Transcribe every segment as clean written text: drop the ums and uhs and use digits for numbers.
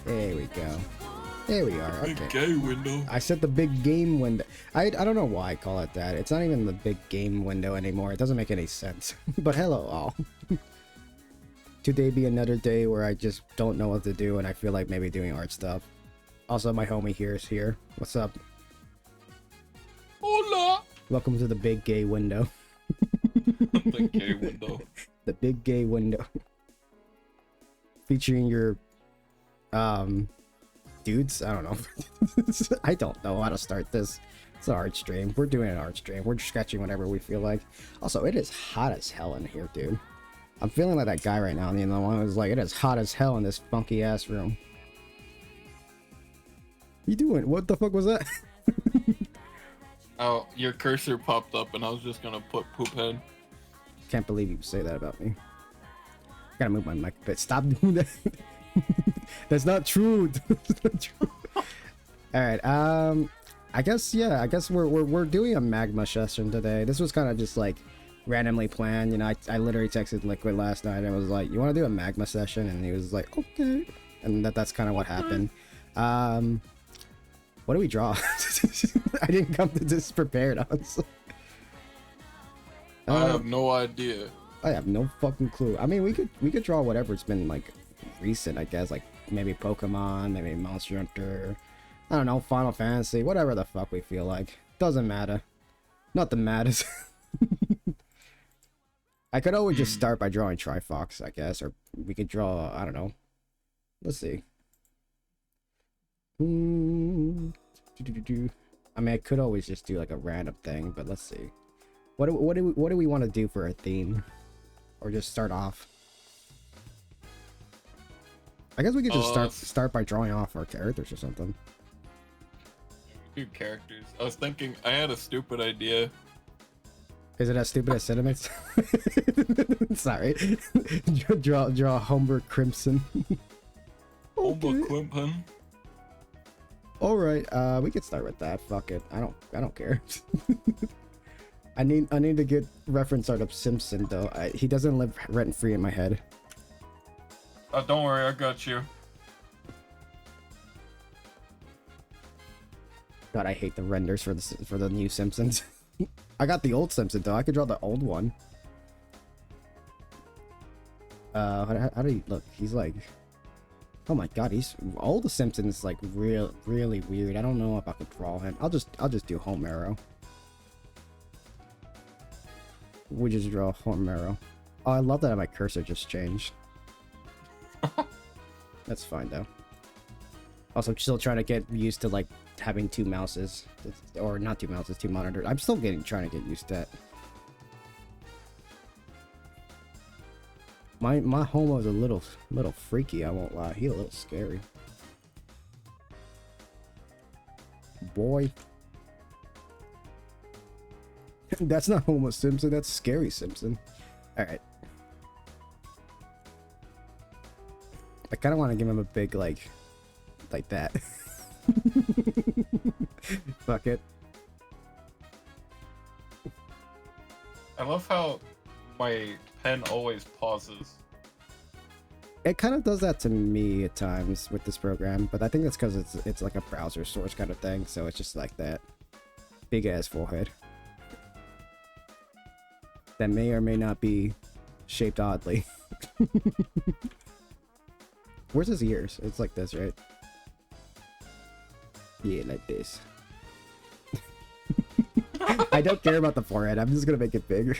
There we go. There we are. Okay. Big gay window. I said the big game window. I don't know why I call it that. It's not even the big game window anymore. It doesn't make any sense. But hello all. Today be another day where I just don't know what to do and I feel like maybe doing art stuff. Also, my homie here is here. What's up? Hola. Welcome to the big gay window. The gay window. The big gay window. Featuring your dudes. I don't know. I don't know how to start this. It's an art stream. We're doing an art stream. We're sketching whatever we feel like. Also, it is hot as hell in here, dude. I'm feeling like that guy right now. You know, one was like, it is hot as hell in this funky ass room. You doing? What the fuck was that? Oh, your cursor popped up and I was just gonna put poop head. Can't believe you say that about me. Gotta move my mic a bit. Stop doing that. That's not true. That's not true. All right. I guess we're doing a magma session today. This was kind of just like randomly planned. You know, I literally texted Liquid last night and was like, "You want to do a magma session?" And he was like, "Okay." And that's kind of what happened. What do we draw? I didn't come to this prepared, honestly. I have no idea. I have no fucking clue. I mean, we could draw whatever's been like recent, I guess, like maybe Pokemon, maybe Monster Hunter, I don't know, Final Fantasy, whatever the fuck we feel like. Doesn't matter. Nothing matters. I could always just start by drawing Trifox, I guess, or we could draw, I don't know. Let's see. I mean, I could always just do like a random thing, but let's see. What do we want to do for a theme? Or just start off? I guess we could just start by drawing off our characters or something. Do characters. I was thinking, I had a stupid idea. Is it as stupid as Cinnamons? Sorry. draw Homer Crimson. Homer Crimson. All right, we could start with that. Fuck it. I don't care. I need to get reference art of Simpson though. He doesn't live rent free in my head. Don't worry, I got you. God, I hate the renders for the new Simpsons. I got the old Simpson though. I could draw the old one. How do you look? He's like, oh my god, he's all the Simpsons like really weird. I don't know if I could draw him. I'll just do Homero. We just draw Homero. Oh, I love that my cursor just changed. That's fine though. Also, still trying to get used to like having two mouses, or not two mouses, two monitors. I'm still trying to get used to that. My Homo's a little freaky. I won't lie. He's a little scary. Boy. That's not Homo Simpson, that's Scary Simpson. Alright. I kind of want to give him a big, like that. Fuck it. I love how my pen always pauses. It kind of does that to me at times with this program, but I think that's because it's like a browser source kind of thing, so it's just like that. Big ass forehead. That may or may not be shaped oddly. Where's his ears? It's like this, right? Yeah, like this. I don't care about the forehead. I'm just gonna make it bigger.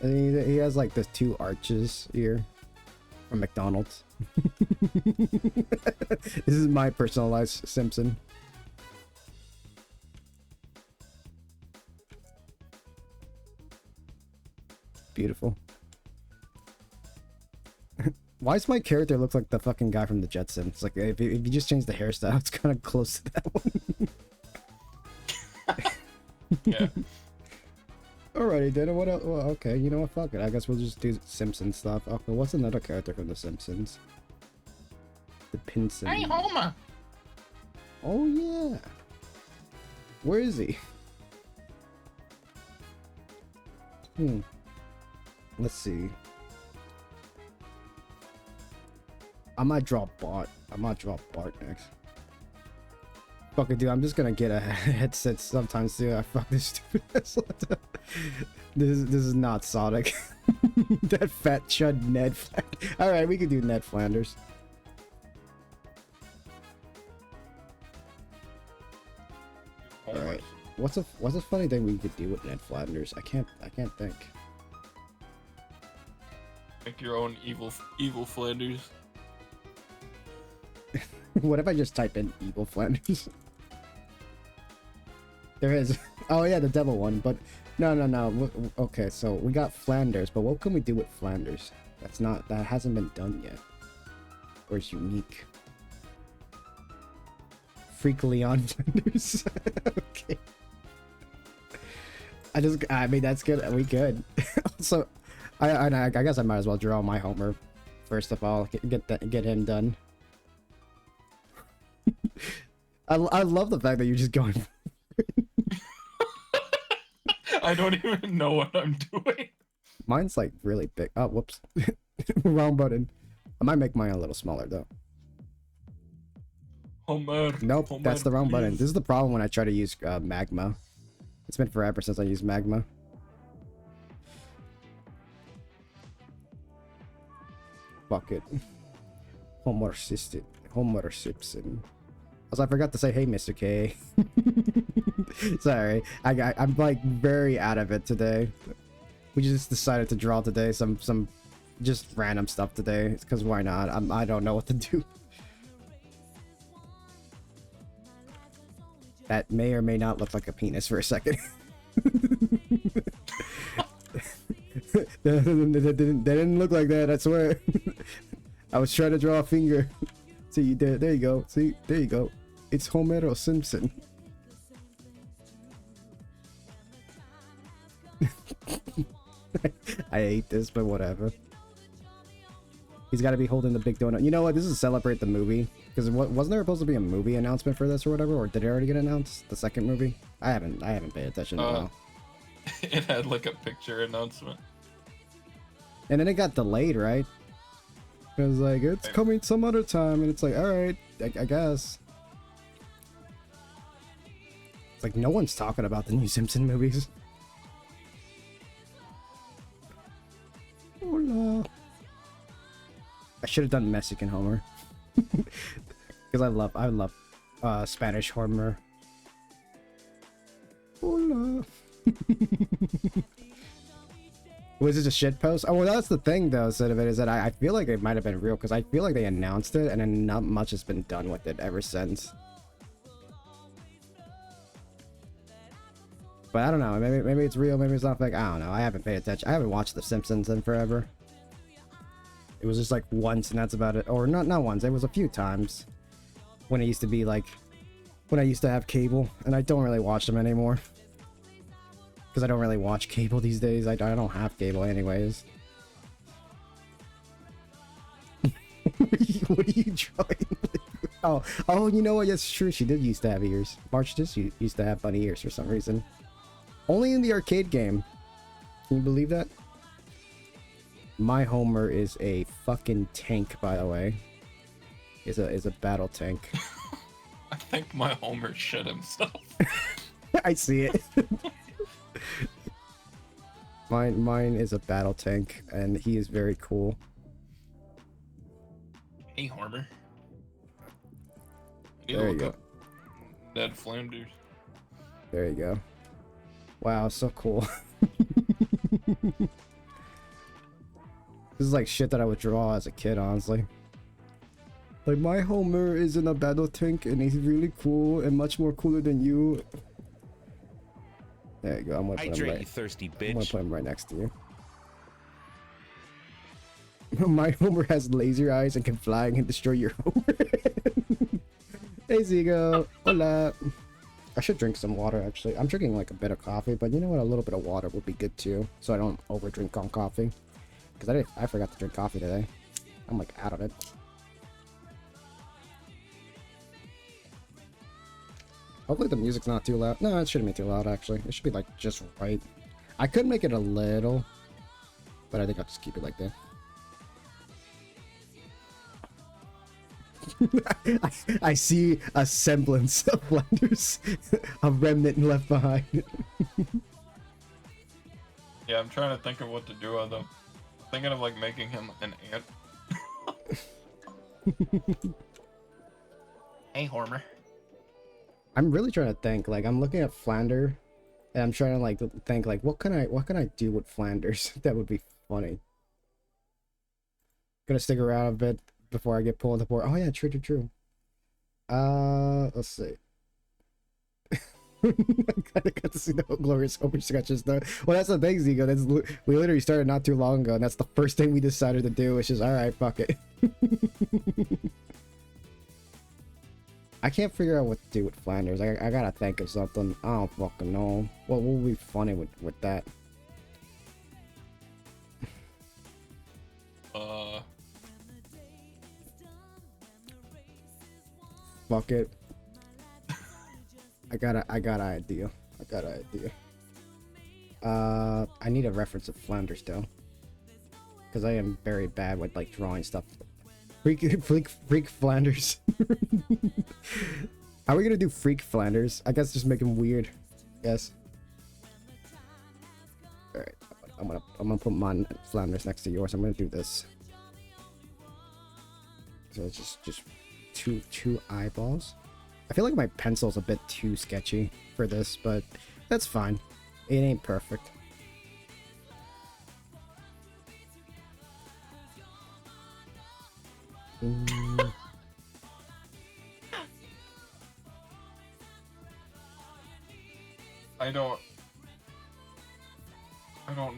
And he has like the two arches here from McDonald's. This is my personalized Simpson. Beautiful. Why does my character look like the fucking guy from the Jetsons? Like, if you just change the hairstyle, it's kind of close to that one. Yeah. Alrighty, then what else? Well, okay, you know what? Fuck it. I guess we'll just do Simpson stuff. Okay, what's another character from the Simpsons? The Pinson. Hey, Homer! Oh, yeah. Where is he? Let's see. I might draw Bart. I might draw Bart next. Fuck it, dude. I'm just gonna get a headset sometimes, too. I fuck this stupid ass laptop. This is not Sonic. That fat chud Ned Flanders. Alright, we can do Ned Flanders. Alright. What's a funny thing we could do with Ned Flanders? I can't think. Make your own evil Flanders. What if I just type in evil Flanders? There is. Oh yeah, the devil one, but no. Okay, so we got Flanders, but what can we do with Flanders? That hasn't been done yet. Or it's unique. Freak Leon Flanders. Okay. I mean that's good. We could. Also, I guess I might as well draw my Homer first of all. Get him done. I love the fact that you're just going. I don't even know what I'm doing. Mine's like really big. Oh, whoops. Wrong button. I might make mine a little smaller though. Homer. Nope, Homer, that's the wrong button. please. This is the problem when I try to use Magma. It's been forever since I used Magma. Fuck it. Homer Simpson. Also, I forgot to say, hey, Mr. K. Sorry, I'm like very out of it today. We just decided to draw today some just random stuff today. It's because why not? I don't know what to do. That may or may not look like a penis for a second. that didn't look like that, I swear. I was trying to draw a finger. See, there you go. See, there you go. It's Homero Simpson. I hate this, but whatever. He's got to be holding the big donut. You know what? This is Celebrate the movie. Because wasn't there supposed to be a movie announcement for this or whatever? Or did it already get announced? The second movie? I haven't paid attention at all. It had like a picture announcement. And then it got delayed, right? It was like, it's coming some other time. And it's like, alright, I guess. It's like, no one's talking about the new Simpson movies. Hola. I should have done Mexican Homer. Because I love Spanish Homer. Hola. Was it a shit post? Oh, well, that's the thing, though, instead of it, is that I feel like it might have been real, because I feel like they announced it, and then not much has been done with it ever since. But I don't know, maybe it's real, maybe it's not fake, I don't know, I haven't paid attention. I haven't watched The Simpsons in forever. It was just like once, and that's about it. Or not once, it was a few times. When it used to be like, when I used to have cable, and I don't really watch them anymore. Because I don't really watch cable these days. I don't have cable anyways. What are you drawing? Oh, you know what? Yes, true. She did used to have ears. March just used to have bunny ears for some reason. Only in the arcade game. Can you believe that? My Homer is a fucking tank, by the way. Is a battle tank. I think my Homer shit himself. I see it. Mine is a battle tank, and he is very cool. Hey, Homer. There you go. Ned Flanders. There you go. Wow, so cool. This is like shit that I would draw as a kid, honestly. Like, my Homer is in a battle tank, and he's really cool, and much more cooler than you. There you go. I'm gonna put him right. You thirsty bitch. I'm gonna put him right next to you. My Homer has laser eyes and can fly and destroy your Homer. Hey, Zigo. Hola. I should drink some water, actually. I'm drinking like a bit of coffee, but you know what? A little bit of water would be good too, so I don't over drink on coffee. Because I forgot to drink coffee today. I'm like out of it. Hopefully the music's not too loud. No, it shouldn't be too loud, actually. It should be like just right. I could make it a little, but I think I'll just keep it like that. I see a semblance of Flanders, a remnant left behind. Yeah, I'm trying to think of what to do with him. Thinking of like making him an ant. Hey, Hormer. I'm really trying to think. Like, I'm looking at Flander, and I'm trying to like think like, what can I do with Flanders that would be funny. Gonna stick around a bit before I get pulled the board. Oh yeah, true. Let's see. I got to see the glorious Homer sketches though. Well, that's the thing, Zigo. We literally started not too long ago, and that's the first thing we decided to do, which is all right, fuck it. I can't figure out what to do with Flanders. I gotta think of something. I don't fucking know. What will be funny with that? Fuck it. I got an idea. I need a reference of Flanders though, because I am very bad with like drawing stuff. Freak Flanders. How are we gonna do Freak Flanders? I guess just make him weird. Yes. All right. I'm gonna put my Flanders next to yours. I'm gonna do this. So it's just two eyeballs. I feel like my pencil's a bit too sketchy for this, but that's fine. It ain't perfect. I don't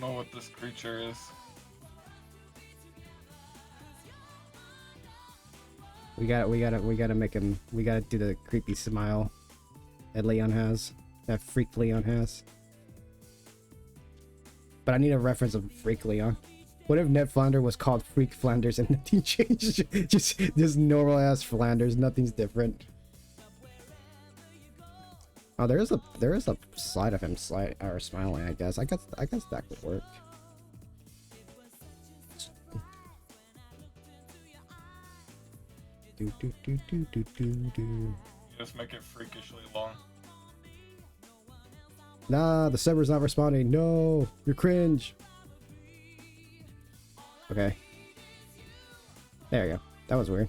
know what this creature is. We gotta make him. We gotta do the creepy smile that Leon has. That freak Leon has. But I need a reference of Freak Leon. What if Ned Flander was called Freak Flanders and nothing changed? just normal ass Flanders, nothing's different. Oh, there is a slide of him smiling. I guess that could work. Do. Just make it freakishly long. Nah, the server's not responding. No, you're cringe. Okay. There you go. That was weird.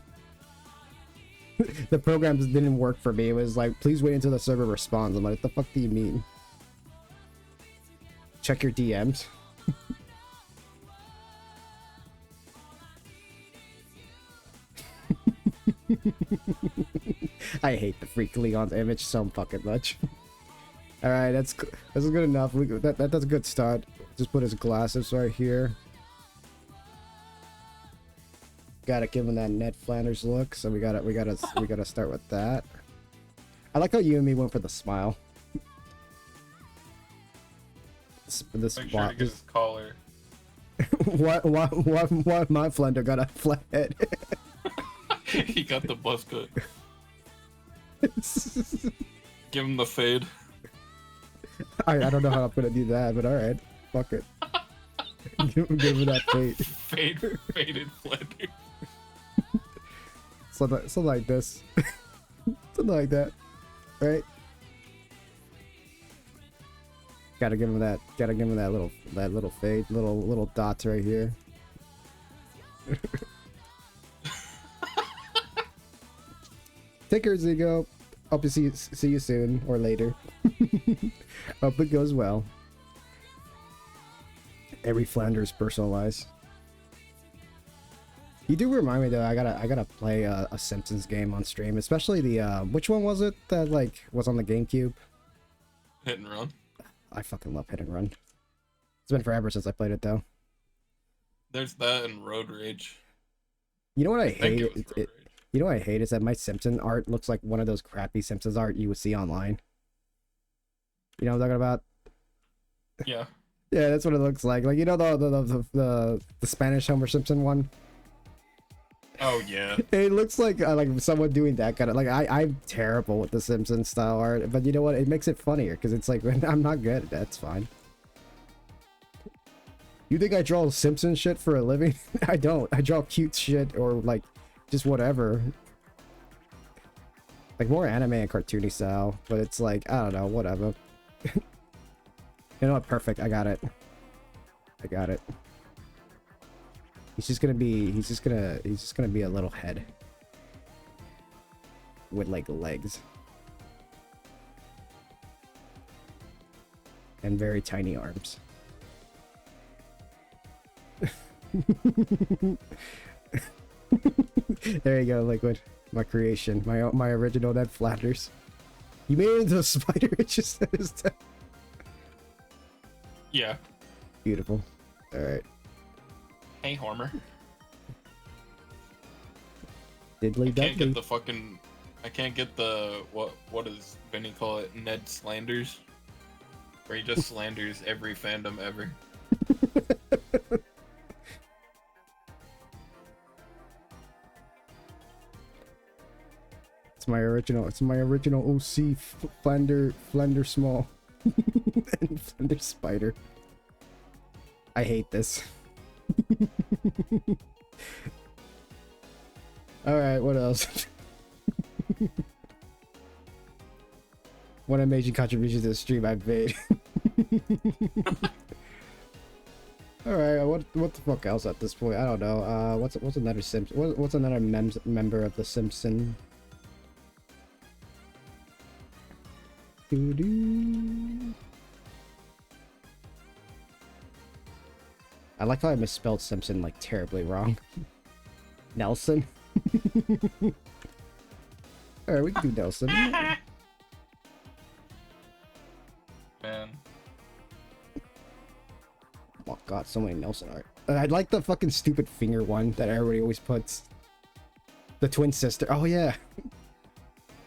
The program just didn't work for me. It was like, please wait until the server responds. I'm like, what the fuck do you mean? Check your DMs. I hate the Freak Leon's image so fucking much. Alright, that's good enough. That's a good start. Just put his glasses right here. Gotta give him that Ned Flanders look, so we gotta start with that. I like how you and me went for the smile. This Make sure to get his collar. Why my Flander got a flat head? He got the buzz cut. Give him the fade. I don't know how I'm gonna do that, but alright. Fuck it. give him that fade. Faded Flanders. Something like this. Something like that. Right? Gotta give him that little fade, little dots right here. Take care, Zigo. Hope to see you soon or later. Hope it goes well. Every Flanders personalized. You do remind me though. I gotta play a Simpsons game on stream, especially the which one was it that like was on the GameCube? Hit and Run. I fucking love Hit and Run. It's been forever since I played it though. There's that and Road Rage. You know what I hate? You know what I hate is that my Simpson art looks like one of those crappy Simpsons art you would see online. You know what I'm talking about? Yeah. Yeah, that's what it looks like. Like, you know the Spanish Homer Simpson one? Oh yeah. It looks like someone doing that kind of like I'm terrible with the Simpsons style art, but you know what? It makes it funnier because it's like I'm not good. That's fine. You think I draw Simpson shit for a living? I don't. I draw cute shit or like just whatever. Like more anime and cartoony style, but it's like, I don't know, whatever. You know what? Perfect. I got it. I got it. He's just gonna be a little head with like legs and very tiny arms. There you go, Liquid. My creation, my original Ned Flanders. You made it into a spider. It just says that. Yeah. Beautiful. All right. Hey, Homer. Diddly I can't duddly. get the fucking. I can't get the what does Benny call it? Ned slanders, where he just slanders every fandom ever. It's my original OC Flander Small and Flander Spider. I hate this. Alright, what else? What amazing contribution to the stream I've made. Alright, what the fuck else at this point? I don't know. What's another Simpson? What's another member of the Simpson? Doo-doo. I like how I misspelled Simpson like terribly wrong. Nelson. Alright, we can do Nelson. Man. Oh god, so many Nelson art. I like the fucking stupid finger one that everybody always puts. The twin sister. Oh yeah.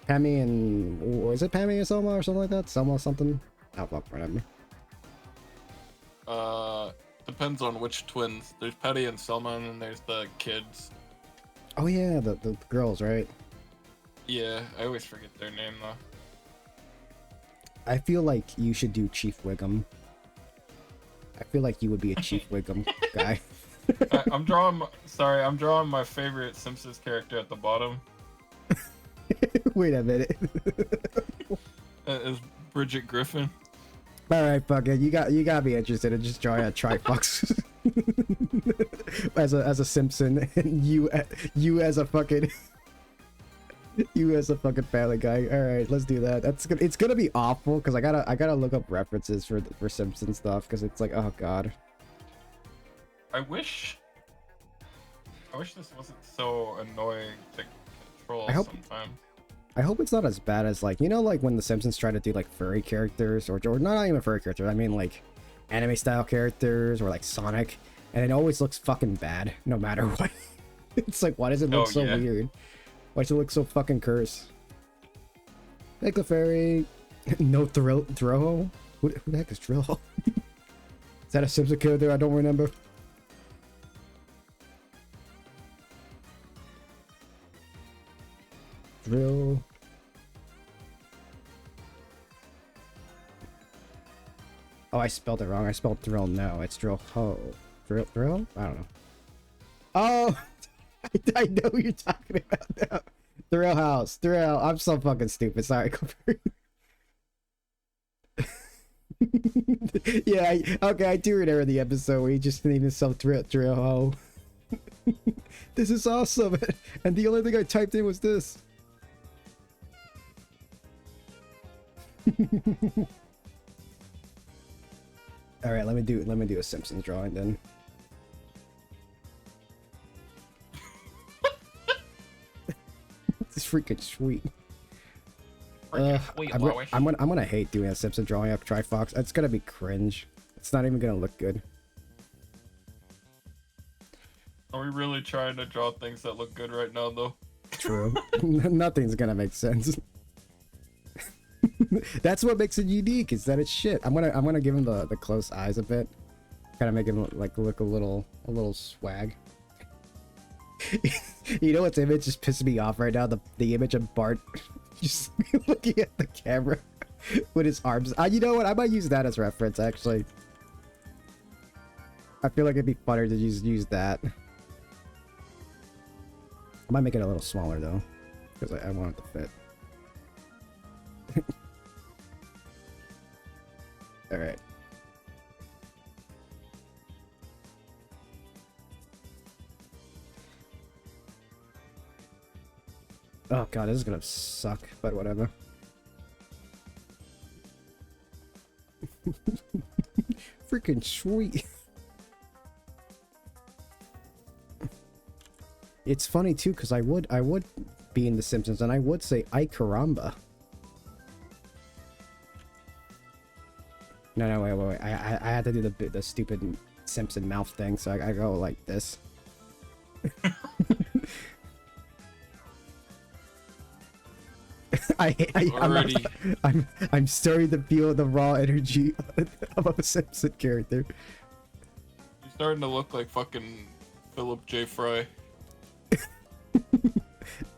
Pammy and... Was it Pammy and Selma or something like that? Selma something? I don't remember. Depends on which twins. There's Patty and Selma, and then there's the kids. Oh yeah, the girls, right? Yeah, I always forget their name though. I feel like you should do Chief Wiggum. I feel like you would be a Chief Wiggum guy. I'm drawing my favorite Simpsons character at the bottom. Wait a minute. Is Bridget Griffin. Alright, fuck it. You gotta be interested in just drawing a Trifox as a Simpson, and you as a fucking Family Guy. All right, let's do that. It's gonna be awful because I gotta look up references for Simpson stuff because it's like, oh god. I wish this wasn't so annoying to control sometimes. I hope it's not as bad as like, you know, like when the Simpsons try to do like furry characters or not even furry characters. I mean like anime style characters or like Sonic, and it always looks fucking bad no matter what. It's like, why does it look so weird? Why does it look so fucking cursed? Hey, Clefairy. No Thrill. Who the heck is Drill? Is that a Simpson character? I don't remember. Drill. Oh, I spelled it wrong. I spelled Thrill. No, it's Drill Ho. Drill? I don't know. Oh, I know who you're talking about now. Thrill House. Thrill. I'm so fucking stupid. Sorry, yeah, okay, I do remember the episode where he just named himself Drill Ho. This is awesome. And the only thing I typed in was this. All right, let me do a Simpsons drawing then. It's freaking sweet. I'm gonna hate doing a Simpson drawing of Trifox. It's gonna be cringe. It's not even gonna look good. Are we really trying to draw things that look good right now, though? True. Nothing's gonna make sense. That's what makes it unique, is that it's shit. I'm gonna give him the close eyes a bit, kind of make him look a little swag. You know what's image just pissing me off right now? The image of Bart just looking at the camera with his arms. You know what? I might use that as reference actually. I feel like it'd be funner to use that. I might make it a little smaller though, because I want it to fit. All right. Oh god, this is gonna suck, but whatever. Freaking sweet. It's funny too, because I would be in The Simpsons and I would say ay caramba. No, wait. I had to do the stupid Simpson mouth thing, so I go like this. I'm starting to feel the raw energy of a Simpson character. You're starting to look like fucking Philip J. Fry.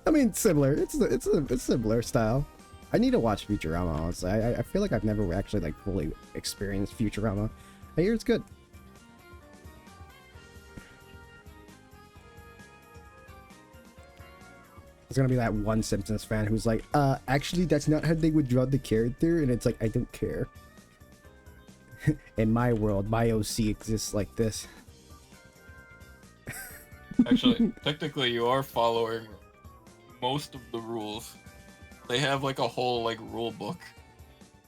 I mean, similar. It's similar style. I need to watch Futurama, honestly. I feel like I've never actually like fully experienced Futurama. I hear it's good. There's gonna be that one Simpsons fan who's like, actually that's not how they would draw the character, and it's like, I don't care. In my world, my OC exists like this. Actually, technically you are following most of the rules. They have like a whole like rule book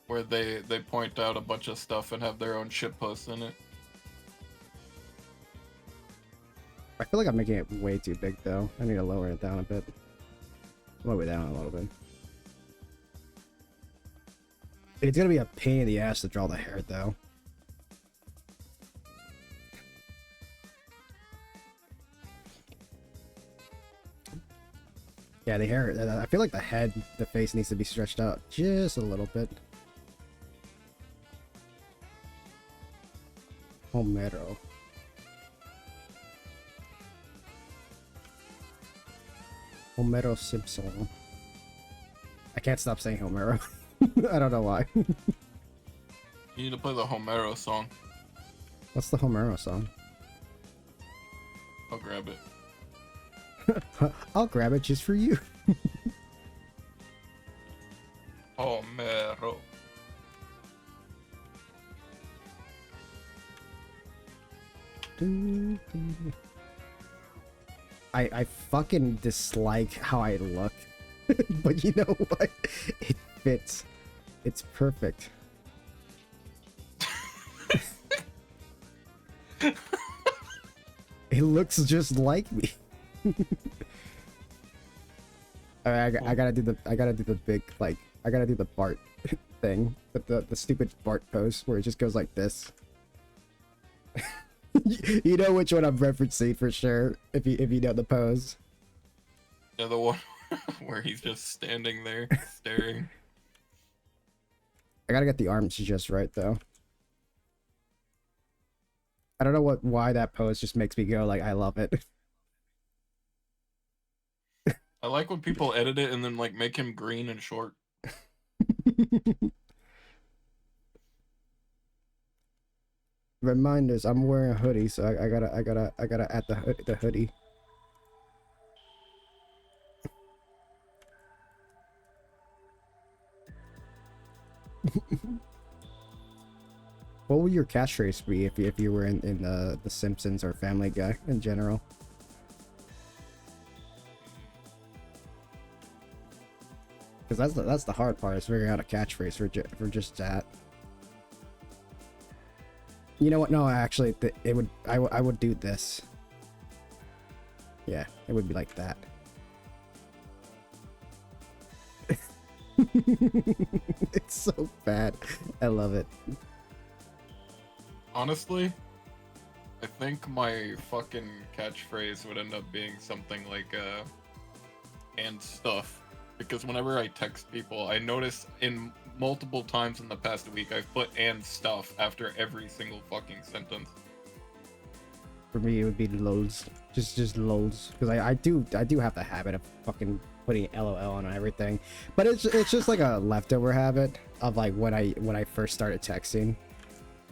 where they point out a bunch of stuff and have their own shit posts in it. I feel like I'm making it way too big though. I need to lower it down a bit. Lower it down a little bit. It's gonna be a pain in the ass to draw the hair though. Yeah, the hair, I feel like the head, the face needs to be stretched out just a little bit. Homero. Homero Simpson. I can't stop saying Homero. I don't know why. You need to play the Homero song. What's the Homero song? I'll grab it. I'll grab it just for you. Homero. I fucking dislike how I look. But you know what? It fits. It's perfect. It looks just like me. Alright, I gotta do the big, like, I gotta do the Bart thing, the stupid Bart pose where it just goes like this. You know which one I'm referencing for sure, if you know the pose. Yeah, the one where he's just standing there staring. I gotta get the arms just right though. I don't know why that pose just makes me go like, I love it. I like when people edit it and then like make him green and short. Reminders, I'm wearing a hoodie, so I gotta add the hoodie. What would your catchphrase be if you were in the Simpsons or Family Guy in general? Because that's the hard part, is figuring out a catchphrase for just that. You know what? No, actually, I would do this. Yeah, it would be like that. It's so bad. I love it. Honestly, I think my fucking catchphrase would end up being something like and stuff. Because whenever I text people, I notice in multiple times in the past week I've put and stuff after every single fucking sentence. For me, it would be lols. Just lols. Because I do have the habit of fucking putting LOL on everything. But it's just like a leftover habit of like when I first started texting.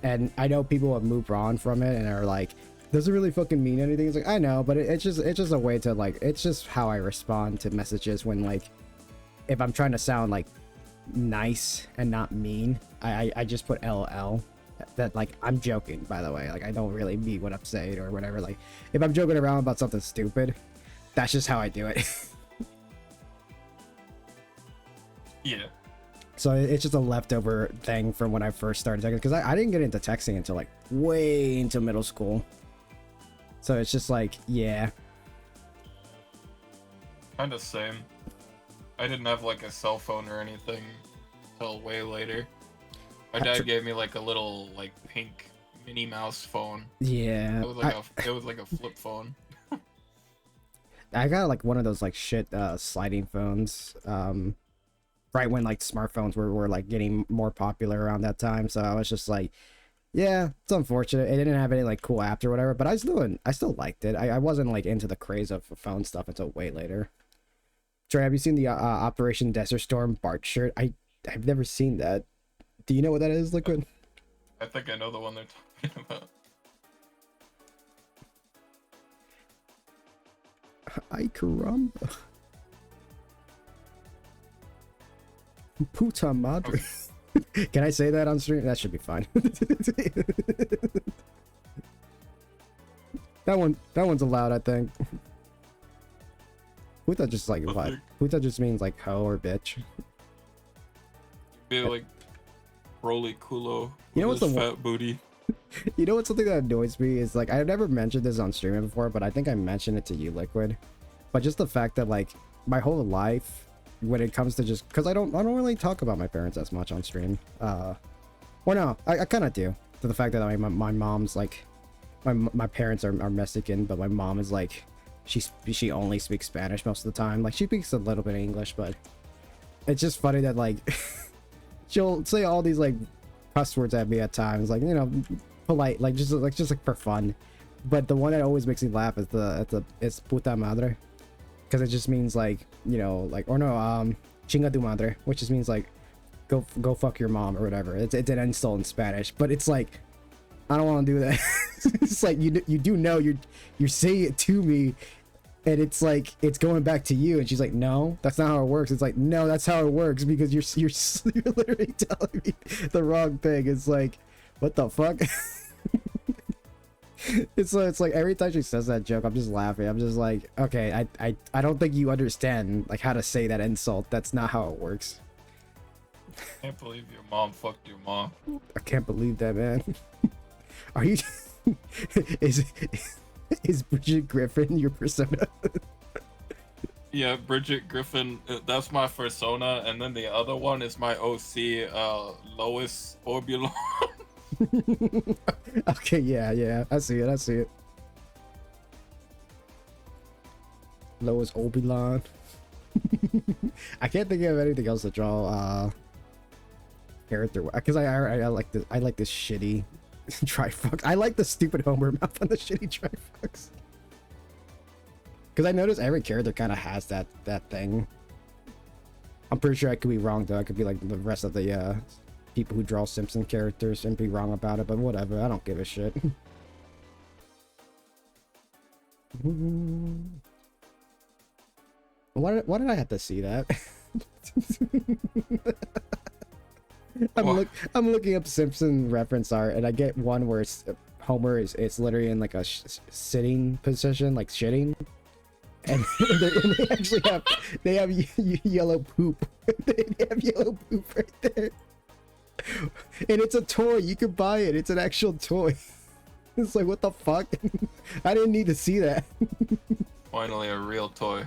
And I know people have moved on from it and are like, does it really fucking mean anything? It's like, I know, but it's just a way to like, it's just how I respond to messages when like, if I'm trying to sound like nice and not mean. I just put LL. That, like, I'm joking, by the way. Like, I don't really mean what I'm saying or whatever. Like, if I'm joking around about something stupid, that's just how I do it. Yeah. So it's just a leftover thing from when I first started texting, because I didn't get into texting until like way into middle school. So it's just like, yeah. Kind of same. I didn't have like a cell phone or anything until way later. My dad gave me like a little like pink Minnie Mouse phone. Yeah. It was like a flip phone. I got like one of those like shit sliding phones. Right when like smartphones were like getting more popular around that time. So I was just like, yeah, it's unfortunate. It didn't have any like cool apps or whatever, but I still liked it. I wasn't like into the craze of phone stuff until way later. Trey, have you seen the Operation Desert Storm Bart shirt? I've never seen that. Do you know what that is, Liquid? I think I know the one they're talking about. Ay caramba. Puta madre. Okay. Can I say that on stream? That should be fine. That one's allowed, I think. Puta just like what? Puta just means like hoe or bitch. Be like Roly Culo. You know what's the fat booty? You know what's something that annoys me is like I've never mentioned this on streaming before, but I think I mentioned it to you, Liquid. But just the fact that like my whole life, when it comes to just because I don't really talk about my parents as much on stream. Or no, I kind of do. To the fact that my mom's like my parents are Mexican, but my mom is like she only speaks Spanish most of the time. Like she speaks a little bit of English, but it's just funny that like she'll say all these like cuss words at me at times, like, you know, polite, like just like for fun. But the one that always makes me laugh is it's puta madre, because it just means like, you know, like, or no, chinga tu madre, which just means like go fuck your mom or whatever. It's an insult in Spanish, but it's like I don't want to do that. It's like you do know you're saying it to me, and it's like it's going back to you, and she's like, no, that's not how it works. It's like, no, that's how it works, because you're literally telling me the wrong thing. It's like, what the fuck? It's like every time she says that joke, I'm just laughing. I'm just like, okay, I don't think you understand like how to say that insult. That's not how it works. I can't believe your mom fucked your mom. I can't believe that, man. Are you is Bridget Griffin your persona? Yeah, Bridget Griffin, that's my persona, and then the other one is my OC, Lois Orbulon. Okay, yeah, I see it. Lois Orbulon. I can't think of anything else to draw character, because I like this shitty Trifox. I like the stupid Homer mouth on the shitty Trifox. Because I noticed every character kind of has that thing. I'm pretty sure I could be wrong though. I could be like the rest of the people who draw Simpson characters and be wrong about it, but whatever. I don't give a shit. Why did I have to see that? I'm looking up Simpson reference art, and I get one where Homer is literally in like a sitting position, like shitting, and they actually have yellow poop. They have yellow poop right there, and it's a toy. You can buy it. It's an actual toy. It's like, what the fuck? I didn't need to see that. Finally, a real toy.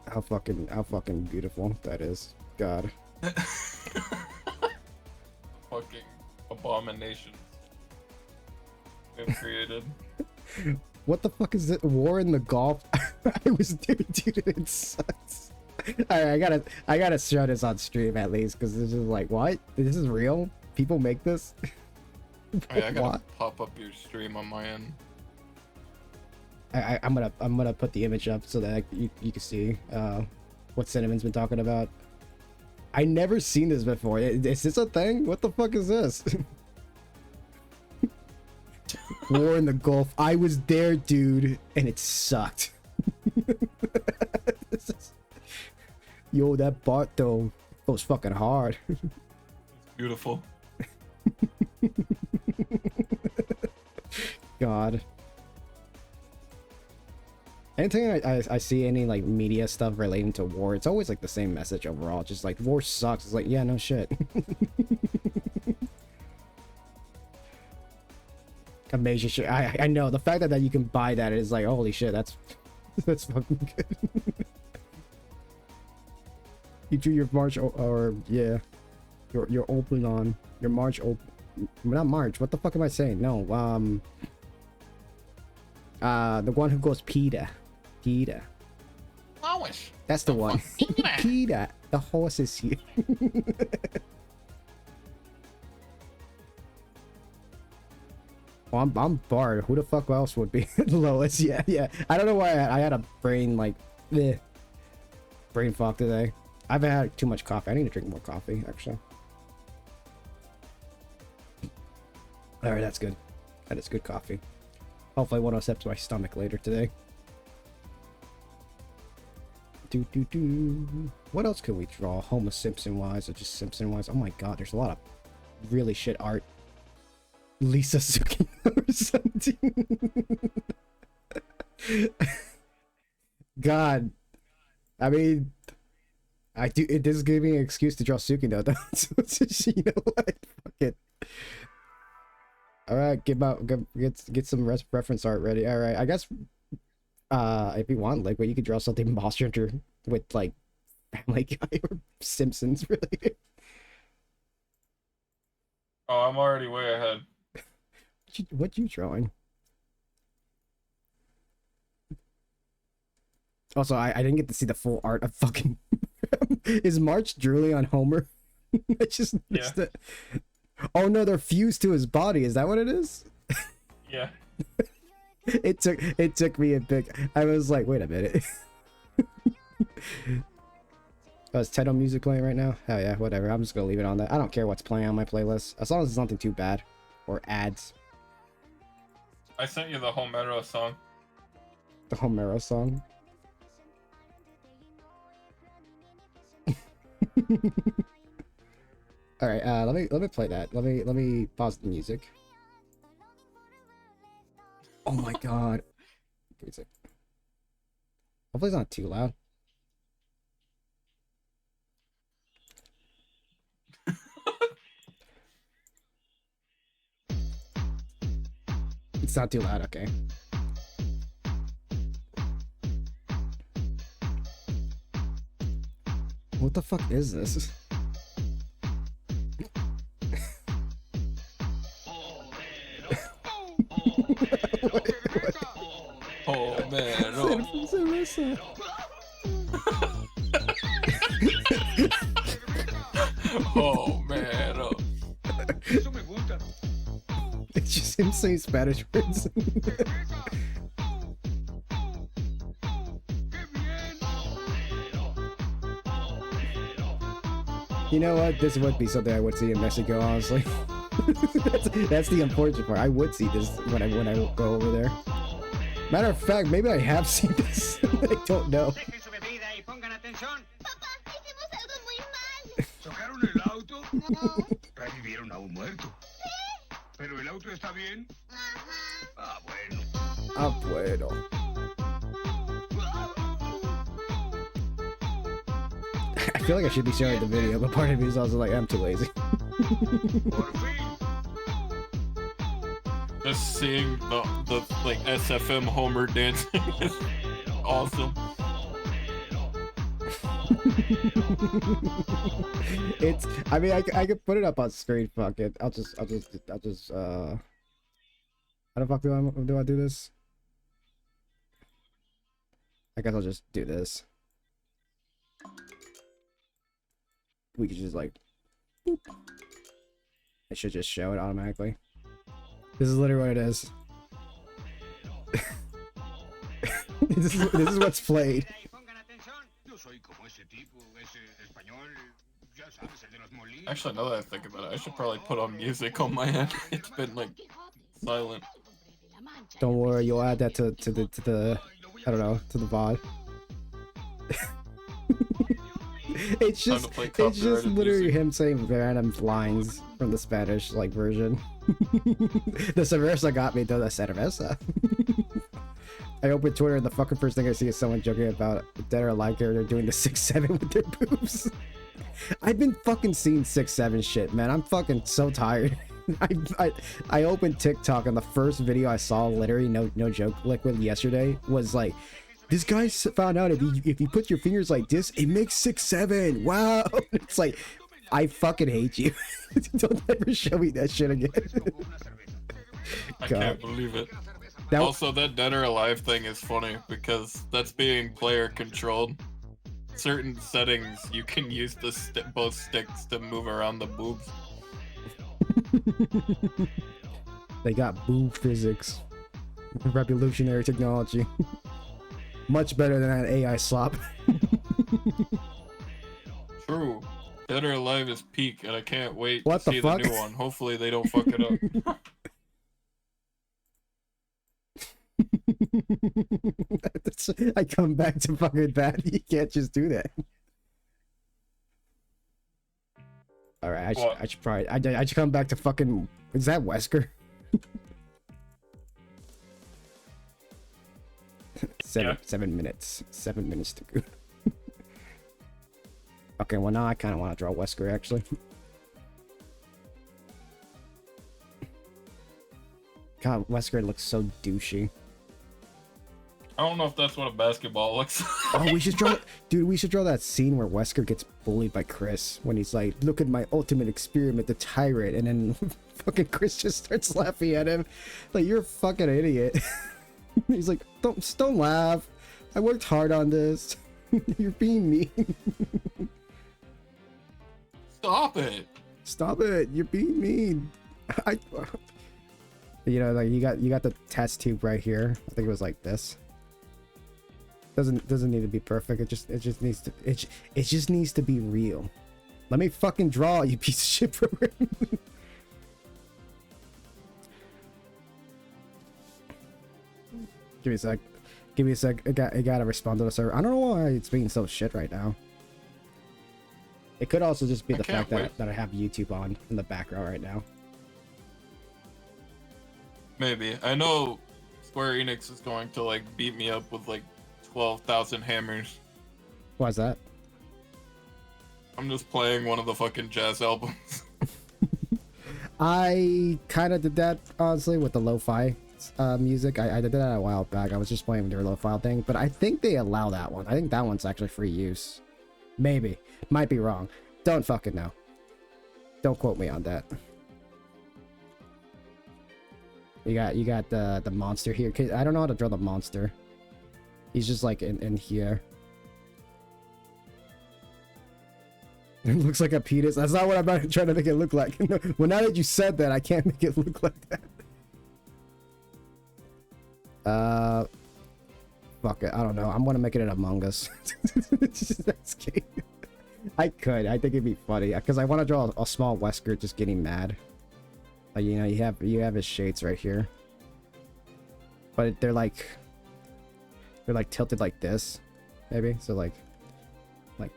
How fucking beautiful that is. God. Fucking abominations they've created. What the fuck is it? War in the Gulf? I was dude, it sucks. Alright, I gotta show this on stream at least, because this is like, what? This is real? People make this? Right, I gotta pop up your stream on my end. I'm gonna put the image up so that you can see what Cinnamon's been talking about. I never seen this before. Is this a thing? What the fuck is this? War in the Gulf. I was there, dude, and it sucked. Yo, that part though goes fucking hard. Beautiful. God. Anytime I see any like media stuff relating to war, it's always like the same message overall. Just like war sucks. It's like, yeah, no shit. A major shit. I know the fact that you can buy that is like, holy shit, that's that's fucking good. You do your march or yeah, your open on your march open. Not march. What the fuck am I saying? No. The one who goes Peter. Lois. That's the one. Peter. The horse is here. Well, I'm Bard. Who the fuck else would be Lois? Yeah. I don't know why I had a brain like brain fog today. I've had too much coffee. I need to drink more coffee, actually. Alright, that's good. That is good coffee. Hopefully I won't upset my stomach later today. What else can we draw? Homer Simpson wise or just Simpson wise? Oh my god, there's a lot of really shit art. Lisa Suki number 17. God. I mean, this is giving me an excuse to draw Suki though. You know what? Fuck it. Alright, get some reference art ready. Alright, I guess if you want, like, you could draw something Monster Hunter with like Family Guy or Simpsons related. Oh, I'm already way ahead. What you drawing? Also, I didn't get to see the full art of fucking is March drooling on Homer? I just missed it. Oh no, they're fused to his body. Is that what it is? Yeah. It took me a big. I was like, wait a minute. Oh, is Teto music playing right now? Hell yeah, whatever. I'm just gonna leave it on that. I don't care what's playing on my playlist as long as it's nothing too bad or ads. I sent you the Homero song. The Homero song. All right, let me play that. Let me pause the music. Oh my god. Hopefully it's not too loud. It's not too loud, okay. What the fuck is this? Homero. Homero. It's just him saying Spanish words. You know what? This would be something I would see in Mexico, honestly. that's the unfortunate part. I would see this when I go over there. Matter of fact, maybe I have seen this. I don't know. Ah, bueno. I feel like I should be sharing the video, but part of me is also like, I'm too lazy. Just seeing the like SFM Homer dancing is awesome. It's. I mean, I could put it up on screen. Fuck it. I'll just. How the fuck do I do this? I guess I'll just do this. We could just like. Boop. It should just show it automatically. This is literally what it is. This is what's played. Actually, now that I think about it, I should probably put on music on my end. It's been like silent. Don't worry, you'll add that to the I don't know, to the VOD. It's Time just, to play it's just copyrighted literally music. him saying random lines from the Spanish like version. The cerveza got me, though. The cerveza. I open Twitter and the fucking first thing I see is someone joking about Dead or Alive character doing the 6'7" with their boobs. I've been fucking seeing 6'7" shit, man. I'm fucking so tired. I opened TikTok and the first video I saw, literally no joke, Liquid, yesterday was like, this guy found out if you put your fingers like this, it makes 6'7". Wow. It's like, I fucking hate you. Don't ever show me that shit again. I can't believe it. That Also, that Dead or Alive thing is funny because that's being player controlled. Certain settings you can use the both sticks to move around the boobs. They got boob physics. Revolutionary technology. Much better than that AI slop. True. Dead or Alive is peak, and I can't wait What to the see fuck? the new one. Hopefully they don't fuck it up. I come back to fucking that. You can't just do that. Alright, I should probably... I should come back to fucking... Is that Wesker? 7 minutes. 7 minutes to go. Okay, well now I kind of want to draw Wesker, actually. God, Wesker looks so douchey. I don't know if that's what a basketball looks like. Oh, we should draw... Dude, we should draw that scene where Wesker gets bullied by Chris. When he's like, look at my ultimate experiment, the tyrant. And then fucking Chris just starts laughing at him. Like, you're a fucking idiot. He's like, don't laugh. I worked hard on this. You're being mean. Stop it. Stop it. You're being mean. You know, like you got the test tube right here. I think it was like this. Doesn't need to be perfect. It just needs to be real. Let me fucking draw, you piece of shit program. Give me a sec. Give me a sec. It gotta respond to the server. I don't know why it's being so shit right now. It could also just be the fact that I have YouTube on in the background right now. Maybe. I know Square Enix is going to like beat me up with like 12,000 hammers. Why is that? I'm just playing one of the fucking jazz albums. I kind of did that, honestly, with the lo-fi music. I did that a while back. I was just playing their lo-fi thing, but I think they allow that one. I think that one's actually free use. Maybe. Might be wrong. Don't fucking know. Don't quote me on that. You got the monster here. I don't know how to draw the monster. He's just like in here. It looks like a penis. That's not what I'm trying to make it look like. Well, now that you said that, I can't make it look like that. Fuck it. I don't know. I'm gonna make it an Among Us. That's gay. I could. I think it'd be funny because I want to draw a small Wesker just getting mad. Like, you know, you have his shades right here, but they're like tilted like this, maybe. So like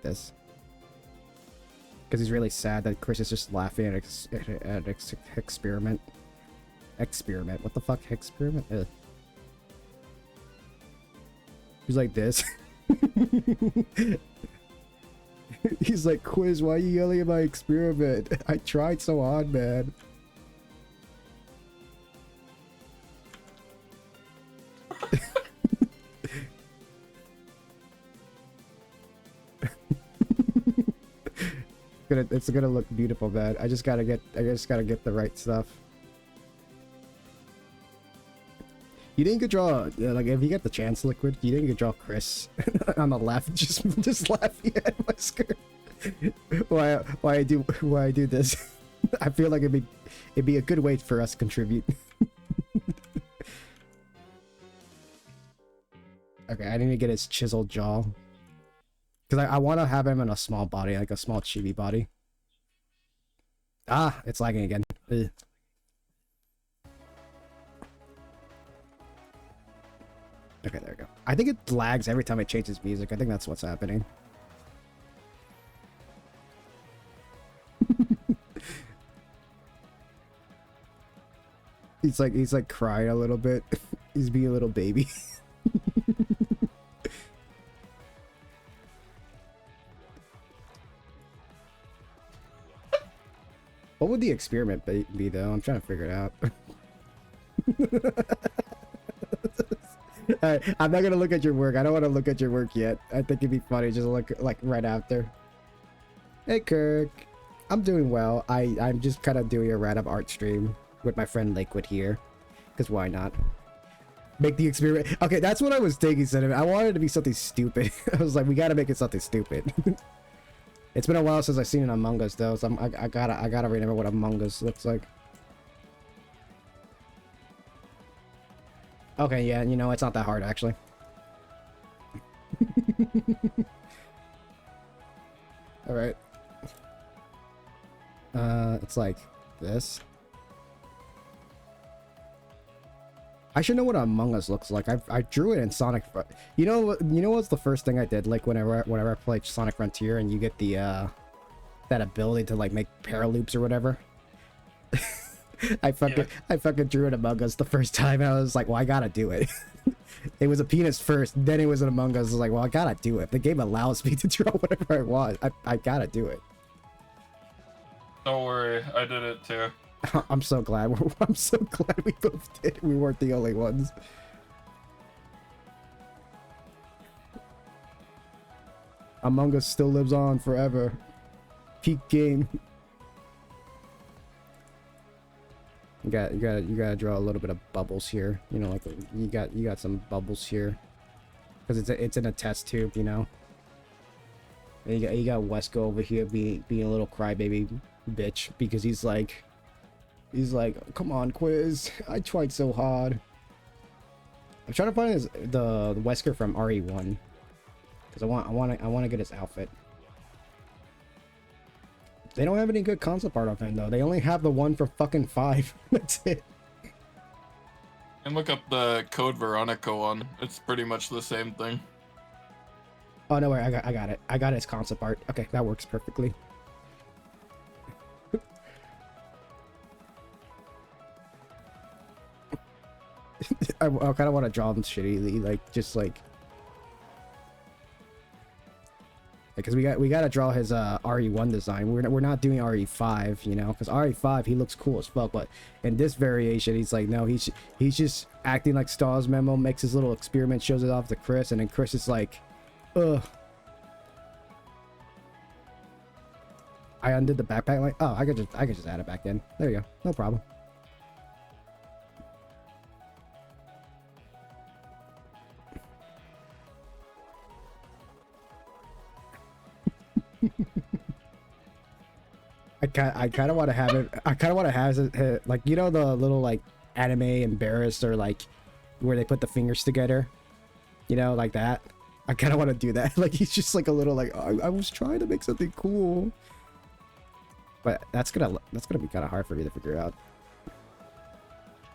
this. Because he's really sad that Chris is just laughing at experiment. Experiment? What the fuck? Experiment? Ugh. He's like this. He's like, Quiz, why are you yelling at my experiment? I tried so hard, man. It's gonna look beautiful, man. I just gotta get the right stuff. You think you could draw, like, if you get the chance, Liquid, you think you could draw Chris on the left, just laughing at my skirt. why I do this? I feel like it'd be a good way for us to contribute. Okay, I need to get his chiseled jaw. Because I want to have him in a small body, like a small chibi body. Ah, it's lagging again. Ugh. Okay, there we go. I think it lags every time it changes music. I think that's what's happening. He's like crying a little bit. He's being a little baby. What would the experiment be though? I'm trying to figure it out. Alright, I'm not gonna look at your work. I don't want to look at your work yet. I think it'd be funny just look like right after. Hey Kirk, I'm doing well. I'm just kind of doing a random art stream with my friend Lakewood here, because why not? Make the experiment. Okay, that's what I was thinking. I wanted it to be something stupid. I was like, we gotta make it something stupid. It's been a while since I've seen an Among Us though, so I gotta remember what Among Us looks like. Okay, yeah, you know, it's not that hard actually. Alright. It's like this. I should know what Among Us looks like. I drew it in Sonic. You know what's the first thing I did? Like whenever I played Sonic Frontier and you get the that ability to like make paraloops or whatever. I fucking drew it Among Us the first time. I was like, well, I gotta do it. It was a penis first, then it was an Among Us. I was like, well, I gotta do it. The game allows me to draw whatever I want. I gotta do it. Don't worry, I did it too. I'm so glad. I'm so glad we both did. We weren't the only ones. Among Us still lives on forever. Peak game. You gotta draw a little bit of bubbles here. You know, like you got some bubbles here, because it's in a test tube. You know. And you got Wesco over here being a little crybaby bitch because he's like, come on, Quiz. I tried so hard. I'm trying to find the Wesker from RE1 because I want to get his outfit. They don't have any good concept art of him though. They only have the one for fucking 5. That's it. And look up the Code Veronica one. It's pretty much the same thing. Oh no, wait, I got it. I got his concept art. Okay, that works perfectly. I kind of want to draw him shittily, like just like because we got to draw his RE1 design. We're not doing RE5, you know, because RE5 he looks cool as fuck, but in this variation he's like, no, he's just acting like Stars Memo, makes his little experiment, shows it off to Chris, and then Chris is like, ugh. I undid the backpack, like, oh, I could just add it back in. There you go, no problem. I kind of want to have it. I kind of want to have it like, you know, the little like anime embarrassed or like where they put the fingers together, you know, like that. I kind of want to do that. Like he's just like a little like, oh, I was trying to make something cool, but that's gonna be kind of hard for me to figure out.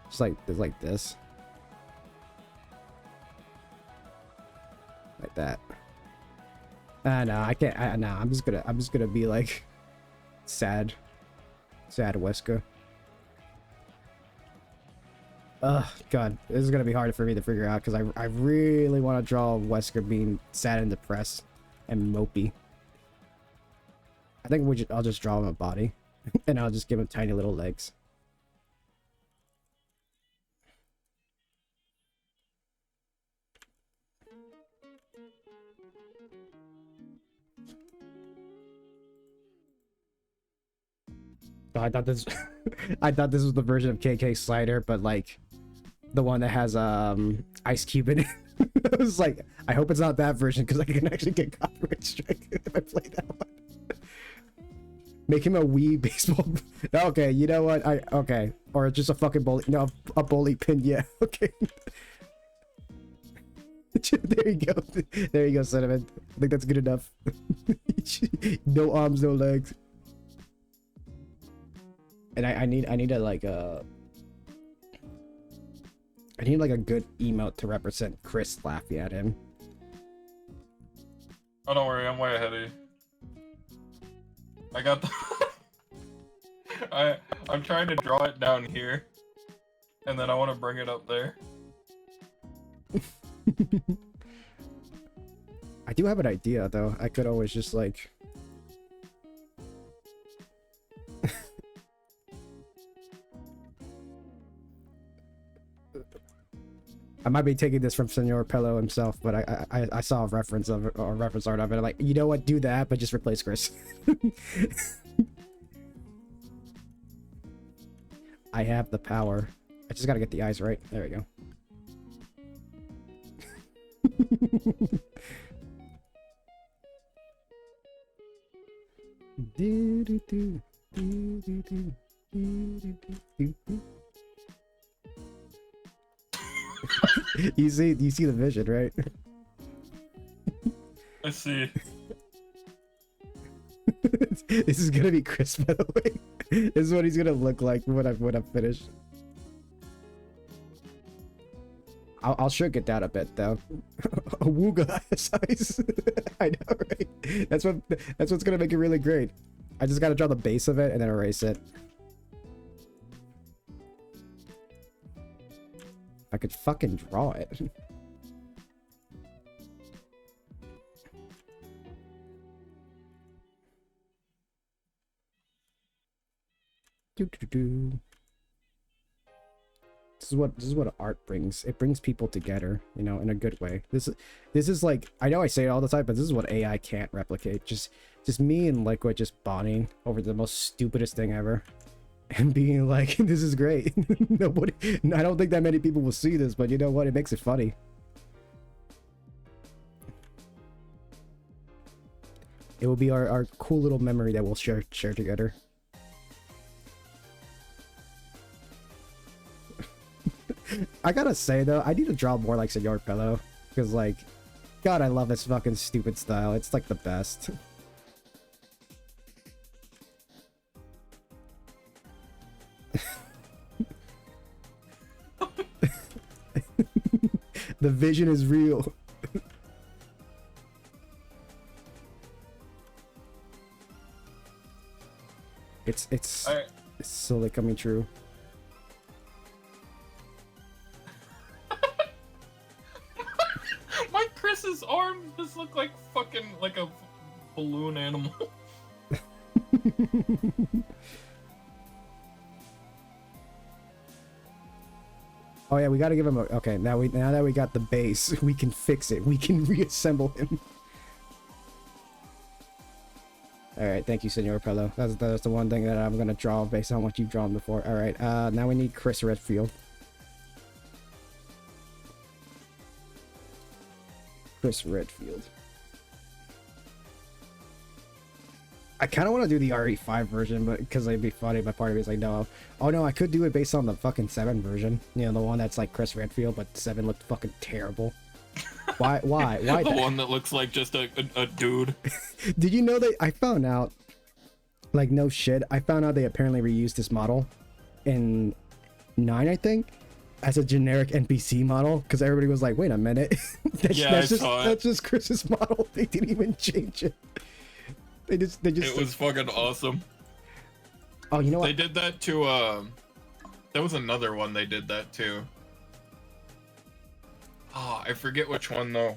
Just like there's like this, like that. No, I can't. No, I'm just gonna be like sad Wesker. Ugh, God, this is gonna be hard for me to figure out because I really want to draw Wesker being sad and depressed and mopey. I think I'll just draw him a body, and I'll just give him tiny little legs. So I thought this I thought this was the version of KK Slider, but like the one that has Ice Cube in it. I was like, I hope it's not that version because I can actually get copyright strike if I play that one. Make him a Wii baseball. Okay, you know what? Okay, or just a fucking bowling. No, a bowling pin. Yeah. Okay. There you go. There you go, Cinnamon. I think that's good enough. No arms, no legs. And I need a like I need like a good emote to represent Chris laughing at him. Oh, don't worry, I'm way ahead of you. I got the I'm trying to draw it down here. and then I want to bring it up there. I do have an idea though. I could always just like I might be taking this from Senor Pello himself, but I saw a reference of it, or a reference art of it. I'm like, you know what? Do that, but just replace Chris. I have the power. I just gotta get the eyes right. There we go. You see the vision, right? I see. This is gonna be Chris, by the way. This is what he's gonna look like when I'm finished. I'll shrink it down a bit though. A Wooga size. I know, right? That's what's gonna make it really great. I just gotta draw the base of it and then erase it. I could fucking draw it. This is what art brings. It brings people together, you know, in a good way. This is like, I know I say it all the time, but this is what AI can't replicate. Just me and Liquid just bonding over the most stupidest thing ever. And being like, this is great. Nobody, I don't think that many people will see this, but you know what? It makes it funny. It will be our cool little memory that we'll share together. I gotta say though, I need to draw more like Senor Pello, because like, God, I love this fucking stupid style. It's like the best. The vision is real. It's slowly coming true. My Chris's arms just look like fucking like a balloon animal. Oh yeah, we gotta give him a... Okay, now that we got the base, we can fix it. We can reassemble him. Alright, thank you, Senor Pello. That's the one thing that I'm gonna draw based on what you've drawn before. Alright, now we need Chris Redfield. Chris Redfield. I kind of want to do the RE5 version, but because it'd be funny, but part of me is like, no. Oh no, I could do it based on the fucking 7 version. You know, the one that's like Chris Redfield, but 7 looked fucking terrible. Why The that? one that looks like just a dude. Did you know that I found out, like, no shit, I found out they apparently reused this model in 9, I think, as a generic NPC model, because everybody was like, wait a minute. Yeah, that's just Chris's model. They didn't even change it. They just It was fucking awesome. Oh, you know what? They did that to there was another one they did that too. Oh, I forget which one though.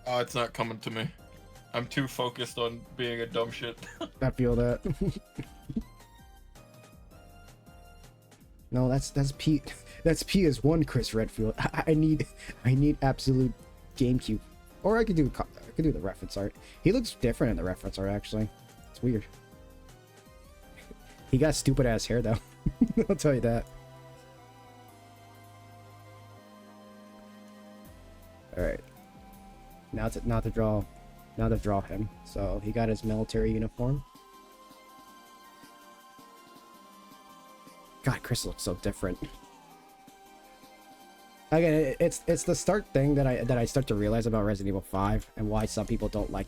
Oh, it's not coming to me. I'm too focused on being a dumb shit. I feel that. No, that's Pete. That's PS1 Chris Redfield. I need absolute GameCube. Or I could do the reference art. He looks different in the reference art actually. It's weird. He got stupid ass hair though. I'll tell you that. All right. Now to draw him. So he got his military uniform. God, Chris looks so different. Again, it's the start thing that I start to realize about Resident Evil 5 and why some people don't like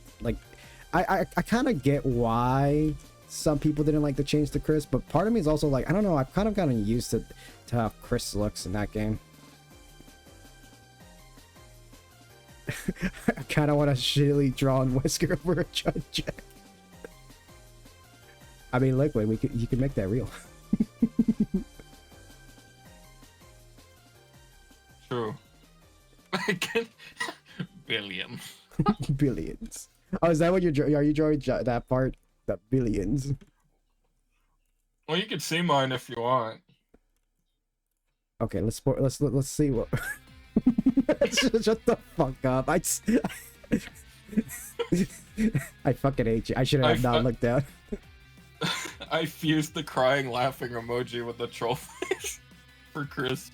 I kind of get why some people didn't like the change to Chris, but part of me is also like, I don't know, I've kind of gotten used to how Chris looks in that game. I kind of want to shittily draw on Wesker over a Judge Jack. I mean, liquid. You could make that real. True. I can billion. Billions. Oh, is that what are you drawing that part? The billions. Well, you can see mine if you want. Okay, let's see what. Shut the fuck up! I fucking hate you. I should have not looked down. I fused the crying, laughing emoji with the troll face for Chris.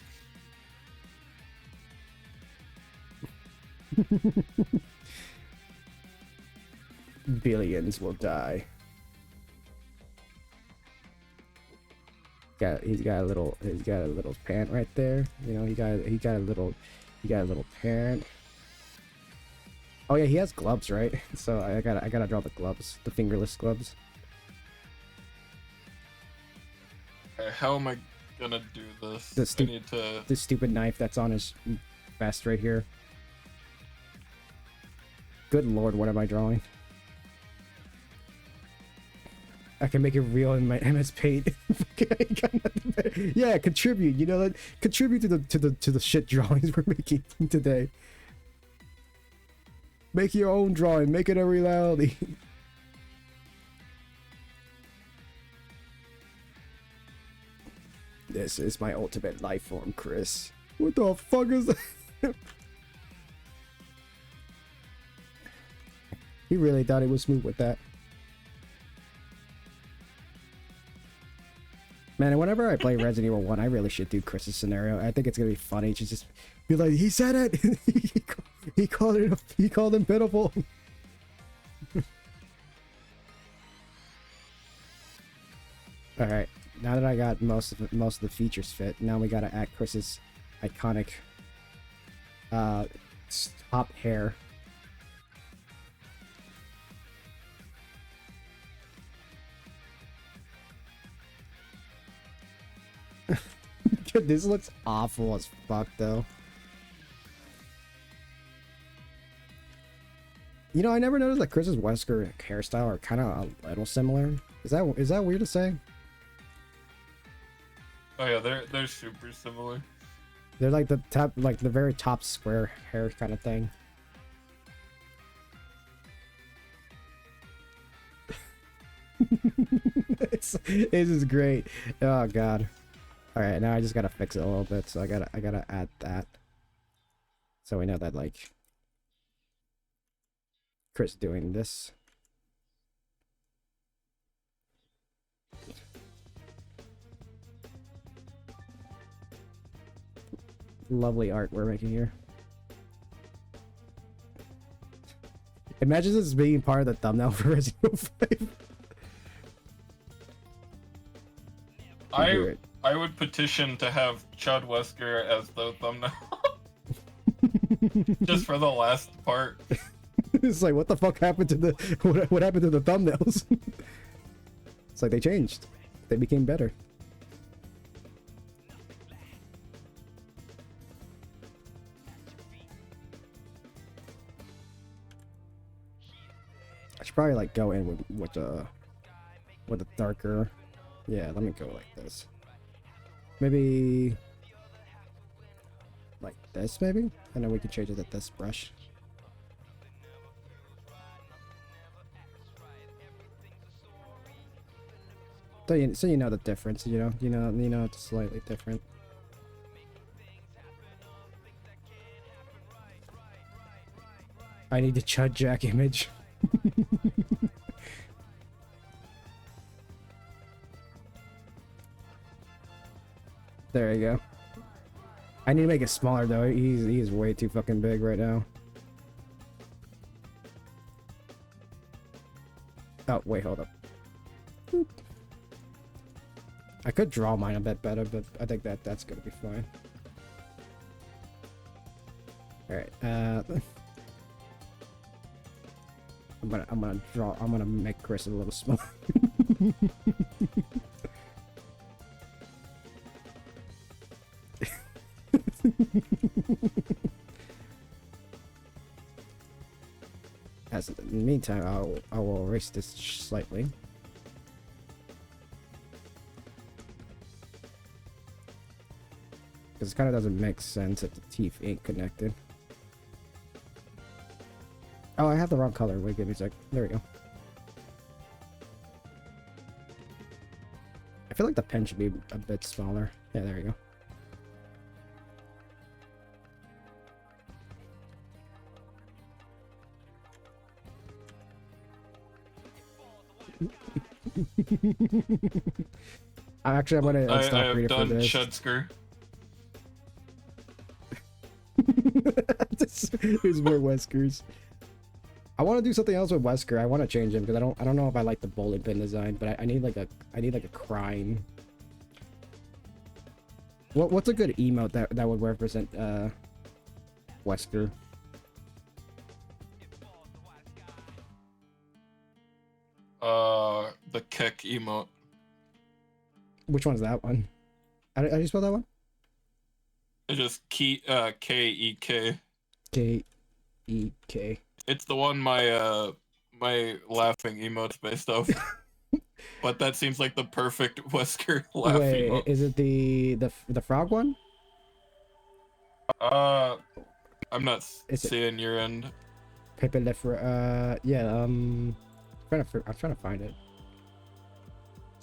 Billions will die. He's got a little pant right there. You know, he got a little pant. Oh yeah, he has gloves, right? So I gotta draw the gloves, the fingerless gloves. Okay, how am I gonna do this? The stupid knife that's on his vest right here. Good lord, what am I drawing? I can make it real in my MS Paint. Yeah, contribute. You know, like, contribute to the shit drawings we're making today. Make your own drawing. Make it a reality. This is my ultimate life form, Chris. What the fuck is that? He really thought he was smooth with that. Man, whenever I play Resident Evil 1, I really should do Chris's scenario. I think it's gonna be funny to just be like, he said it! he called him pitiful. Alright, now that I got most of the features fit, now we gotta add Chris's iconic top hair. This looks awful as fuck, though. You know, I never noticed that Chris's Wesker hairstyle are kind of a little similar. Is that weird to say? Oh yeah, they're super similar. They're like the very top square hair kind of thing. This is great. Oh god. All right, now I just gotta fix it a little bit. So I gotta add that. So we know that like Chris doing this. Lovely art we're making here. Imagine this being part of the thumbnail for Resident Evil 5. I would petition to have Chud Wesker as the thumbnail. Just for the last part. It's like, what the fuck happened to the what happened to the thumbnails? It's like they changed. They became better. I should probably like go in with a darker. Yeah, let me go like this. Maybe like this, maybe, and then we can change it to this brush. So you know the difference. You know it's slightly different. I need the Chud Jack image. There you go. I need to make it smaller though. He's way too fucking big right now. Oh wait, hold up. Boop. I could draw mine a bit better, but I think that's gonna be fine. All right. I'm gonna make Chris a little smaller. As in the meantime, I will erase this slightly. Because it kind of doesn't make sense if the teeth ain't connected. Oh, I have the wrong color. Wait, give me a sec. There we go. I feel like the pen should be a bit smaller. Yeah, there we go. Actually, I'm gonna stop reading for this. Shudsker. There's more Weskers. I want to do something else with Wesker. I want to change him because I don't know if I like the bowling pin design, but I need like a crime. What's a good emote that would represent Wesker? The Keck emote. Which one's that one? How do you spell that one? It's just K-E-K. K-E-K. It's the one my laughing emote's based off. But that seems like the perfect Wesker laugh emote. Is it the frog one? I'm not seeing your end. Pepe yeah, I'm trying to find it.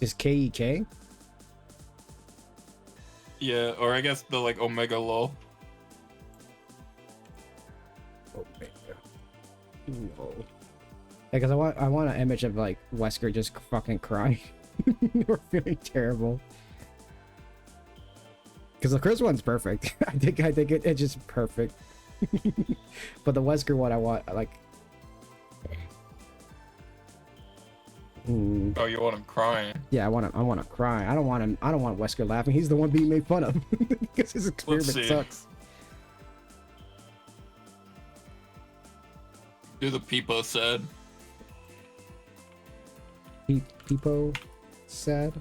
Just K-E-K? Yeah, or I guess the like Omega lol. Omega. No. Yeah, because I want an image of like Wesker just fucking crying or feeling terrible. Because the Chris one's perfect. I think it's just perfect. But the Wesker one I want like. Oh, you want him crying? Yeah, I want to cry. I don't want Wesker laughing. He's the one being made fun of because his experiment sucks. Do the Peepo sad. Peepo sad.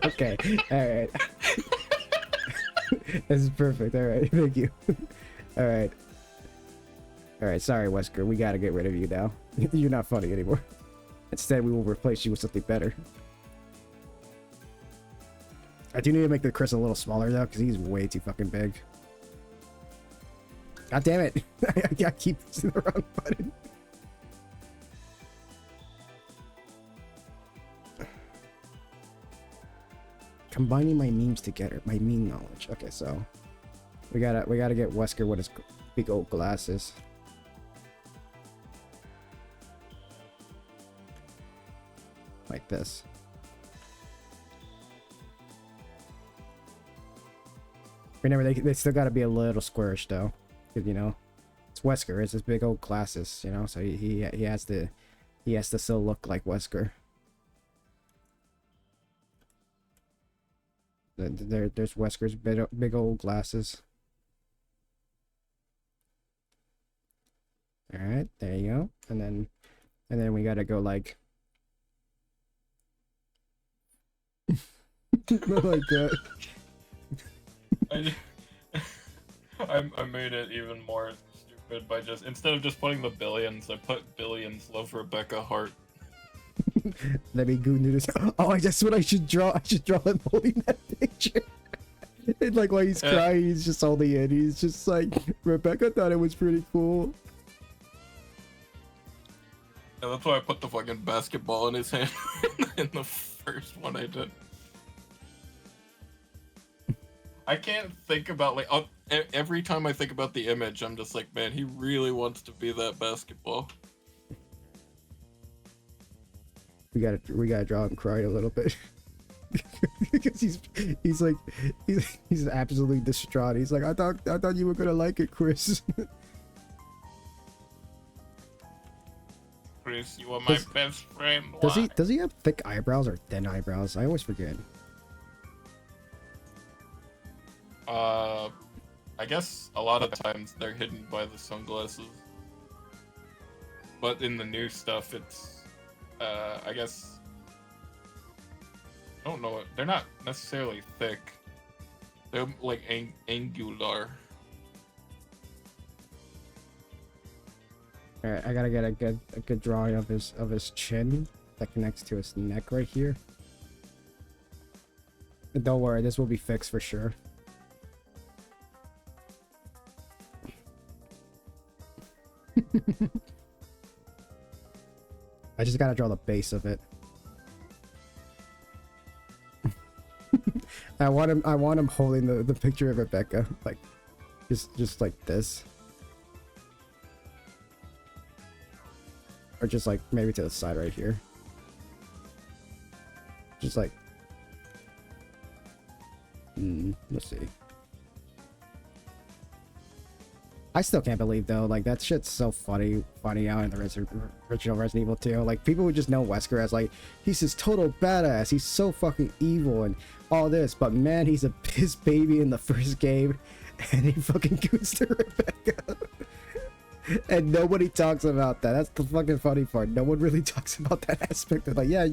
Okay, all right. This is perfect. All right, thank you. All right. Sorry, Wesker. We gotta get rid of you now. You're not funny anymore. Instead, we will replace you with something better. I do need to make the Chris a little smaller though, because he's way too fucking big. God damn it! I keep pressing the wrong button. Combining my memes together, my meme knowledge. Okay, so we gotta get Wesker with his big old glasses. Like this. Remember, they still gotta be a little squarish though, because you know it's Wesker. It's his big old glasses, you know, so he has to still look like Wesker. There's Wesker's big old glasses. All right, there you go, and then we gotta go like like that. I made it even more stupid by just instead of just putting the billions, I put billions love Rebecca Hart. Let me go into this. Oh, that's what I should draw. I should draw him holding that picture. And like while he's crying, he's just holding it. He's just like, Rebecca thought it was pretty cool. Yeah, that's why I put the fucking basketball in his hand in the first one I did. I can't think about like every time I think about the image, I'm just like, man, he really wants to be that basketball. We gotta draw him crying a little bit. Because he's like he's absolutely distraught. He's like, I thought you were gonna like it, Chris. Chris, you are my best friend. Does he have thick eyebrows or thin eyebrows? I always forget. I guess a lot of times they're hidden by the sunglasses. But in the new stuff, it's, I guess, I don't know, they're not necessarily thick. They're like angular. All right, I gotta get a good drawing of his chin that connects to his neck right here. And don't worry, this will be fixed for sure. I just gotta draw the base of it. I want him holding the picture of Rebecca, like just like this. Or just like maybe to the side right here. Just like let's see. I still can't believe though, like that shit's so funny out in the original Resident Evil 2. Like people would just know Wesker as like he's this total badass, he's so fucking evil and all this, but man, he's a piss baby in the first game, and he fucking goes to Rebecca. And nobody talks about that. That's the fucking funny part. No one really talks about that aspect of like, yeah,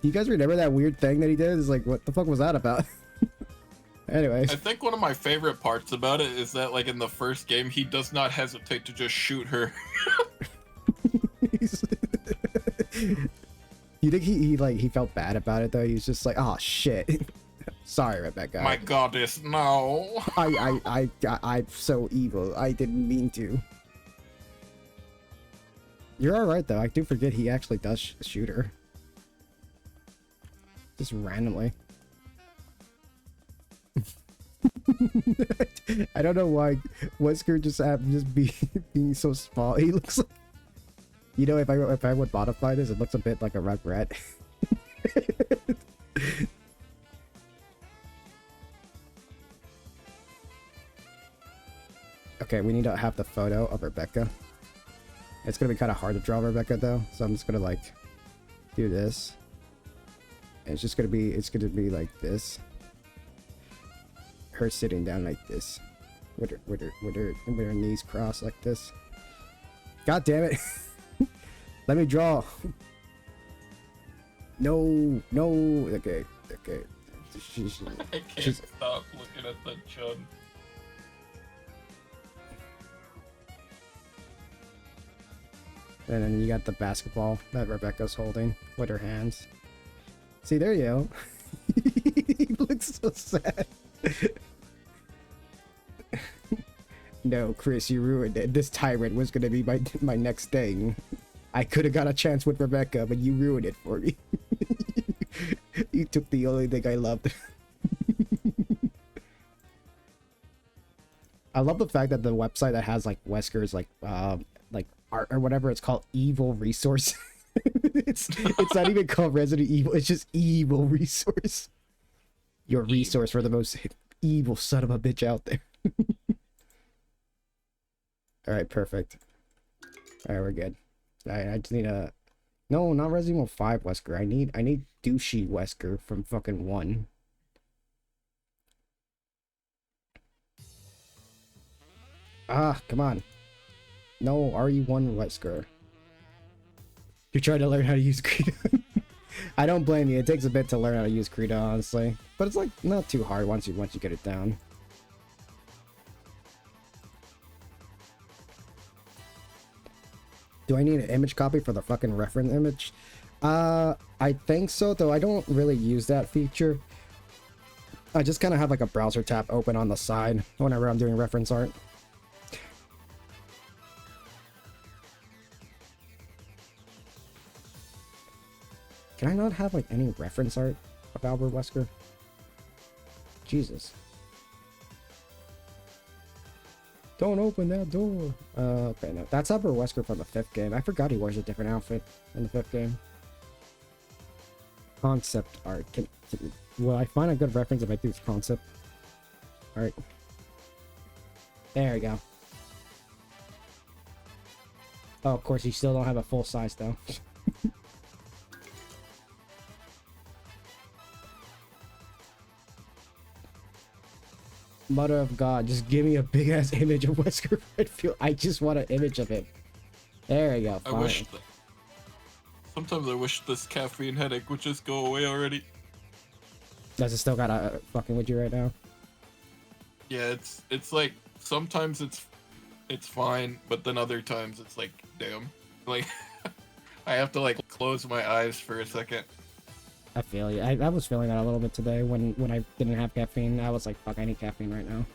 you guys remember that weird thing that he did? It's like, what the fuck was that about? Anyways. I think one of my favorite parts about it is that, like, in the first game, he does not hesitate to just shoot her. You think he felt bad about it though? He was just like, oh shit. Sorry, Rebecca. My goddess, no. I'm so evil. I didn't mean to. You're alright though. I do forget he actually does shoot her. Just randomly. I don't know why Wesker just being so small. He looks like, you know, if I would modify this, it looks a bit like a Rugrat. Okay, we need to have the photo of Rebecca. It's gonna be kind of hard to draw Rebecca though, so I'm just gonna like do this. And it's gonna be like this. Her sitting down like this, with her knees crossed like this. God damn it! Let me draw. No. Okay. I can't stop looking at the chun. And then you got the basketball that Rebecca's holding with her hands. See, there you go. He looks so sad. No, Chris, you ruined it. This tyrant was gonna be my next thing. I could have got a chance with Rebecca, but you ruined it for me. You took the only thing I loved. I love the fact that the website that has like Wesker's like art or whatever it's called, evil resource. it's not even called Resident Evil, it's just evil resource. Your resource for the most evil son of a bitch out there. Alright, perfect. Alright, we're good. I just need a... No, not Resident Evil 5 Wesker. I need douchey Wesker from fucking 1. Ah, come on. No, RE1 Wesker. You're trying to learn how to use Credo. I don't blame you. It takes a bit to learn how to use Credo, honestly. But it's like not too hard once you get it down. Do I need an image copy for the fucking reference image? I think so, though I don't really use that feature. I just kind of have like a browser tab open on the side whenever I'm doing reference art. Can I not have like any reference art of Albert Wesker? Jesus. Don't open that door. Okay, no. That's Albert Wesker from the 5th game. I forgot he wears a different outfit in the 5th game. Concept art. Will I find a good reference if I do concept art? There we go. Oh, of course, you still don't have a full size though. Mother of God, just give me a big ass image of Wesker Redfield. I just want an image of him. There we go. Fine. Sometimes I wish this caffeine headache would just go away already. Does it still got fucking with you right now? Yeah, it's like sometimes it's fine, but then other times it's like, damn, like I have to like close my eyes for a second. I feel you. I was feeling that a little bit today when I didn't have caffeine. I was like, fuck, I need caffeine right now.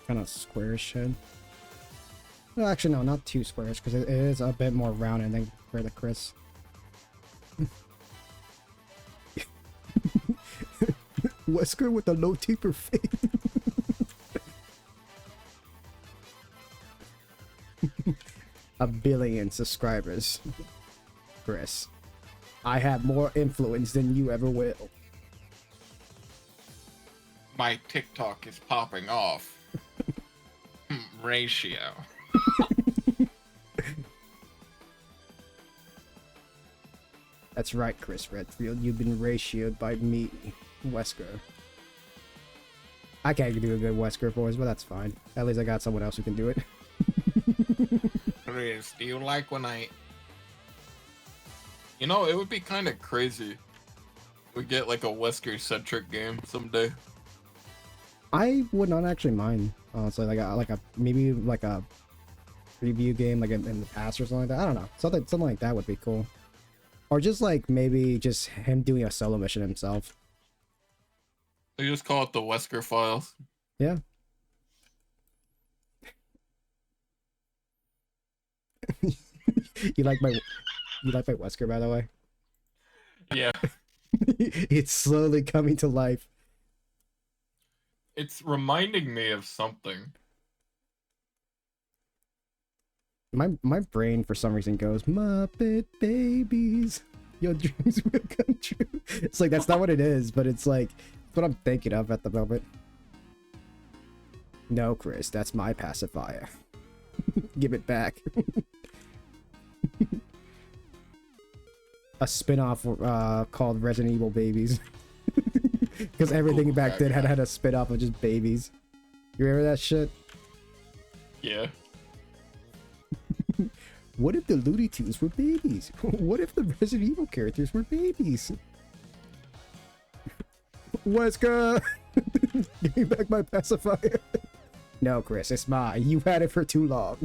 Kind of squarish shit. No, actually, no, not too squarish, because it is a bit more rounded than for the Chris. Wesker with a low taper face. A billion subscribers. Chris, I have more influence than you ever will. My TikTok is popping off. Ratio. That's right, Chris Redfield. You've been ratioed by me, Wesker. I can't do a good Wesker voice, but that's fine. At least I got someone else who can do it. Chris, do you like when I... You know, it would be kind of crazy. We get like a Wesker-centric game someday. I would not actually mind, honestly. Like a maybe like a preview game, like in the past or something like that. I don't know. Something like that would be cool. Or just like maybe just him doing a solo mission himself. They just call it the Wesker Files. Yeah. You like my Wesker, by the way? Yeah. It's slowly coming to life. It's reminding me of something. My brain for some reason goes, Muppet Babies, your dreams will come true. It's like that's not what it is, but it's like what I'm thinking of at the moment. No, Chris, that's my pacifier. Give it back. A spin-off called Resident Evil Babies. Because everything back then had a spin-off of just babies. You remember that shit? Yeah. What if the Looney Tunes were babies? What if the Resident Evil characters were babies? Wesker! Give me back my pacifier. No, Chris, it's mine. You've had it for too long.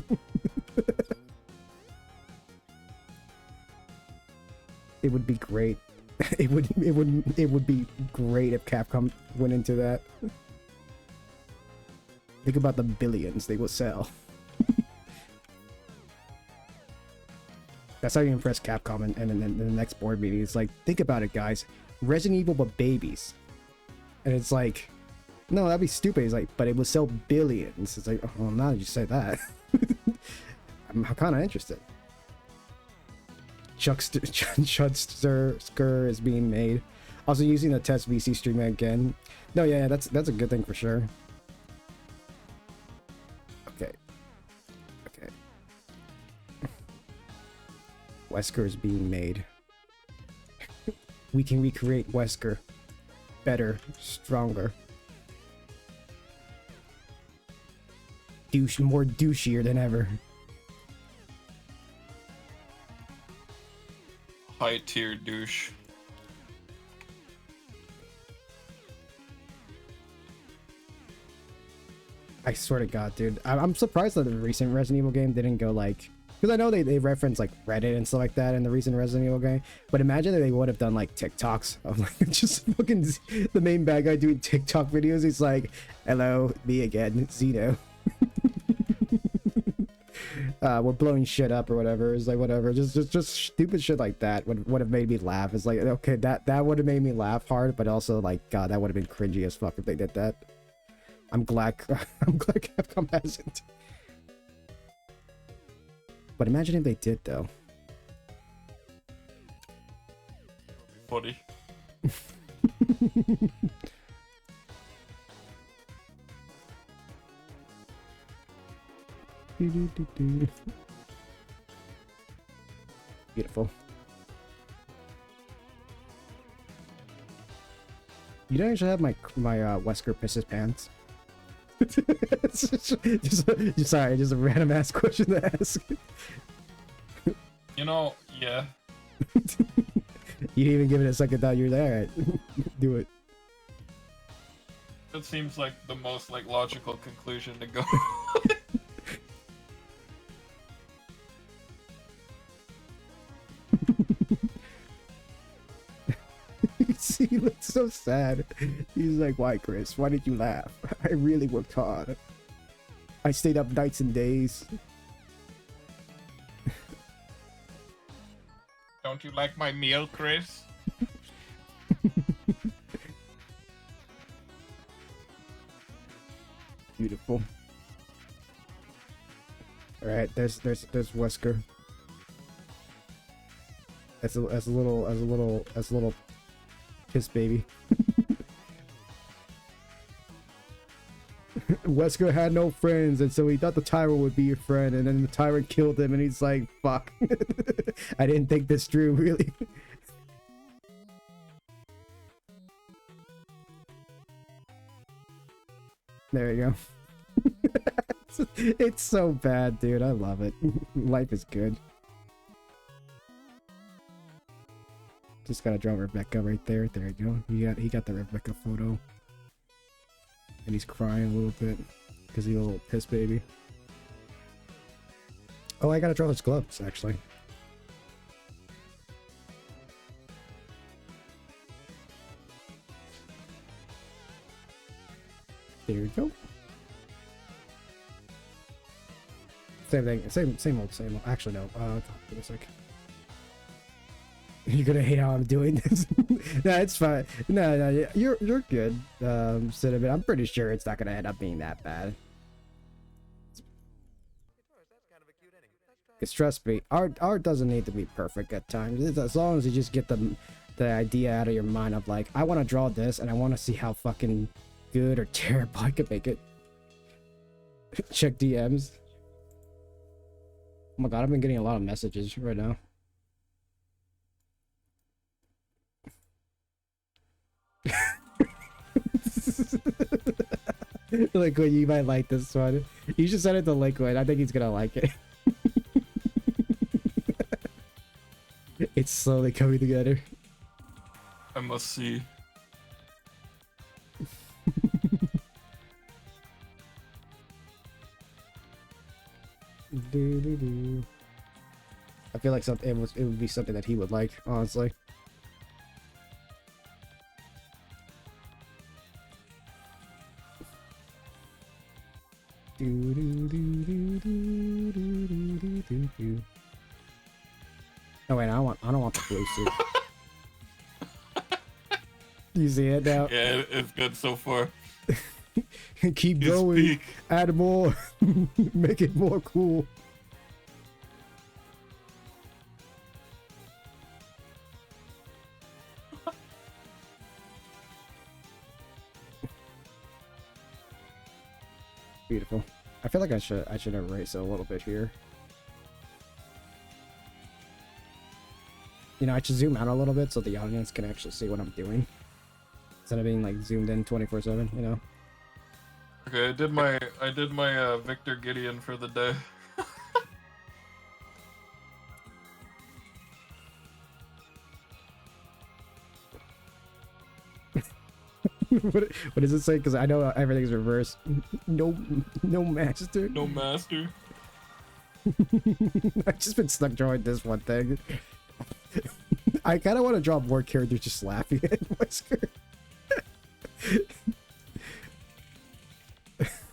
It would be great. It would be great if Capcom went into that. Think about the billions they will sell. That's how you impress Capcom in the next board meeting. It's like, think about it, guys. Resident Evil but babies. And it's like, no, that'd be stupid. It's like, but it would sell billions. It's like, oh, now that you say that. I'm kind of interested. Chudster is being made. Also using the test VC stream again. No, yeah, that's a good thing for sure. Okay. Okay. Wesker is being made. We can recreate Wesker. Better, stronger. More douchier than ever. High tier douche. I swear to God, dude. I'm surprised that the recent Resident Evil game didn't go like... Because I know they reference like Reddit and stuff like that in the recent Resident Evil game. But imagine that they would have done like TikToks of like just fucking the main bad guy doing TikTok videos. He's like, hello, me again, Zeno. We're blowing shit up or whatever. It's like whatever, just stupid shit like that would have made me laugh. It's like, okay, that would have made me laugh hard, but also like, God, that would have been cringy as fuck if they did that. I'm glad Capcom hasn't. But imagine if they did though. Funny. Beautiful. You don't actually have my Wesker pisses pants. Sorry, just a random ass question to ask. You know, yeah. You didn't even give it a second thought. You're there. Do it. That seems like the most like logical conclusion to go. He looks so sad. He's like, "Why, Chris? Why did you laugh? I really worked hard. I stayed up nights and days." Don't you like my meal, Chris? Beautiful. All right, there's Wesker. As a little piss baby. Wesker had no friends, and so he thought the tyrant would be a friend, and then the tyrant killed him, and he's like, "Fuck, I didn't think this through, really." There you go. It's so bad, dude. I love it. Life is good. Just gotta draw Rebecca right there. There you go. He got the Rebecca photo. And he's crying a little bit because he's a little piss baby. Oh, I gotta draw his gloves, actually. There you go. Same thing. Same old. Actually, no. Give me a sec. You're gonna hate how I'm doing this. No, it's fine. No, you're good, Cinnamon. I'm pretty sure it's not gonna end up being that bad. Because trust me, art doesn't need to be perfect at times. As long as you just get the idea out of your mind of like, I want to draw this and I want to see how fucking good or terrible I can make it. Check DMs. Oh my god, I've been getting a lot of messages right now. Liquid, you might like this one. You should send it to Liquid. I think he's gonna like it. It's slowly coming together. I must see. I feel like it would be something that he would like, honestly. Oh wait, I don't want the blue suit. You see it now? Yeah, it's good so far. Keep going. Peak. Add more. Make it more cool. Beautiful. I feel like I should erase it a little bit here. You know, I should zoom out a little bit so the audience can actually see what I'm doing. Instead of being like zoomed in 24/7, you know. Okay, I did my Victor Gideon for the day. what does it say? Because I know everything's reversed. No master. No master. I've just been stuck drawing this one thing. I kind of want to draw more characters just laughing at Wesker.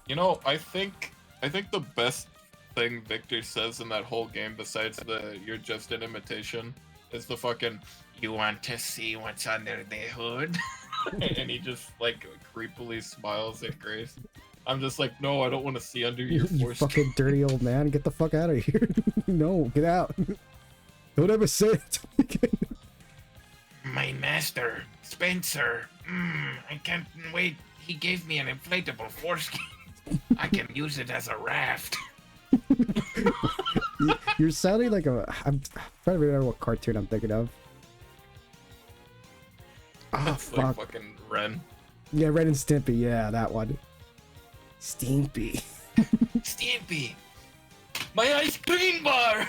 You know, I think the best thing Victor says in that whole game, besides the "you're just an imitation," is the fucking "you want to see what's under the hood," and he just like creepily smiles at Grace. I'm just like, no, I don't want to see under your You foreskin. fucking dirty old man, get the fuck out of here. No, get out. Don't ever say it to me again. My master, Spencer. I can't wait. He gave me an inflatable foreskin. I can use it as a raft. You're sounding like I'm trying to remember what cartoon I'm thinking of. Oh, It's like fuck. fucking Ren. Yeah, Ren and Stimpy. Yeah, that one. Stimpy. Stampy, my ice cream bar.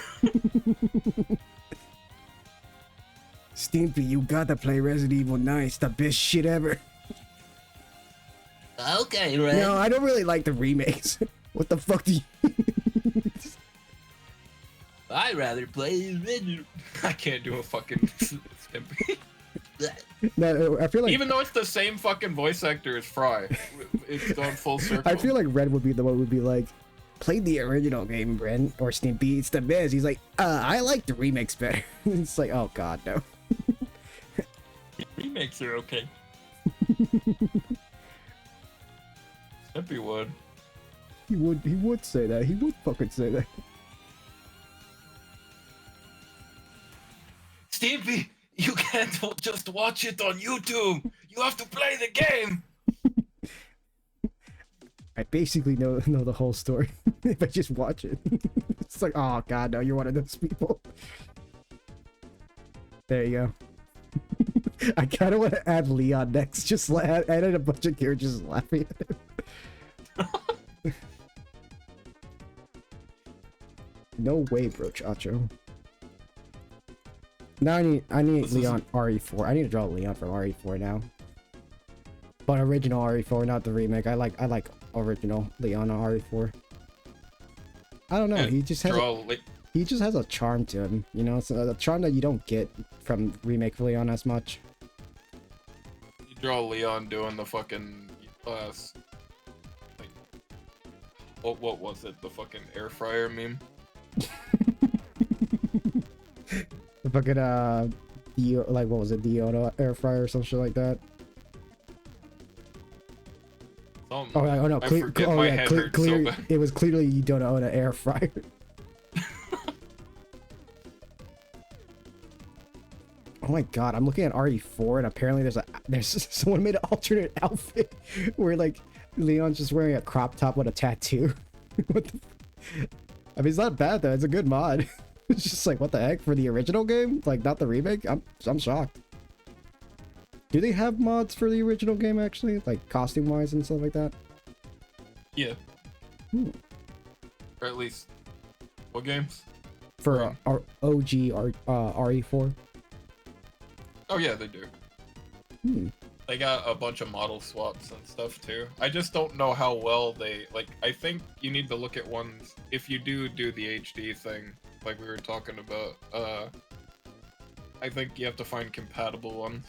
Stimpy, you gotta play Resident Evil 9. It's the best shit ever. Okay, Red. No, I don't really like the remakes. What the fuck do you? I'd rather play the original. I can't do a fucking Stimpy. No, I feel like Even though it's the same fucking voice actor as Fry, it's gone full circle. I feel like Red would be the one who would be like, play the original game, Brent, or Stimpy. It's the best. He's like, I like the remakes better. It's like, oh god, no. Remakes are okay. Stimpy would. He would say that. He would fucking say that. Stimpy, you can't just watch it on YouTube. You have to play the game. I basically know the whole story if I just watch it. It's like, oh god, no, you're one of those people. There you go. I kind of want to add Leon next. Just added a bunch of characters laughing at him. No way, bro, Chacho. Now I need Leon RE4. I need to draw Leon from RE4 now. But original RE4, not the remake. I like original Leon on RE4. I don't know. Yeah, He just has a charm to him. You know, it's a charm that you don't get from remake Leon as much. You draw Leon doing the fucking like what was it? The fucking air fryer meme. The fucking like what was it? Deodo air fryer or some shit like that. Oh no! I forget, my head hurts Clear. so bad. It was clearly you don't own an air fryer. Oh my god! I'm looking at RE4 and apparently there's someone made an alternate outfit where like Leon's just wearing a crop top with a tattoo. What the? I mean, it's not bad though. It's a good mod. It's just like, what the heck, for the original game, like not the remake. I'm shocked. Do they have mods for the original game actually, like costume wise and stuff like that? Yeah. Or at least, what games? For our OG RE4. Oh yeah, they do. They got a bunch of model swaps and stuff too. I just don't know how well they like. I think you need to look at ones if you do the HD thing, like we were talking about. I think you have to find compatible ones.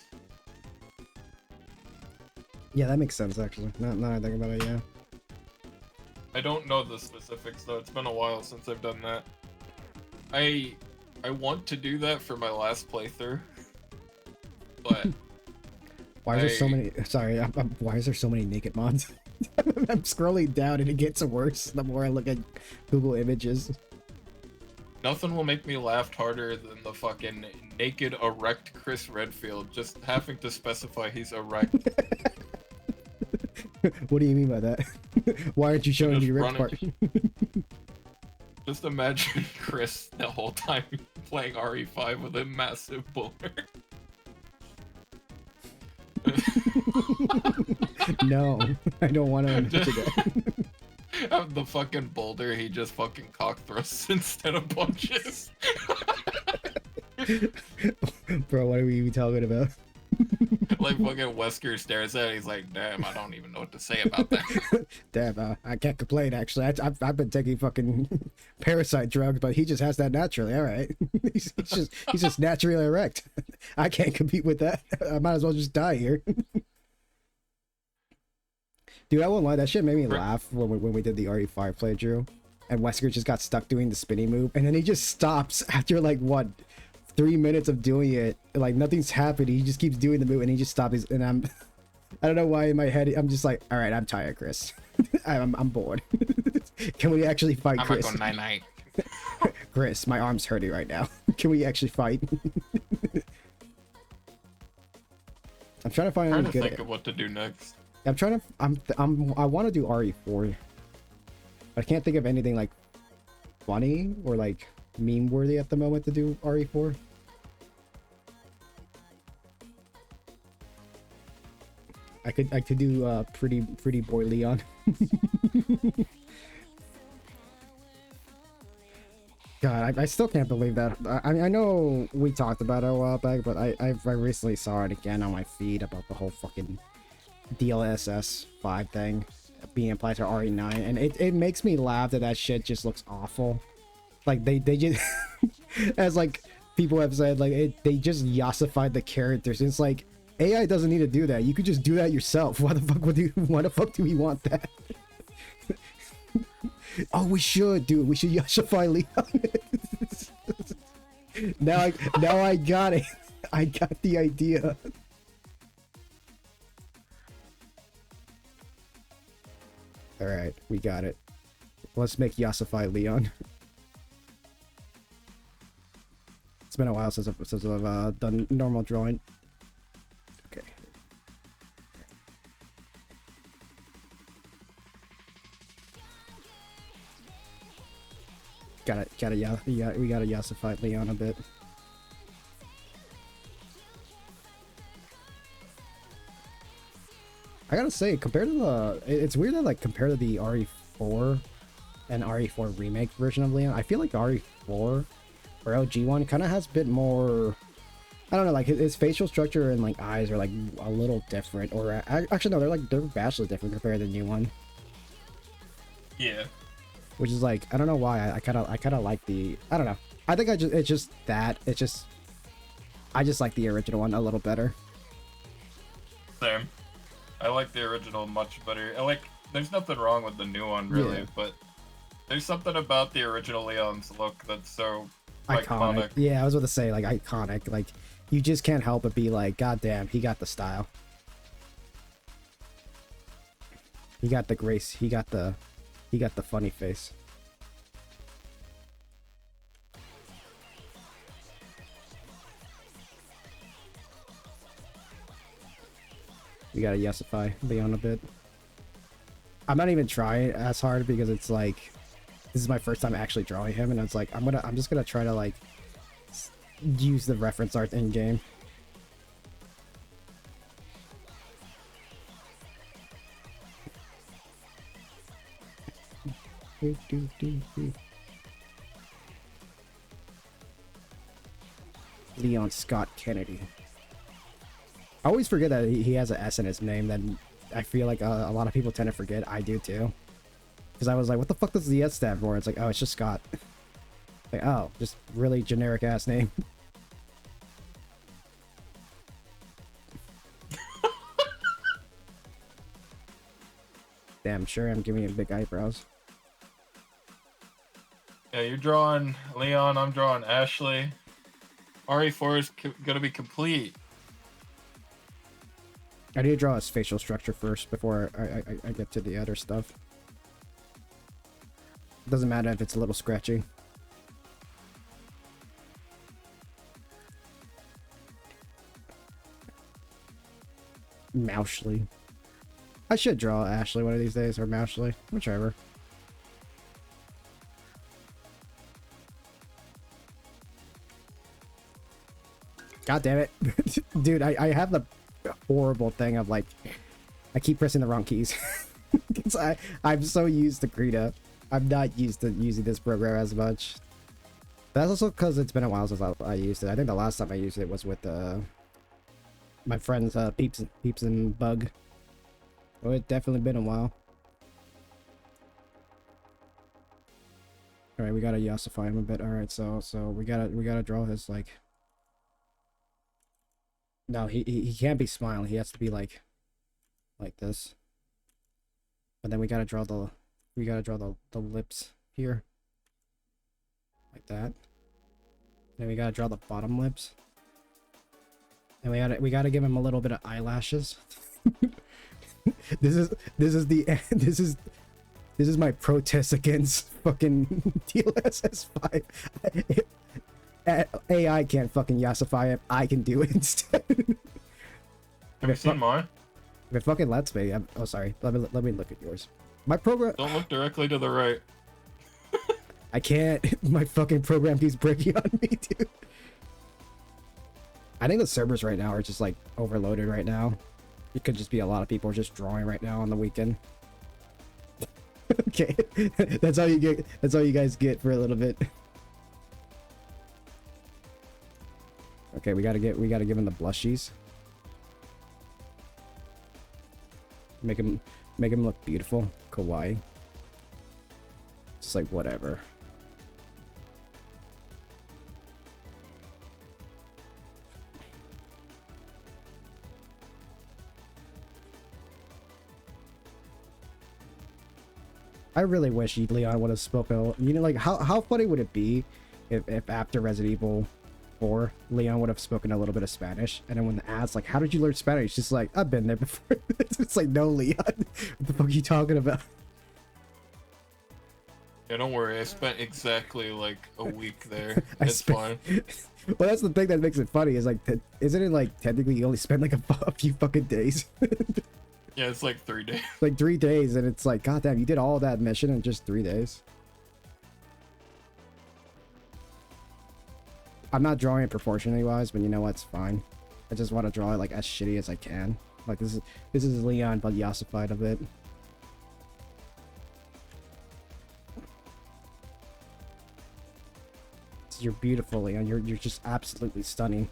Yeah, that makes sense actually. Now I think about it, yeah. I don't know the specifics though. It's been a while since I've done that. I want to do that for my last playthrough, but why is there so many? Sorry, why is there so many naked mods? I'm scrolling down and it gets worse the more I look at Google Images. nothing will make me laugh harder than the fucking naked erect Chris Redfield. Just having to specify he's erect. What do you mean by that? Why aren't you showing the erect part? Just imagine Chris the whole time playing RE5 with a massive boulder. No, I don't want to imagine that. Have the fucking boulder, he just fucking cock thrusts instead of punches. Bro, what are we even talking about? Like fucking Wesker stares at it, he's like, damn, I don't even know what to say about that. Damn, I can't complain actually. I've been taking fucking parasite drugs, but he just has that naturally. All right, he's just naturally erect. I can't compete with that. I might as well just die here. Dude, I won't lie, that shit made me laugh when we did the RE5 playthrough, and Wesker just got stuck doing the spinning move, and then he just stops after like what, 3 minutes of doing it. Like nothing's happened. He just keeps doing the move, and he just stops. And I don't know why in my head I'm just like, all right, I'm tired, Chris. I'm bored. Can we actually fight, Chris? I'm gonna go night. Chris, my arm's hurting right now. Can we actually fight? I'm trying to find. I'm trying to think of what to do next. I'm trying to. I want to do RE4, but I can't think of anything like funny or like meme worthy at the moment to do RE4. I could do pretty boy Leon. God, I still can't believe that. I mean, I know we talked about it a while back, but I recently saw it again on my feed about the whole fucking DLSS 5 thing being applied to RE9, and it makes me laugh that that shit just looks awful. Like they just as like people have said, like they just yassified the characters. It's like AI doesn't need to do that. You could just do that yourself. Why the fuck do we want that? Oh, we should do it. We should yassify Leon. now I got it. I got the idea. All right, we got it. Let's make yassify Leon. It's been a while since I've done normal drawing. Okay. We gotta yassify Leon a bit. I gotta say, compared to the, it's weird that like compared to the RE4 and RE4 remake version of Leon, I feel like the RE4 or LG one kind of has a bit more, I don't know, like his facial structure and like eyes are like a little different, or actually no, they're vastly different compared to the new one. Yeah. Which is like, I don't know why, I kind of like the, I don't know. I think I just like the original one a little better. Same. I like the original much better. There's nothing wrong with the new one, really, but there's something about the original Leon's look that's so iconic. Yeah, I was about to say, like, iconic. Like, you just can't help but be like, God damn, he got the style. He got the grace. He got the funny face. We gotta yassify Leon a bit. I'm not even trying as hard because it's like, this is my first time actually drawing him, and it's like I'm just gonna try to like use the reference art in game. Leon Scott Kennedy. I always forget that he has an S in his name. That I feel like a lot of people tend to forget. I do too. Because I was like, what the fuck does the S stand for? It's like, oh, it's just Scott. Like, oh, just really generic ass name. Damn, sure I'm giving him big eyebrows. Yeah, you're drawing Leon, I'm drawing Ashley. RE4 is gonna be complete. I need to draw his facial structure first before I get to the other stuff. Doesn't matter if it's a little scratchy. Moushly. I should draw Ashley one of these days, or Moushly, whichever. God damn it. Dude, I have the horrible thing of like, I keep pressing the wrong keys. Because I'm so used to Krita. I'm not used to using this program as much. That's also because it's been a while since I used it. I think the last time I used it was with my friends Peeps and Bug. Oh, it's definitely been a while. All right, we gotta yassify him a bit. All right, so we gotta draw his like. No, he can't be smiling. He has to be like this. But then we gotta draw the lips here, like that. Then we gotta draw the bottom lips. And we gotta give him a little bit of eyelashes. This is my protest against fucking DLSS 5. AI can't fucking yassify it. I can do it instead. Have you seen mine? If it fucking lets me. Oh, sorry. Let me look at yours. My program. Don't look directly to the right. I can't. My fucking program keeps breaking on me, dude. I think the servers right now are just like overloaded right now. It could just be a lot of people just drawing right now on the weekend. Okay, that's all you get. That's all you guys get for a little bit. Okay, we gotta give him the blushies. Make him look beautiful, kawaii. Just like whatever. I really wish Leon would have spoken. You know, like how funny would it be if after Resident Evil 4, Leon would have spoken a little bit of Spanish, and then when the ads like, "How did you learn Spanish?" Just like, "I've been there before." It's like, no, Leon, what the fuck are you talking about? Yeah, don't worry. I spent exactly like a week there. It's spent- fine. Well, that's the thing that makes it funny. Is like, isn't it like technically you only spend like a few fucking days? Yeah, it's like 3 days. Like 3 days, and it's like, goddamn, you did all that mission in just 3 days. I'm not drawing it proportionally wise, but you know what's fine. I just want to draw it like as shitty as I can. Like this is Leon, but yassified a bit. You're beautiful, Leon. You're just absolutely stunning.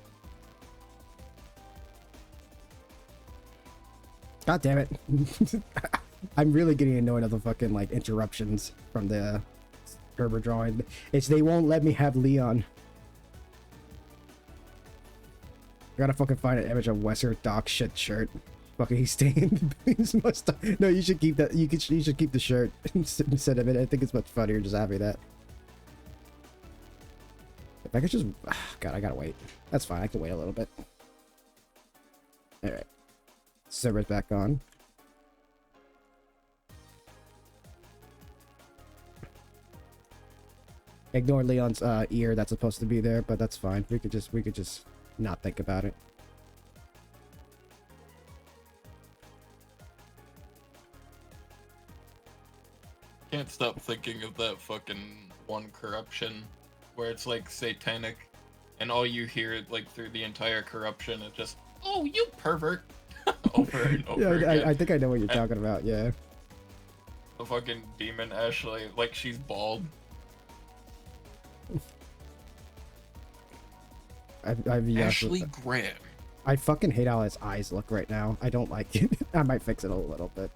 God damn it. I'm really getting annoyed at the fucking like interruptions from the Gerber drawing. It's they won't let me have Leon. I gotta fucking find an image of Wesker dog shit shirt. Fucking he's stained his mustache. No, you should keep that. You should keep the shirt instead of it. I think it's much funnier just having that. If I could just, God, I gotta wait. That's fine. I can wait a little bit. All right. Server's back on. Ignore Leon's ear that's supposed to be there, but that's fine. We could just not think about it. Can't stop thinking of that fucking one corruption where it's like satanic, and all you hear like through the entire corruption is just, "Oh, you pervert." Over and over Yeah, again. I think I know what you're talking about. Yeah. The fucking demon Ashley, like she's bald. Ashley Graham. I fucking hate how his eyes look right now. I don't like it. I might fix it a little bit.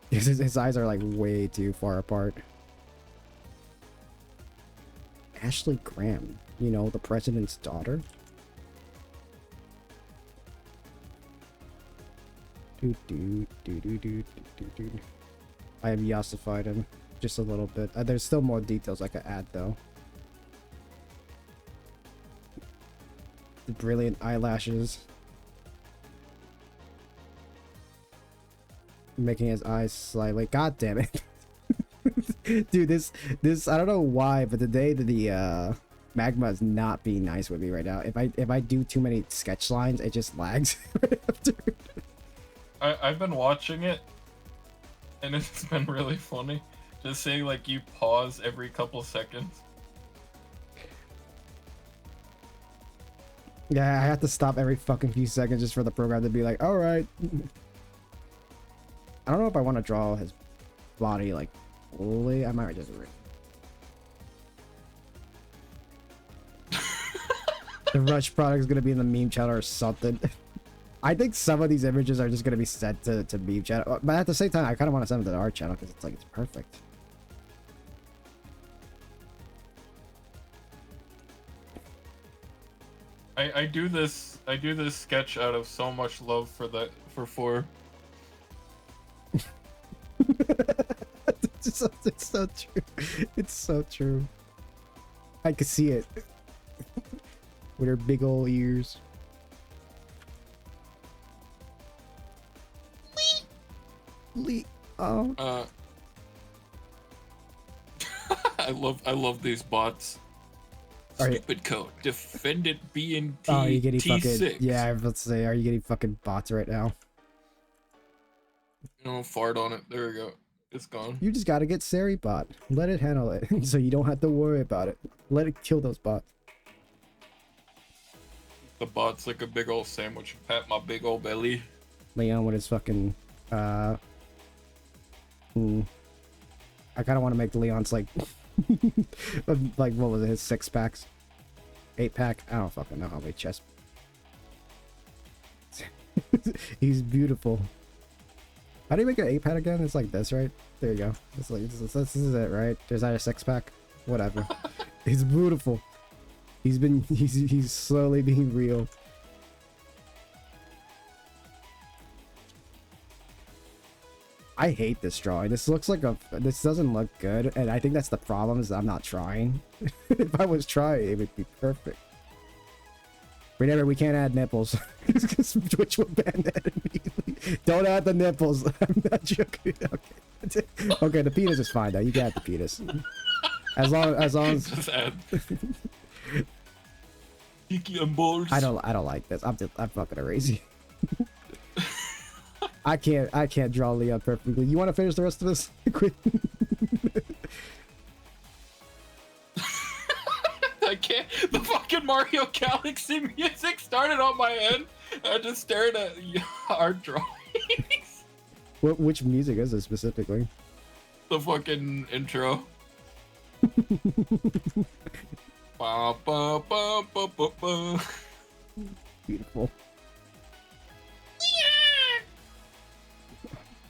His eyes are like way too far apart. Ashley Graham, you know, the president's daughter. I have yassified him just a little bit. There's still more details I could add though. The brilliant eyelashes. Making his eyes slightly. God damn it. Dude, this I don't know why, but the day that the Magma is not being nice with me right now. If I do too many sketch lines, it just lags right after. I've been watching it, and it's been really funny. Just saying, like, you pause every couple seconds. Yeah, I have to stop every fucking few seconds just for the program to be like, all right. I don't know if I want to draw his body like fully. I might just the Rush product is gonna be in the meme channel or something. I think some of these images are just gonna be sent to meme channel, but at the same time, I kind of want to send them to the art channel because it's like it's perfect. I do this sketch out of so much love for 4. It's so true. It's so true. I can see it with her big old ears. Oh. I love these bots. Stupid code. Defendant BNT Oh, are you getting T6. fucking? Yeah, I was about to say, are you getting fucking bots right now? No, fart on it. There we go. It's gone. You just gotta get Sari bot. Let it handle it, so you don't have to worry about it. Let it kill those bots. The bot's like a big old sandwich. Pat my big old belly. Leon with his fucking I kind of want to make the Leon's like like what was it, his 6-packs, 8-pack? I don't fucking know how many chests. He's beautiful. How do you make an 8-pad again? It's like this, right? There you go. It's like this is it, right? There's not a 6-pack. Whatever. It's beautiful. He's slowly being real. I hate this drawing. This looks like this doesn't look good, and I think that's the problem, is I'm not trying. If I was trying, it would be perfect. Remember, we can't add nipples. Because Twitch will ban that immediately. Don't add the nipples. I'm not joking. Okay. Okay, the penis is fine though. You can add the penis. As long as Just add Tiki and balls. I don't like this. I'm not gonna erase you. I can't draw Leon perfectly. You want to finish the rest of this? Quick. I can't. The fucking Mario Galaxy music started on my end. I just stared at our drawings. Which music is it specifically? The fucking intro. Ba, ba, ba, ba, ba, ba. Beautiful.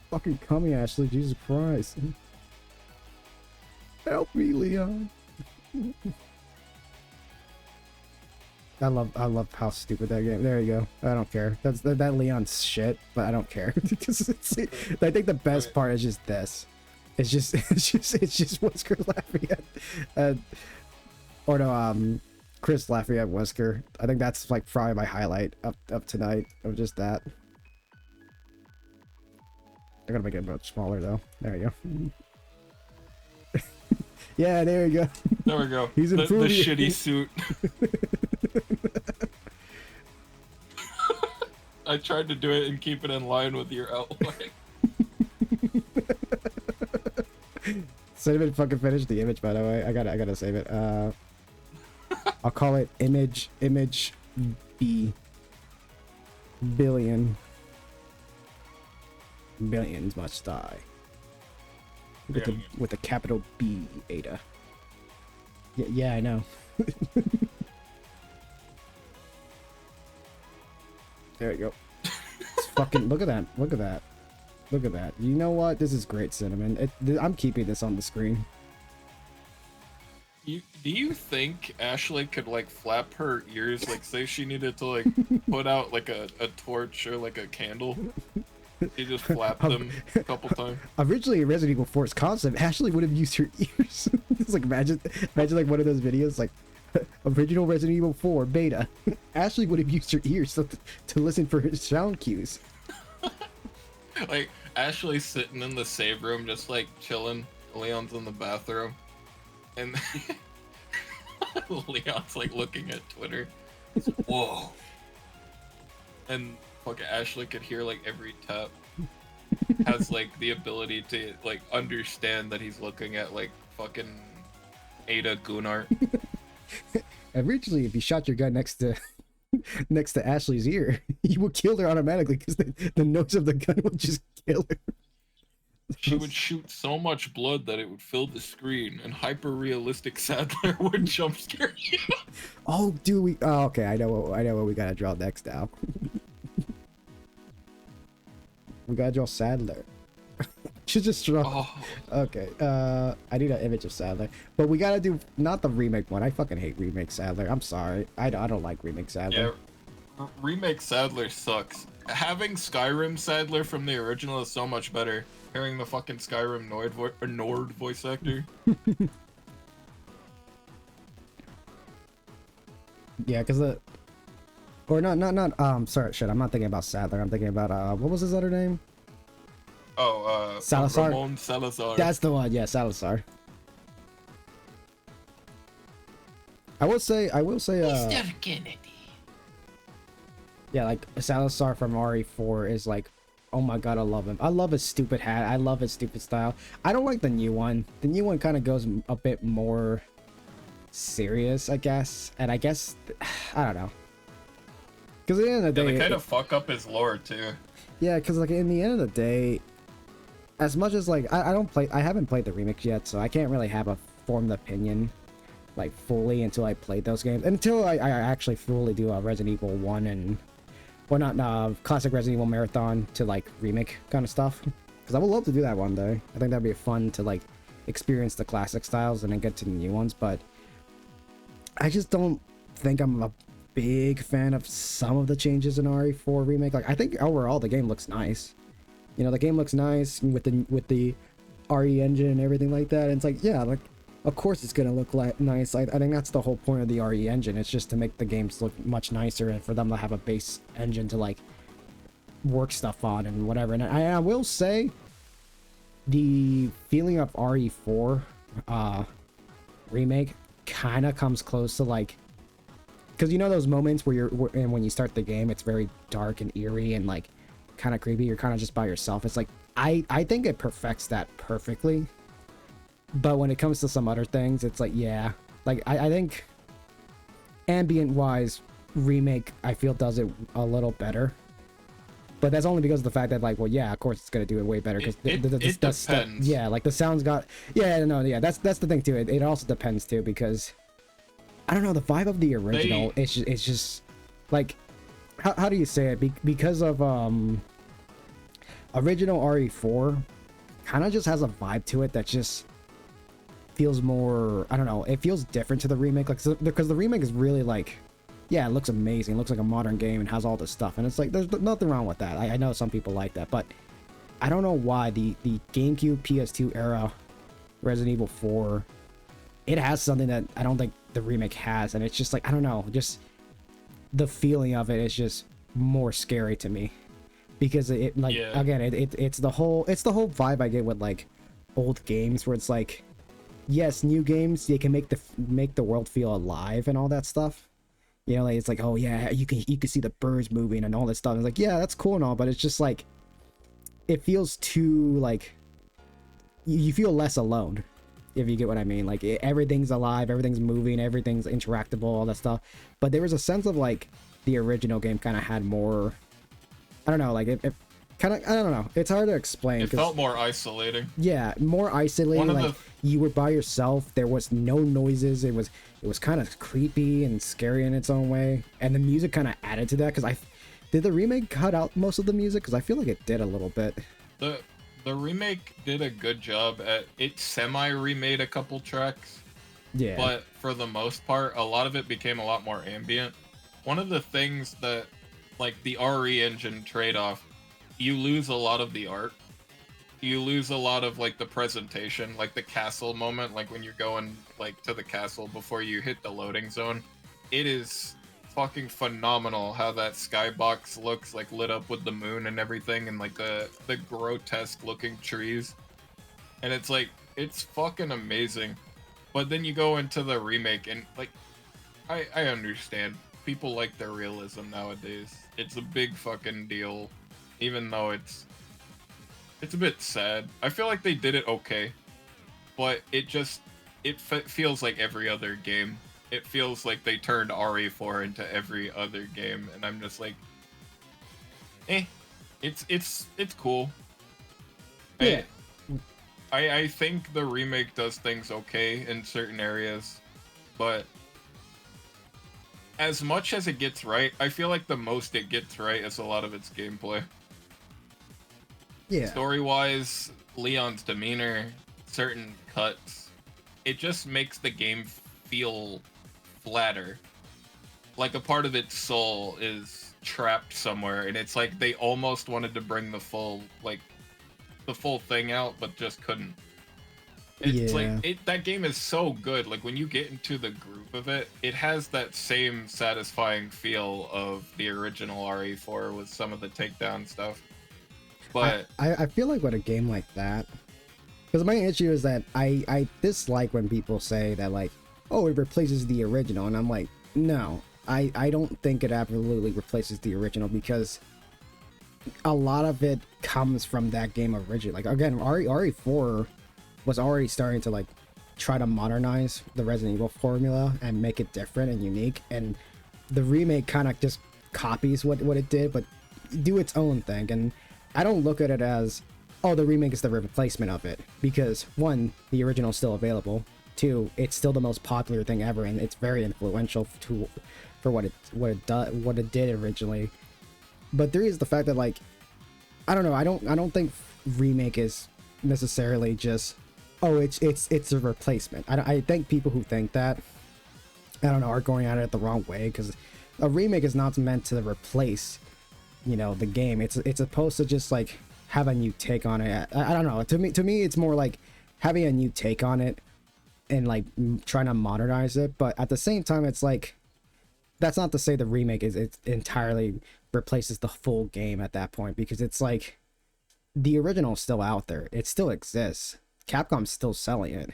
Fucking coming, Ashley. Jesus Christ. Help me, Leon. I love how stupid that game. There you go. I don't care. That Leon's shit, but I don't care. Because I think the best part is just this. It's just Whisker laughing at or no, Chris laughing at Whisker. I think that's like probably my highlight of tonight, of just that. I gotta make it much smaller though. There you go. Yeah, there you go. There we go. He's improving. The shitty suit. I tried to do it and keep it in line with your outline. Cinnamon fucking finished the image, by the way. I gotta save it. I'll call it image B. Billions must die. With the capital B, Ada. Yeah, I know. There you go. It's fucking look at that. Look at that. Look at that. You know what? This is great, Cinnamon. I'm keeping this on the screen. Do you think Ashley could like flap her ears, like say she needed to like put out like a torch or like a candle? She just flapped them a couple times. Originally, Resident Evil 4's concept, Ashley would have used her ears. It's like imagine like one of those videos like original Resident Evil 4 beta. Ashley would have used her ears to listen for his sound cues. Like Ashley's sitting in the save room, just like chilling. Leon's in the bathroom, and Leon's like looking at Twitter. Whoa! And fucking Ashley could hear like every tap. Has like the ability to like understand that he's looking at like fucking Ada Gunnar. Originally, if you shot your gun next to Ashley's ear, you would kill her automatically because the noise of the gun would just kill her. She would shoot so much blood that it would fill the screen, and hyper-realistic Sadler would jump scare you. Oh, dude, okay, I know what we gotta draw next now. We gotta draw Sadler. Should just draw. Oh. Okay, I need an image of Sadler, but we gotta do not the remake one. I fucking hate remake Sadler. I'm sorry, I don't like remake Sadler. Yeah, remake Sadler sucks. Having Skyrim Sadler from the original is so much better. Hearing the fucking Skyrim Nord voice actor. Yeah, cause sorry, shit. I'm not thinking about Sadler. I'm thinking about what was his other name? Oh, Salazar. Ramon Salazar. That's the one. Yeah, Salazar. I will say. Mr. Kennedy. Yeah, like Salazar from RE4 is like, oh my god, I love him. I love his stupid hat. I love his stupid style. I don't like the new one. The new one kind of goes a bit more serious, I guess. And I guess I don't know. Because at the end of the day, they kind of fuck up his lore too. Yeah, because like in the end of the day, as much as like I haven't played the remix yet, so I can't really have a formed opinion like fully until I played those games. Until I actually fully do a Resident Evil 1 and, well, not classic Resident Evil marathon to like remake kind of stuff. because I would love to do that one day. I think that'd be fun to like experience the classic styles and then get to the new ones, but I just don't think I'm a big fan of some of the changes in RE4 remake. Like I think overall the game looks nice. You know, the game looks nice with the RE engine and everything like that. And it's like, yeah, like of course it's gonna look like nice. I think that's the whole point of the RE engine. It's just to make the games look much nicer and for them to have a base engine to like work stuff on and whatever. And I will say the feeling of RE4 remake kind of comes close to like, because you know those moments where and when you start the game it's very dark and eerie and like kind of creepy, you're kind of just by yourself. It's like I think it perfects that perfectly, but when it comes to some other things it's like, yeah, like I think ambient wise remake I feel does it a little better, but that's only because of the fact that like, well, yeah, of course it's gonna do it way better because it depends. Yeah, like the sounds got, yeah, no, yeah, that's the thing too. It also depends too, because I don't know, the vibe of the original, it's just like, how do you say it? Because of original RE4 kind of just has a vibe to it that just feels more, I don't know, it feels different to the remake, like, because the remake is really like, yeah, it looks amazing, it looks like a modern game and has all this stuff, and it's like there's nothing wrong with that. I know some people like that, but I don't know why the GameCube PS2 era Resident Evil 4, it has something that I don't think the remake has, and it's just like, I don't know, just the feeling of it is just more scary to me, because it like, yeah, again, it's the whole vibe I get with like old games where it's like, yes, new games, they can make the world feel alive and all that stuff. You know, like it's like, oh yeah, you can see the birds moving and all this stuff. It's like, yeah, that's cool and all, but it's just like, it feels too like, you feel less alone, if you get what I mean. Like everything's alive, everything's moving, everything's interactable, all that stuff. But there was a sense of like the original game kind of had more, I don't know, like it kind of, I don't know, it's hard to explain. It felt more isolating. Yeah, more isolating. Like you were by yourself, there was no noises, it was kind of creepy and scary in its own way, and the music kind of added to that, because did the remake cut out most of the music? Because I feel like it did a little bit. The remake did a good job at it. Semi-remade a couple tracks, yeah, but for the most part, a lot of it became a lot more ambient. One of the things that, like the RE engine trade-off, you lose a lot of the art. You lose a lot of like the presentation, like the castle moment, like when you're going like to the castle before you hit the loading zone. It is fucking phenomenal how that skybox looks, like lit up with the moon and everything, and like the grotesque looking trees, and it's like, it's fucking amazing. But then you go into the remake and like, I understand people like their realism nowadays. It's a big fucking deal, even though it's a bit sad. I feel like they did it okay, but it feels like every other game. It feels like they turned RE4 into every other game, and I'm just like, it's cool. Yeah. I think the remake does things okay in certain areas, but as much as it gets right, I feel like the most it gets right is a lot of its gameplay. Yeah. Story-wise, Leon's demeanor, certain cuts, it just makes the game feel flatter. Like a part of its soul is trapped somewhere, and it's like they almost wanted to bring the full thing out, but just couldn't. It's like that game is so good. Like when you get into the groove of it, it has that same satisfying feel of the original RE4 with some of the takedown stuff. But I feel like with a game like that, because my issue is that I dislike when people say that like, oh, it replaces the original, and I'm like, no, I don't think it absolutely replaces the original, because a lot of it comes from that game originally. Like again, RE4 was already starting to like try to modernize the Resident Evil formula and make it different and unique, and the remake kind of just copies what it did, but do its own thing. And I don't look at it as, oh, the remake is the replacement of it, because one, the original is still available. Two, it's still the most popular thing ever, and it's very influential for what it did originally. But there is the fact that like, I don't know, I don't think remake is necessarily just, oh, it's a replacement. I think people who think that, I don't know, are going at it the wrong way, because a remake is not meant to replace, you know, the game. It's supposed to just like have a new take on it. I don't know. To me, it's more like having a new take on it and like trying to modernize it. But at the same time, it's like, that's not to say the remake it entirely replaces the full game at that point, because it's like the original is still out there. It still exists. Capcom's still selling it,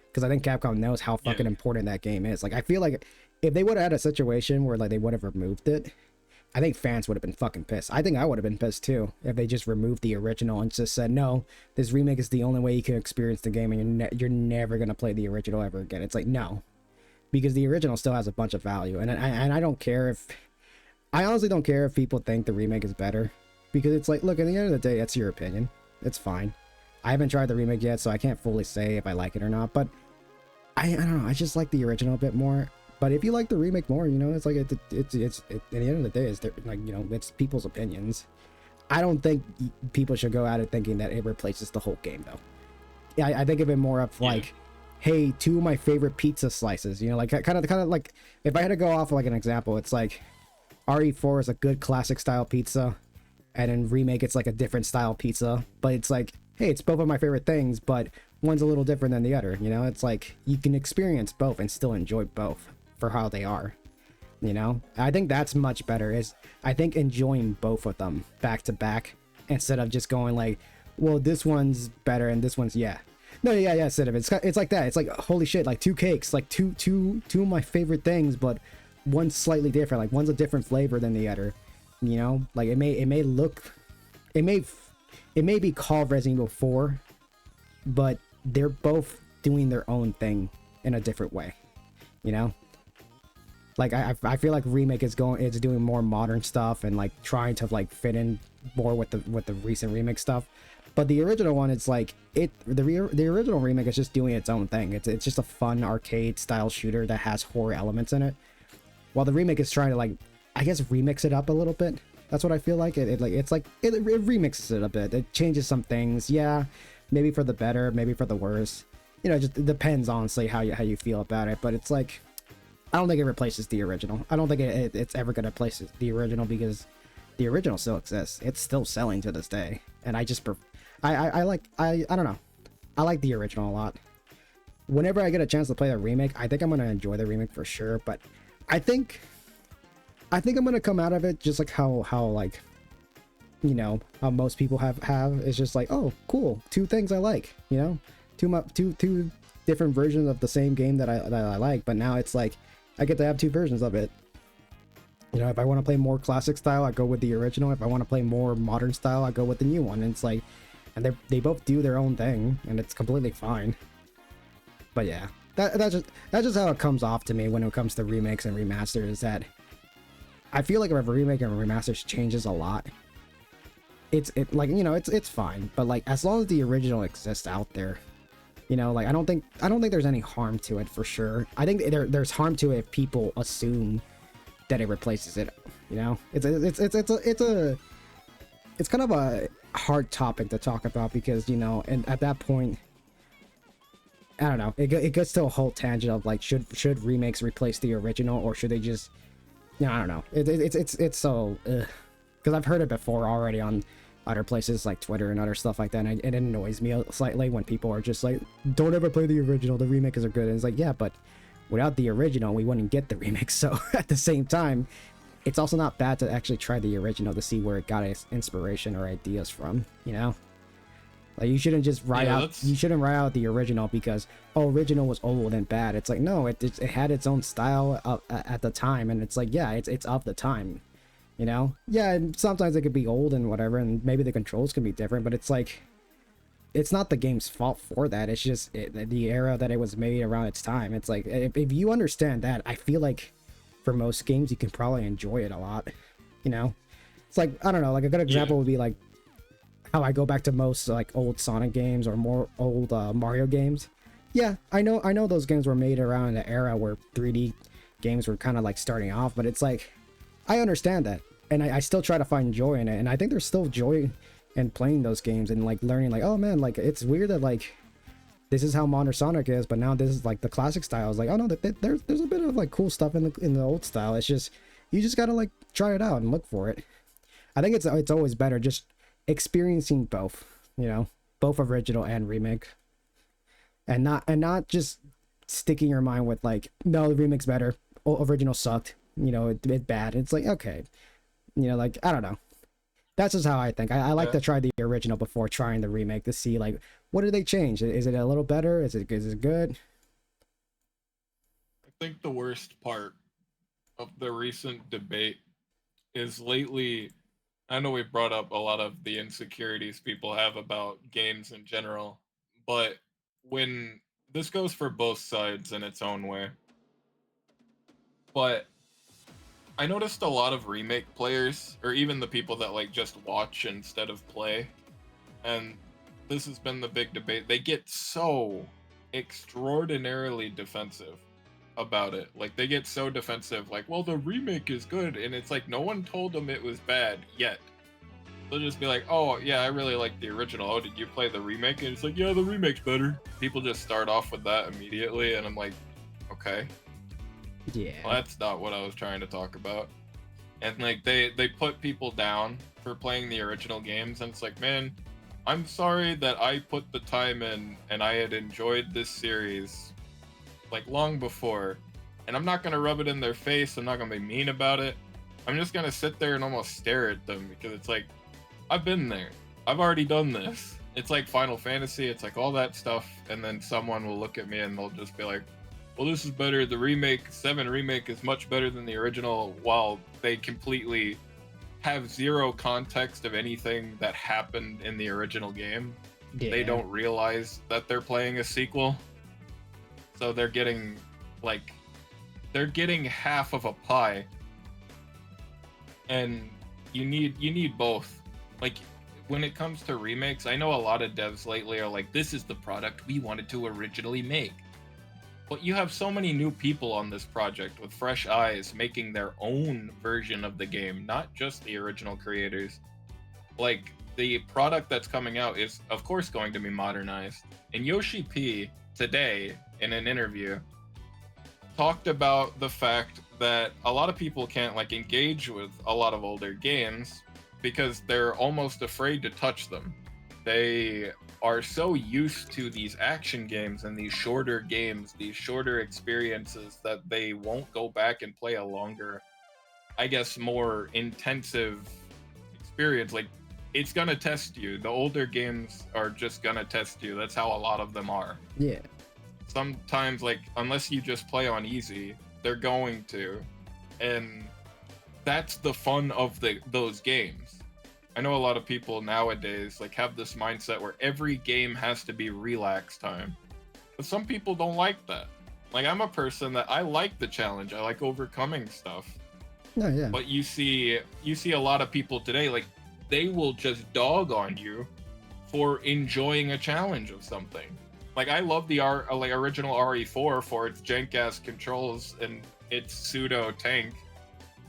because I think Capcom knows how fucking important that game is. Like, I feel like if they would have had a situation where like they would have removed it, I think fans would have been fucking pissed. I think I would have been pissed too if they just removed the original and just said, no, this remake is the only way you can experience the game, and you're never gonna play the original ever again. It's like, no, because the original still has a bunch of value, and I don't care if, I honestly don't care if people think the remake is better, because it's like, look, at the end of the day, that's your opinion. It's fine. I haven't tried the remake yet, so I can't fully say if I like it or not, but I don't know, I just like the original a bit more. But if you like the remake more, you know, it's like, it's at the end of the day, it's like, you know, it's people's opinions. I don't think people should go at it thinking that it replaces the whole game, though. Yeah, I think of it more of like, hey, 2 of my favorite pizza slices, you know, like kind of like, if I had to go off like an example, it's like RE4 is a good classic style pizza, and in remake it's like a different style pizza, but it's like, hey, it's both of my favorite things, but one's a little different than the other, you know. It's like you can experience both and still enjoy both for how they are, you know. I think that's much better, is I think enjoying both of them back to back, instead of just going like, well, this one's better and this one's instead of it's like that. It's like, holy shit, like 2 cakes, like two of my favorite things, but one's slightly different, like one's a different flavor than the other, you know. Like it may be called Resident Evil 4, but they're both doing their own thing in a different way, you know. Like I feel like remake is doing more modern stuff and like trying to like fit in more with the recent remake stuff, but the original one, it's like the original remake is just doing its own thing. It's just a fun arcade style shooter that has horror elements in it, while the remake is trying to, like, I guess, remix it up a little bit. That's what I feel like. It remixes it a bit. It changes some things, yeah, maybe for the better, maybe for the worse, you know. It just depends, honestly, how you feel about it. But it's like, I don't think it replaces the original. I don't think it's ever gonna replace the original, because the original still exists. It's still selling to this day, and I don't know, I like the original a lot. Whenever I get a chance to play the remake, I think I'm gonna enjoy the remake for sure. But I think I'm gonna come out of it just like how like, you know, how most people have. It's just like, oh, cool, 2 things I like, you know, two different versions of the same game that I like. But now it's like, I get to have 2 versions of it. You know, if I want to play more classic style, I go with the original. If I want to play more modern style, I go with the new one. And it's like, and they both do their own thing, and it's completely fine. But yeah, that's just how it comes off to me when it comes to remakes and remasters, is that I feel like if a remake and remasters changes a lot, it's like, you know, it's fine. But like, as long as the original exists out there, you know, like, I don't think there's any harm to it, for sure. I think there's harm to it if people assume that it replaces it, you know. It's kind of a hard topic to talk about, because, you know, and at that point, I don't know, it gets to a whole tangent of like, should remakes replace the original, or should they just, you know, I don't know. It's so, because I've heard it before already on other places like Twitter and other stuff like that, and it annoys me slightly when people are just like, don't ever play the original, the remakes are good. And it's like, yeah, but without the original we wouldn't get the remake. So at the same time, it's also not bad to actually try the original to see where it got its inspiration or ideas from, you know. Like, you shouldn't just write out the original because, oh, original was old and bad. It's like, no, it had its own style at the time, and it's like, yeah, it's of the time, you know. Yeah, and sometimes it could be old and whatever, and maybe the controls can be different, but it's like, it's not the game's fault for that. It's just the era that it was made around its time. It's like, if you understand that, I feel like for most games you can probably enjoy it a lot, you know. It's like, I don't know, like a good example would be like how I go back to most like old Sonic games or more old Mario games. Yeah, I know those games were made around the era where 3D games were kind of like starting off, but it's like, I understand that, and I still try to find joy in it, and I think there's still joy and playing those games and like learning like, oh man, like it's weird that like this is how modern Sonic is, but now this is like the classic style. Is like, oh no, there's a bit of like cool stuff in the old style. It's just you just gotta like try it out and look for it. I think it's always better just experiencing both, you know, both original and remake, and not just sticking your mind with like, no, the remake's better, original sucked, you know, it's bad. It's like, okay, you know, like I don't know. That's just how I think. I like to try the original before trying the remake to see like what did they change. Is it a little better? Is it good? I think the worst part of the recent debate is lately. I know we've brought up a lot of the insecurities people have about games in general, but when this goes for both sides in its own way. But I noticed a lot of remake players, or even the people that like just watch instead of play, and this has been the big debate. They get so extraordinarily defensive about it. Like they get so defensive, like, well, the remake is good, and it's like no one told them it was bad yet. They'll just be like, oh yeah, I really like the original. Oh, did you play the remake? And it's like, yeah, the remake's better. People just start off with that immediately, and I'm like, okay. Yeah. Well, that's not what I was trying to talk about. And like they put people down for playing the original games, and it's like, man, I'm sorry that I put the time in and I had enjoyed this series like long before, and I'm not gonna rub it in their face. I'm not gonna be mean about it. I'm just gonna sit there and almost stare at them, because it's like, I've been there. I've already done this. It's like Final Fantasy. It's like all that stuff, and then someone will look at me and they'll just be like, well, this is better. The remake, 7 remake is much better than the original, while they completely have zero context of anything that happened in the original game. Yeah. They don't realize that they're playing a sequel. So they're getting half of a pie. And you need both. Like, when it comes to remakes, I know a lot of devs lately are like, this is the product we wanted to originally make. But you have so many new people on this project with fresh eyes making their own version of the game, not just the original creators. Like, the product that's coming out is, of course, going to be modernized. And Yoshi P, today, in an interview, talked about the fact that a lot of people can't, like, engage with a lot of older games because they're almost afraid to touch them. They are so used to these action games and these shorter games, these shorter experiences, that they won't go back and play a longer, I guess, more intensive experience. Like, it's gonna test you. The older games are just gonna test you. That's how a lot of them are. Yeah. Sometimes, like, unless you just play on easy, they're going to. And that's the fun of those games. I know a lot of people nowadays like have this mindset where every game has to be relax time. But some people don't like that. Like, I'm a person that I like the challenge. I like overcoming stuff. No, yeah. But you see a lot of people today, like, they will just dog on you for enjoying a challenge of something. Like, I love the original RE4 for its jank ass controls and its pseudo tank,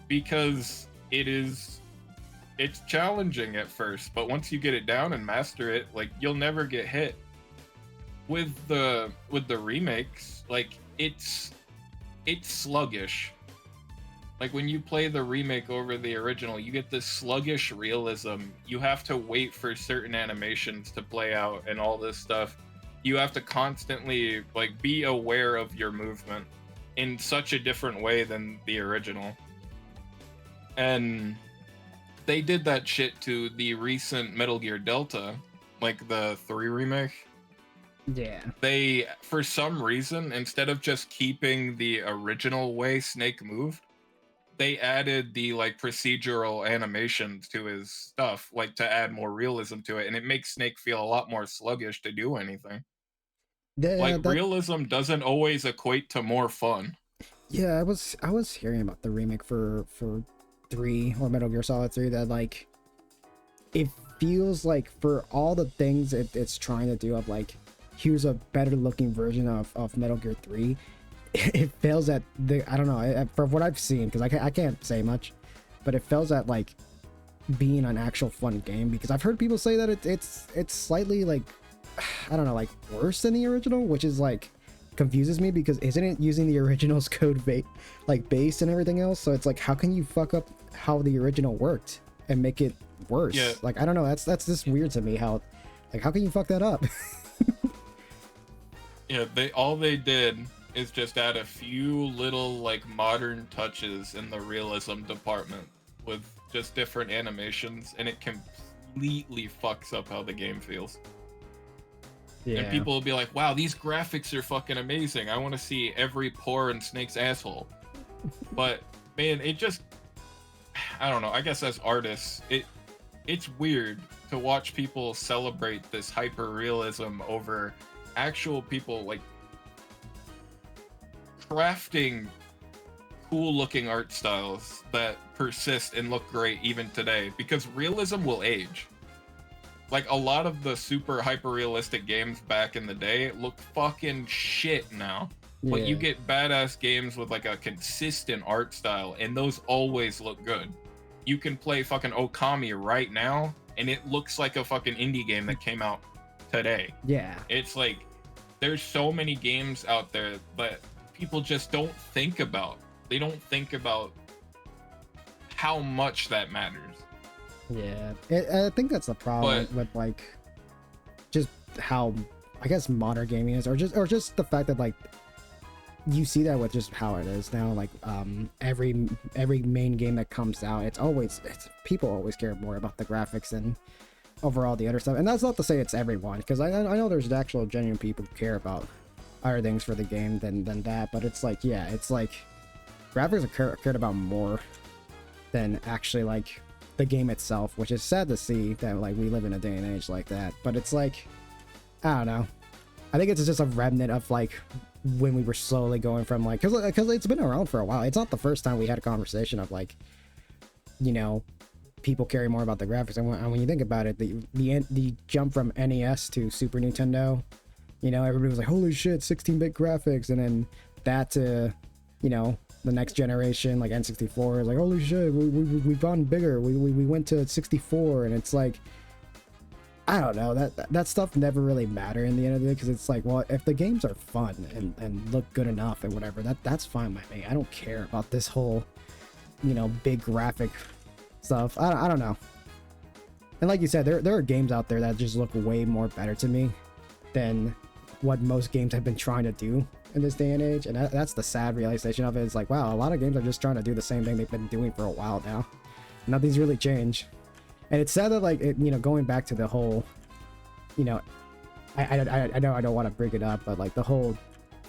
because it's challenging at first, but once you get it down and master it, like, you'll never get hit. With the remakes, like, it's sluggish. Like, when you play the remake over the original, you get this sluggish realism. You have to wait for certain animations to play out and all this stuff. You have to constantly, like, be aware of your movement in such a different way than the original. And they did that shit to the recent Metal Gear Delta, like the 3 remake. Yeah. They, for some reason, instead of just keeping the original way Snake moved, they added the, like, procedural animations to his stuff, like, to add more realism to it, and it makes Snake feel a lot more sluggish to do anything. Yeah, realism doesn't always equate to more fun. Yeah, I was hearing about the remake for 3 or Metal Gear Solid 3 that, like, it feels like for all the things it's trying to do of, like, here's a better looking version of Metal Gear 3, it fails at I don't know, for what I've seen, because I can't say much, but it fails at, like, being an actual fun game, because I've heard people say that it's slightly like, I don't know, like worse than the original, which is like confuses me, because isn't it using the original's code base and everything else? So it's like, how can you fuck up how the original worked and make it worse? Yeah. Like, I don't know, that's just weird to me. How, like, how can you fuck that up? Yeah, all they did is just add a few little like modern touches in the realism department with just different animations, and it completely fucks up how the game feels. Yeah. And people will be like, wow, these graphics are fucking amazing. I want to see every pore in Snake's asshole. But man, it just, I don't know, I guess as artists, it's weird to watch people celebrate this hyper realism over actual people like crafting cool looking art styles that persist and look great even today, because realism will age. Like a lot of the super hyper realistic games back in the day look fucking shit now. But you get badass games with like a consistent art style, and those always look good. You can play fucking Okami right now and it looks like a fucking indie game that came out today. Yeah. It's like there's so many games out there that people just don't think about. They don't think about how much that matters. Yeah, I think that's the problem with like just how, I guess, modern gaming is, or just the fact that like you see that with just how it is now. Like every main game that comes out, it's people always care more about the graphics and overall the other stuff. And that's not to say it's everyone, because I know there's actual genuine people who care about other things for the game than that. But it's like, yeah, it's like graphics are cared about more than actually like the game itself, which is sad to see that like we live in a day and age like that. But it's like, I don't know, I think it's just a remnant of like when we were slowly going from like, because it's been around for a while. It's not the first time we had a conversation of like, you know, people care more about the graphics. And when you think about it, the jump from NES to Super Nintendo, you know, everybody was like, holy shit, 16-bit graphics. And then that to, you know, the next generation, like N64, is like, holy shit, we've gone bigger. We went to 64. And it's like, I don't know, that stuff never really mattered in the end of the day, because it's like, well, if the games are fun and look good enough and whatever, that's fine by me. I don't care about this whole, you know, big graphic stuff. I don't know. And like you said, there are games out there that just look way more better to me than what most games have been trying to do in this day and age. And that's the sad realization of it. It's like, wow, a lot of games are just trying to do the same thing they've been doing for a while now. Nothing's really changed. And it's sad that, like, you know, going back to the whole, you know, I know I don't want to bring it up, but like the whole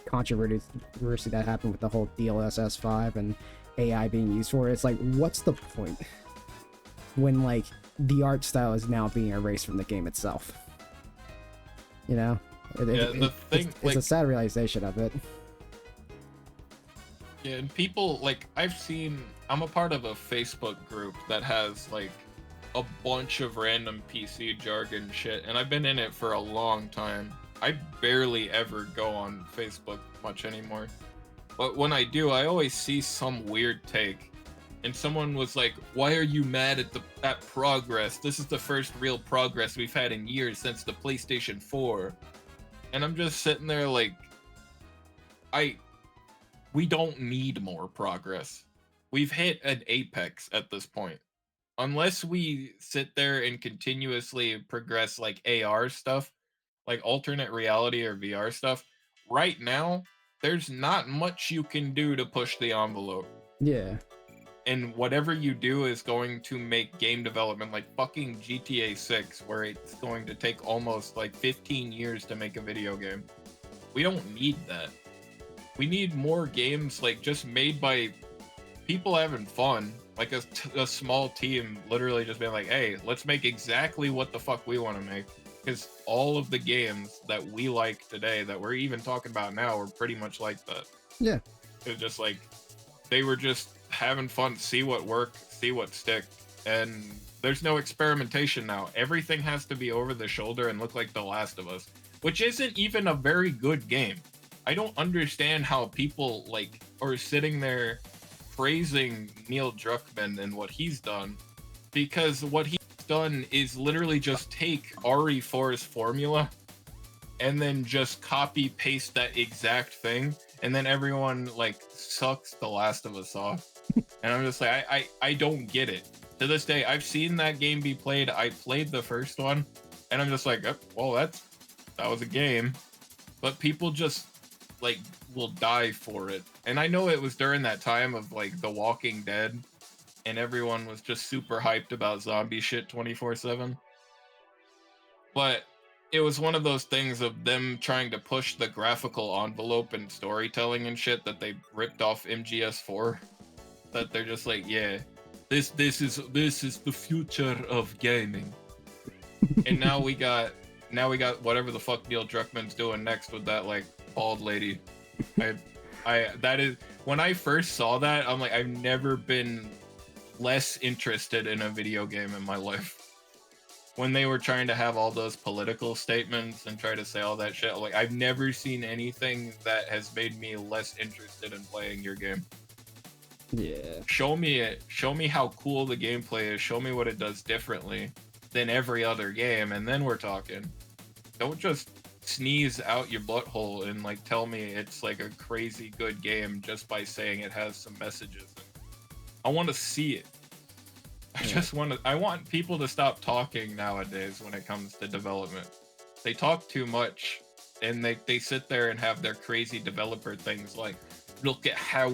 controversy that happened with the whole DLSS 5 and AI being used for it, it's like, what's the point when like the art style is now being erased from the game itself? You know, it's a sad realization of it. Yeah, and people, like, I'm a part of a Facebook group that has like a bunch of random PC jargon shit, and I've been in it for a long time. I barely ever go on Facebook much anymore, but when I do, I always see some weird take, and someone was like, why are you mad at progress? This is the first real progress we've had in years since the PlayStation 4. And I'm just sitting there like, we don't need more progress. We've hit an apex at this point. Unless we sit there and continuously progress like AR stuff, like alternate reality or VR stuff, right now, there's not much you can do to push the envelope. Yeah. And whatever you do is going to make game development like fucking GTA 6, where it's going to take almost like 15 years to make a video game. We don't need that. We need more games like just made by people having fun, like a small team literally just being like, hey, let's make exactly what the fuck we want to make. Because all of the games that we like today, that we're even talking about now, are pretty much like that. Yeah. It's just like, they were just having fun, see what worked, see what stick. And there's no experimentation now. Everything has to be over the shoulder and look like The Last of Us, which isn't even a very good game. I don't understand how people like are sitting there praising Neil Druckmann and what he's done, because what he's done is literally just take RE4's formula and then just copy paste that exact thing, and then everyone like sucks The Last of Us off. And I'm just like, I don't get it. To this day, I've seen that game be played. I played the first one, and I'm just like, oh, well, that was a game. But people just like will die for it. And I know it was during that time of like The Walking Dead, and everyone was just super hyped about zombie shit 24/7. But it was one of those things of them trying to push the graphical envelope and storytelling and shit that they ripped off MGS4. That they're just like, yeah, this is the future of gaming. And now we got whatever the fuck Neil Druckmann's doing next with that like bald lady. That is, when I first saw that, I'm like, I've never been less interested in a video game in my life. When they were trying to have all those political statements and try to say all that shit, like, I've never seen anything that has made me less interested in playing your game. Yeah. Show me it. Show me how cool the gameplay is. Show me what it does differently than every other game, and then we're talking. Don't just sneeze out your butthole and like tell me it's like a crazy good game just by saying it has some messages. I want to see it. I want people to stop talking nowadays when it comes to development. They talk too much, and they sit there and have their crazy developer things like, look at how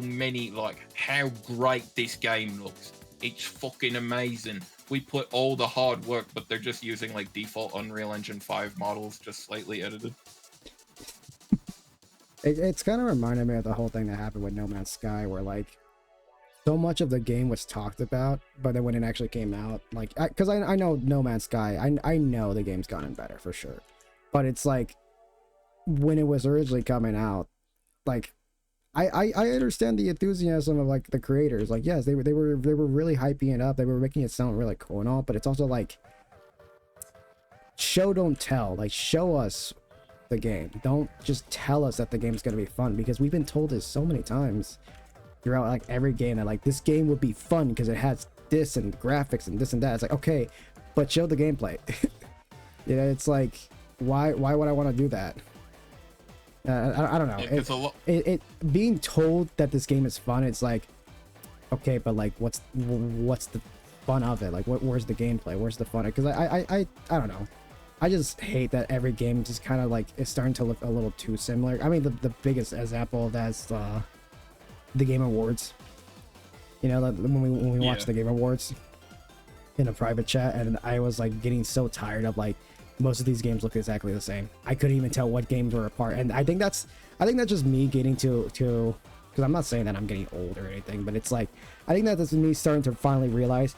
great this game looks. It's fucking amazing. We put all the hard work, but they're just using like default Unreal Engine 5 models, just slightly edited. It's kind of reminded me of the whole thing that happened with No Man's Sky, where like so much of the game was talked about, but then when it actually came out, like, because I know No Man's Sky, I know the game's gotten better for sure, but it's like when it was originally coming out, like I understand the enthusiasm of like the creators, like yes, they were really hyping it up, they were making it sound really cool and all, but it's also like show don't tell, like show us the game, don't just tell us that the game's gonna be fun, because we've been told this so many times throughout like every game that like this game would be fun because it has this and graphics and this and that. It's like, okay, but show the gameplay. You know, it's like why would I want to do that? I don't know. It being told that this game is fun, it's like, okay, but like what's the fun of it? Like where's the gameplay? Where's the fun? Because I don't know. I just hate that every game just kind of like is starting to look a little too similar. I mean, the biggest example of that is the Game Awards. You know, when we watched the Game Awards in a private chat, and I was like getting so tired of like most of these games look exactly the same. I couldn't even tell what games were apart, and I think that's just me getting to because I'm not saying that I'm getting old or anything, but it's like I think that's me starting to finally realize,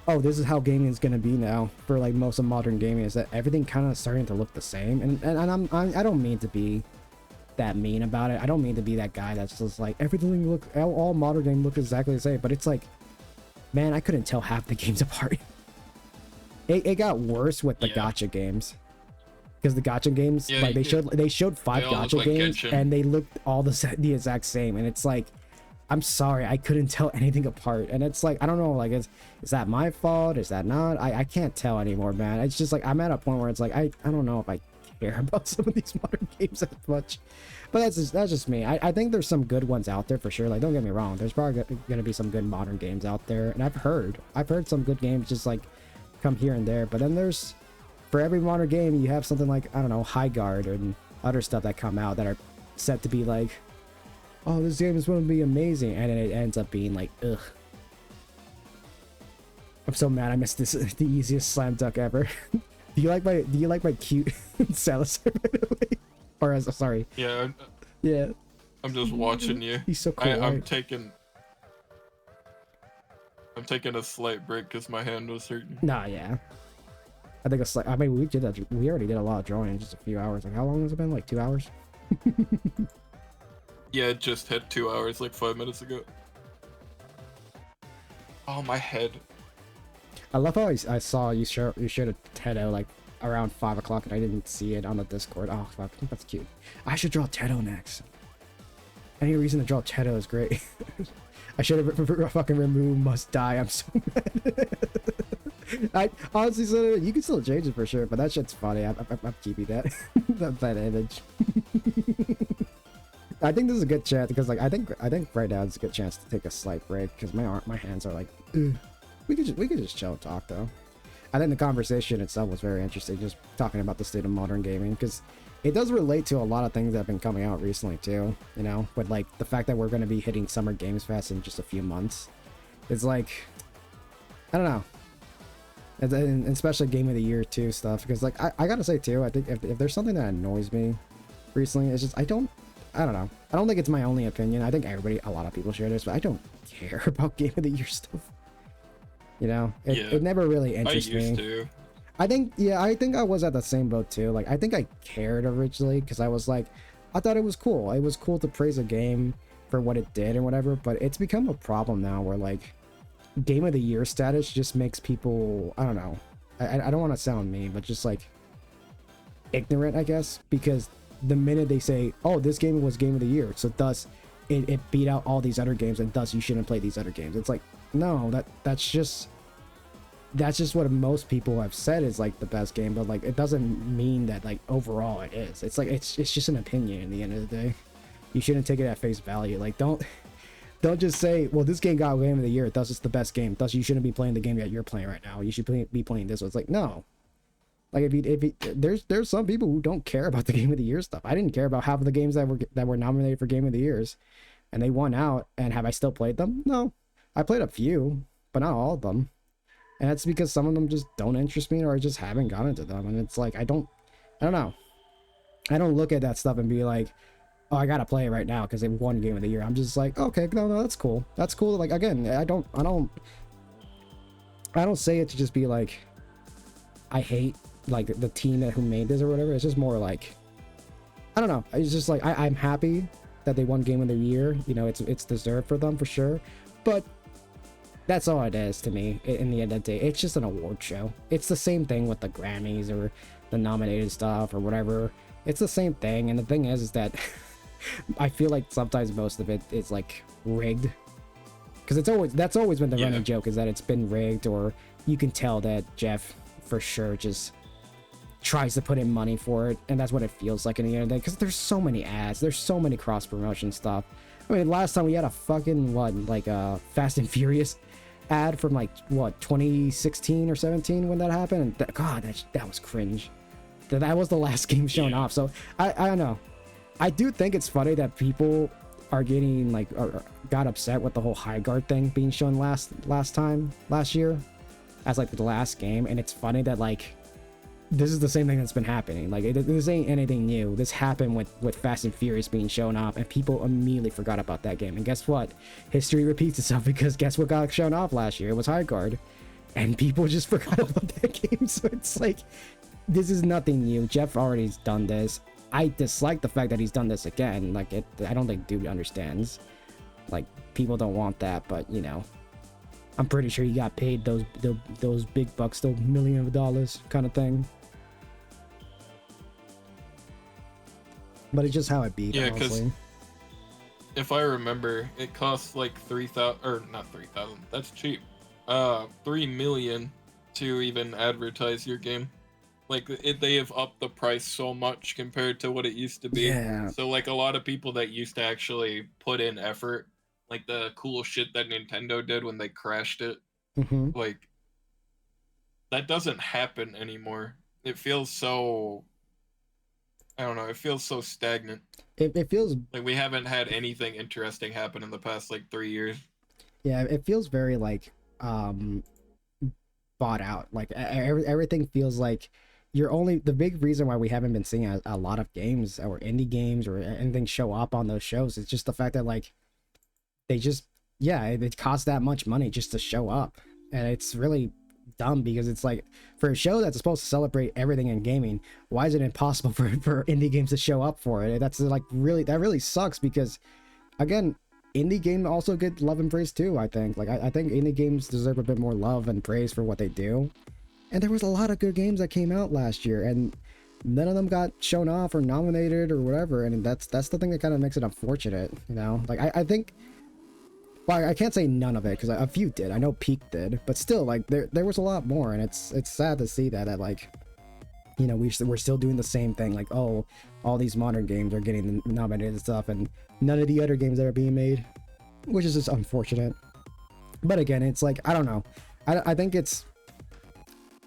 oh, this is how gaming is going to be now for like most of modern gaming, is that everything kind of starting to look the same. And I don't mean to be that mean about it. I don't mean to be that guy that's just like everything look, all modern games look exactly the same, but it's like, man, I couldn't tell half the games apart. It got worse with the gacha games, because the gacha games, like they showed 5 gacha like games Genshin, and they looked all the exact same, and it's like, I'm sorry, I couldn't tell anything apart. And it's like, I don't know, like is that my fault, is that not? I can't tell anymore, man. It's just like I'm at a point where it's like I don't know if I care about some of these modern games that much. But that's just me. I think there's some good ones out there for sure. Like, don't get me wrong, there's probably gonna be some good modern games out there, and I've heard some good games just like come here and there. But then there's, for every modern game, you have something like, I don't know, High Guard and other stuff that come out that are set to be like, oh, this game is going to be amazing, and it ends up being like, ugh. I'm so mad I missed this, the easiest slam dunk ever. Do you like my cute Salazar, by the way? Or sorry. Yeah. Yeah. I'm just watching you. He's so cool. I'm taking a slight break because my hand was hurting. Nah, yeah. I think I mean, we already did a lot of drawing in just a few hours. Like, how long has it been? Like 2 hours? Yeah, it just hit 2 hours like 5 minutes ago. Oh, my head. I love how I saw you shared a Tedo like around 5 o'clock, and I didn't see it on the Discord. Oh, fuck, that's cute. I should draw Tedo next. Any reason to draw Tedo is great. I should have fucking removed Must Die. I'm so mad. I honestly said you can still change it for sure, but that shit's funny. I'm keeping that that image. I think this is a good chance because like I think right now it's a good chance to take a slight break because my hands are like ugh. we could just chill and talk though. I think the conversation itself was very interesting, just talking about the state of modern gaming, because it does relate to a lot of things that have been coming out recently too, you know, with like the fact that we're going to be hitting Summer Games Fest in just a few months. It's like, I don't know, and especially Game of the Year too stuff, because like I gotta say too, I think if there's something that annoys me recently, it's just I don't know, I don't think it's my only opinion. I think a lot of people share this, but I don't care about Game of the Year stuff. You know, it never really interests me. To. I think I was at the same boat too. Like, I think I cared originally because I was like, I thought it was cool. It was cool to praise a game for what it did and whatever, but it's become a problem now where like Game of the Year status just makes people, I don't know. I don't want to sound mean, but just like ignorant, I guess, because the minute they say, oh, this game was Game of the Year, so thus it beat out all these other games and thus you shouldn't play these other games. It's like, no, that's just what most people have said is like the best game, but like it doesn't mean that like overall it is. It's like it's just an opinion in the end of the day. You shouldn't take it at face value. Like don't just say, well, this game got Game of the Year, thus it's the best game, thus you shouldn't be playing the game that you're playing right now. You should be playing this one. It's like, no. Like there's some people who don't care about the Game of the Year stuff. I didn't care about half of the games that were nominated for Game of the Years, and they won out. And have I still played them? No, I played a few, but not all of them. And that's because some of them just don't interest me or I just haven't gotten to them. And it's like, I don't know. I don't look at that stuff and be like, oh, I gotta play it right now because it won Game of the Year. I'm just like, okay, no, that's cool. That's cool. Like, again, I don't say it to just be like, I hate like the team who made this or whatever. It's just more like, I don't know. It's just like, I'm happy that they won Game of the Year. You know, it's deserved for them for sure. But that's all it is to me in the end of the day. It's just an award show. It's the same thing with the Grammys or the nominated stuff or whatever. It's the same thing. And the thing is that I feel like sometimes most of it is like rigged. Because that's always been the running joke, is that it's been rigged, or you can tell that Jeff for sure just tries to put in money for it. And that's what it feels like in the end of the day. Because there's so many ads. There's so many cross promotion stuff. I mean, last time we had a fucking Fast and Furious ad from like what 2016 or 17 when that happened, and god, that was cringe. That was the last game shown off. So I don't know. I do think it's funny that people are getting like or got upset with the whole High Guard thing being shown last year as like the last game, and it's funny that like this is the same thing that's been happening. Like this ain't anything new. This happened with Fast and Furious being shown off, and people immediately forgot about that game. And guess what? History repeats itself, because guess what got shown off last year? It was High Guard, and people just forgot about that game. So it's like, this is nothing new. Jeff already's done this. I dislike the fact that he's done this again. Like I don't think dude understands. Like, people don't want that, but you know, I'm pretty sure he got paid those big bucks, those millions of dollars kind of thing. But it's just how it be. Yeah, because if I remember, it costs like 3,000, or not 3,000. That's cheap. 3 million to even advertise your game. Like they have upped the price so much compared to what it used to be. Yeah. So like a lot of people that used to actually put in effort, like the cool shit that Nintendo did when they crashed it, like that doesn't happen anymore. It feels so, I don't know, it feels so stagnant. It feels like we haven't had anything interesting happen in the past like 3 years. Yeah, it feels very like bought out. Like everything feels like the big reason why we haven't been seeing a lot of games or indie games or anything show up on those shows is just the fact that like they just, it costs that much money just to show up. And it's really dumb, because it's like, for a show that's supposed to celebrate everything in gaming, why is it impossible for indie games to show up for it? That's like that really sucks, because again, indie games also get love and praise too. I think I think indie games deserve a bit more love and praise for what they do. And there was a lot of good games that came out last year, and none of them got shown off or nominated or whatever. And that's the thing that kind of makes it unfortunate, you know. Like I think Well, I can't say none of it because a few did. I know Peak did, but still, like there was a lot more, and it's sad to see that like, you know, we're still doing the same thing. Like, oh, all these modern games are getting nominated and stuff, and none of the other games that are being made, which is just unfortunate. But again, it's like, I don't know. I think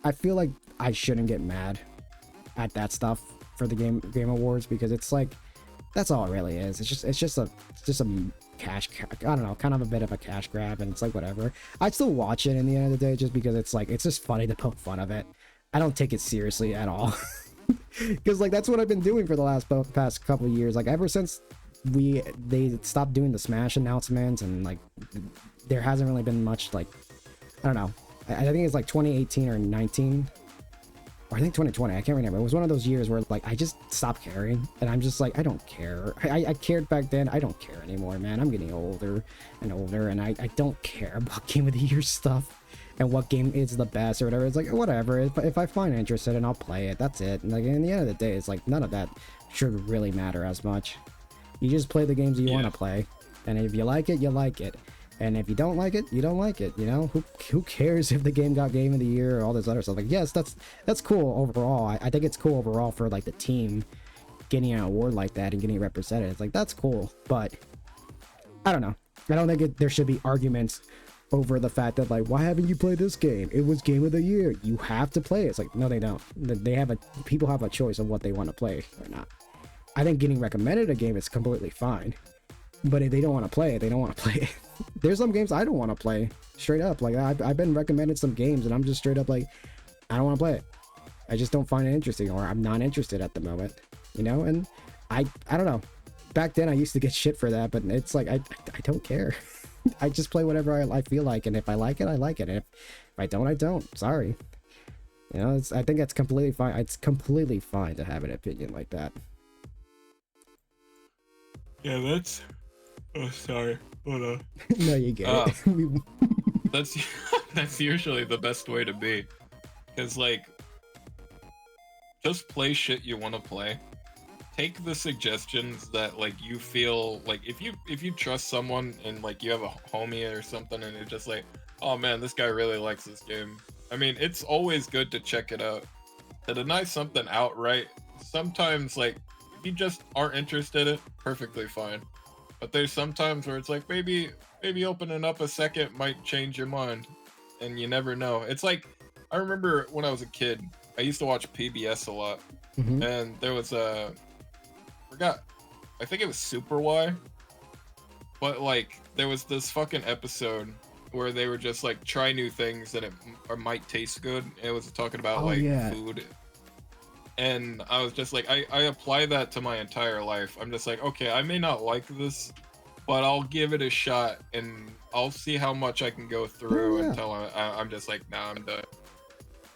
I feel like I shouldn't get mad at that stuff for the game awards, because it's like, that's all it really is. It's just a cash, I don't know, kind of a bit of a cash grab, and it's like, whatever. I'd still watch it in the end of the day, just because it's like, it's just funny to poke fun of it. I don't take it seriously at all. Because like, that's what I've been doing for the past couple of years. Like, ever since they stopped doing the Smash announcements, and like, there hasn't really been much, like, I don't know. I think it's like 2018 or 19, or I think 2020, I can't remember. It was one of those years where like I just stopped caring, and I'm just like, I don't care. I cared back then. I don't care anymore, man. I'm getting older and older, and I don't care about Game of the Year stuff and what game is the best or whatever. It's like, whatever. If I find interest in it, I'll play it. That's it. And like, in the end of the day, it's like, none of that should really matter as much. You just play the games you want to play, and if you like it, you like it. And if you don't like it, you don't like it, you know? Who cares if the game got Game of the Year or all this other stuff? Like, yes, that's cool overall. I think it's cool overall for like the team getting an award like that and getting represented. It's like, that's cool, but I don't know. I don't think there should be arguments over the fact that like, why haven't you played this game? It was Game of the Year. You have to play it. It's like, no, they don't. People have a choice of what they want to play or not. I think getting recommended a game is completely fine. But if they don't want to play it, they don't want to play it. There's some games I don't want to play, straight up. Like, I've been recommended some games, and I'm just straight up like, I don't want to play it. I just don't find it interesting, or I'm not interested at the moment, you know? And I don't know. Back then, I used to get shit for that, but it's like, I don't care. I just play whatever I feel like, and if I like it, I like it. And if I don't, I don't. Sorry. You know, I think that's completely fine. It's completely fine to have an opinion like that. Yeah, that's... Oh, sorry. Hold on. No, you get it. That's usually the best way to be. Because, like, just play shit you want to play. Take the suggestions that, like, you feel... Like, if you trust someone and, like, you have a homie or something and you're just like, oh, man, this guy really likes this game. I mean, it's always good to check it out. To deny something outright, sometimes, like, if you just aren't interested in it, perfectly fine. But there's sometimes where it's like, maybe opening up a second might change your mind, and you never know. It's like, I remember when I was a kid, I used to watch PBS a lot, and there was I think it was Super Y, but like, there was this fucking episode where they were just like, try new things and it might taste good. It was talking about food. And I was just like, I apply that to my entire life. I'm just like, okay, I may not like this, but I'll give it a shot, and I'll see how much I can go through until I'm just like, nah, I'm done.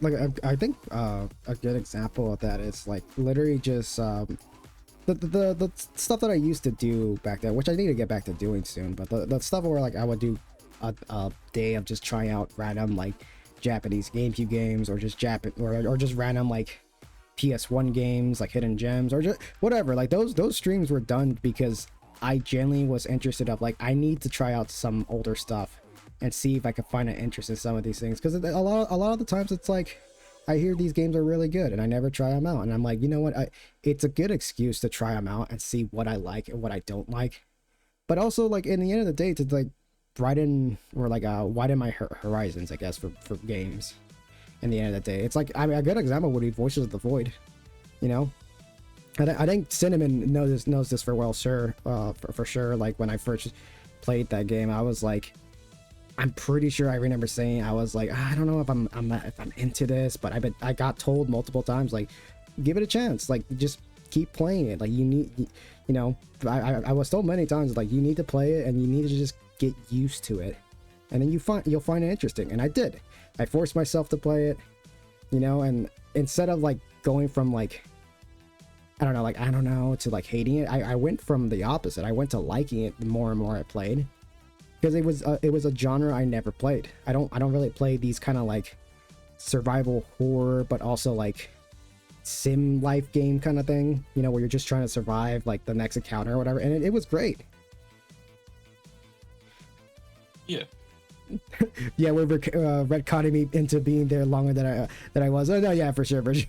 Like, I think a good example of that is like literally just the stuff that I used to do back then, which I need to get back to doing soon. But the stuff where like I would do a day of just trying out random like Japanese GameCube games, or just or just random like PS1 games, like hidden gems, or just whatever. Like those streams were done because I genuinely was interested of like, I need to try out some older stuff and see if I can find an interest in some of these things, because a lot of the times it's like, I hear these games are really good and I never try them out, and I'm like, you know what, it's a good excuse to try them out and see what I like and what I don't like, but also like in the end of the day to like widen my horizons, I guess, for games. In the end of the day, it's like, I mean, a good example would be Voices of the Void. You know, I think Cinnamon knows this for sure. Like when I first played that game, I was like, I'm pretty sure I remember saying, I was like, I don't know if I'm into this, but I got told multiple times, like, give it a chance, like just keep playing it. Like you know, I was told many times, like, you need to play it and you need to just get used to it, and then you'll find it interesting. And I did. I forced myself to play it, you know, and instead of like going from like, I don't know, to like hating it, I went from the opposite. I went to liking it the more and more I played, because it was a genre I never played. I don't really play these kind of like survival horror, but also like sim life game kind of thing, you know, where you're just trying to survive like the next encounter or whatever, and it was great. Yeah. Yeah, we're retconning me into being there longer than I was. Oh no, yeah, for sure, for sure.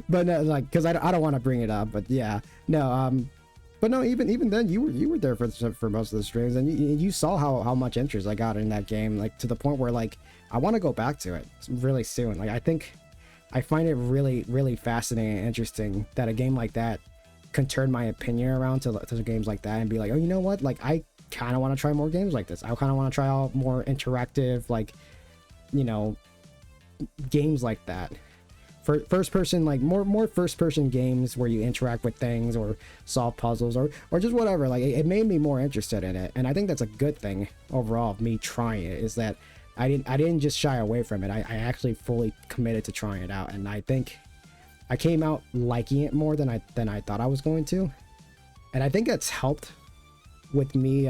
But no, like, because I don't want to bring it up, but yeah, no, but no, even then, you were there for most of the streams, and you saw how much interest I got in that game, like to the point where like I want to go back to it really soon. Like I find it really fascinating and interesting that a game like that can turn my opinion around to games like that and be like, oh, you know what, like I kind of want to try more games like this. I kind of want to try out more interactive, like, you know, games like that. For first person, like more first person games where you interact with things or solve puzzles or just whatever. Like it made me more interested in it, and I think that's a good thing overall of me trying it, is that I didn't just shy away from it. I actually fully committed to trying it out, and I think I came out liking it more than I thought I was going to, and I think that's helped with me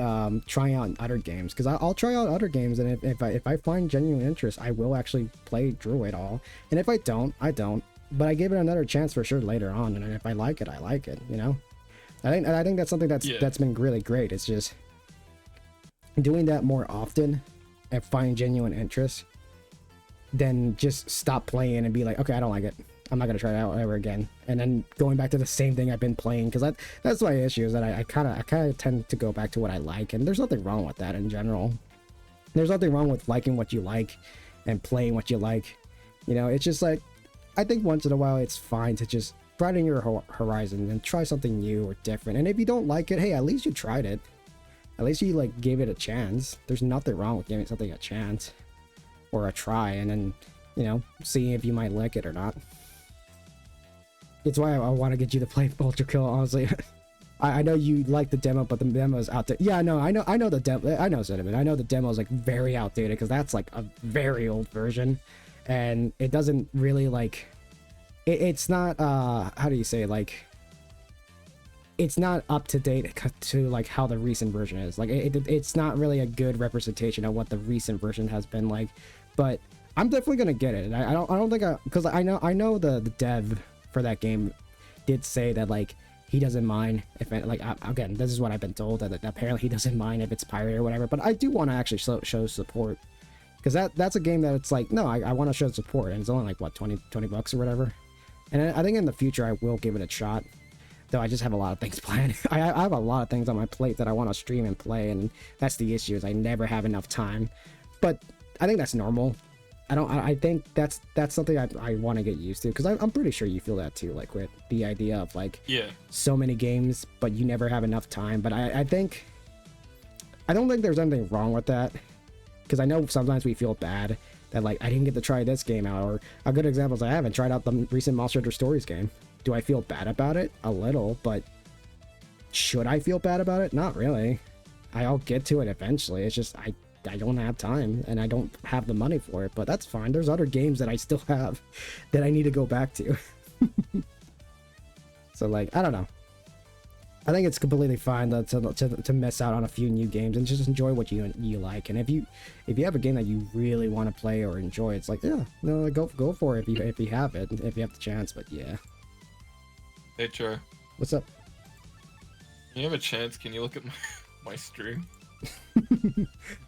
trying out other games, because I'll try out other games, and if I find genuine interest, I will actually play through it all, and if I don't, I don't, but I give it another chance for sure later on, and if I like it, I like it, you know. I think that's something that's been really great. It's just doing that more often and find genuine interest, then just stop playing and be like, okay, I don't like it, I'm not gonna try it out ever again, and then going back to the same thing I've been playing, because that's my issue, is that I kind of tend to go back to what I like, and there's nothing wrong with that in general. There's nothing wrong with liking what you like and playing what you like, you know. It's just like, I think once in a while it's fine to just broaden your horizon and try something new or different, and if you don't like it, hey, at least you tried it, at least you like gave it a chance. There's nothing wrong with giving something a chance or a try, and then, you know, seeing if you might like it or not. It's why I want to get you to play Ultra Kill, honestly. I know you like the demo, but the demo's out there. Yeah, no, I know the demo. I know Cinnamon. I know the demo's like very outdated, because that's like a very old version, and it doesn't really like. It's not how do you say, like, it's not up to date to like how the recent version is. Like it's not really a good representation of what the recent version has been like. But I'm definitely gonna get it. I don't think because I know the dev for that game did say that like he doesn't mind if it, like, again, this is what I've been told, that apparently he doesn't mind if it's pirated or whatever, but I do want to actually show support, because that's a game that it's like, no, I want to show support, and it's only like what, 20 bucks or whatever, and I think in the future I will give it a shot, though I just have a lot of things planned. I have a lot of things on my plate that I want to stream and play, and that's the issue, is I never have enough time, but I think that's normal. I think that's something I want to get used to, because I'm pretty sure you feel that too, like with the idea of like, yeah, so many games but you never have enough time. But I don't think there's anything wrong with that, because I know sometimes we feel bad that like I didn't get to try this game out, or a good example is I haven't tried out the recent Monster Hunter Stories game. Do I feel bad about it? A little, but should I feel bad about it? Not really. I'll get to it eventually. It's just I don't have time, and I don't have the money for it, but that's fine. There's other games that I still have that I need to go back to. So like, I don't know. I think it's completely fine to miss out on a few new games and just enjoy what you like. And if you have a game that you really want to play or enjoy, it's like, yeah, no, go for it if you have it, if you have the chance. But yeah. Hey, Char. What's up? When you have a chance, can you look at my stream?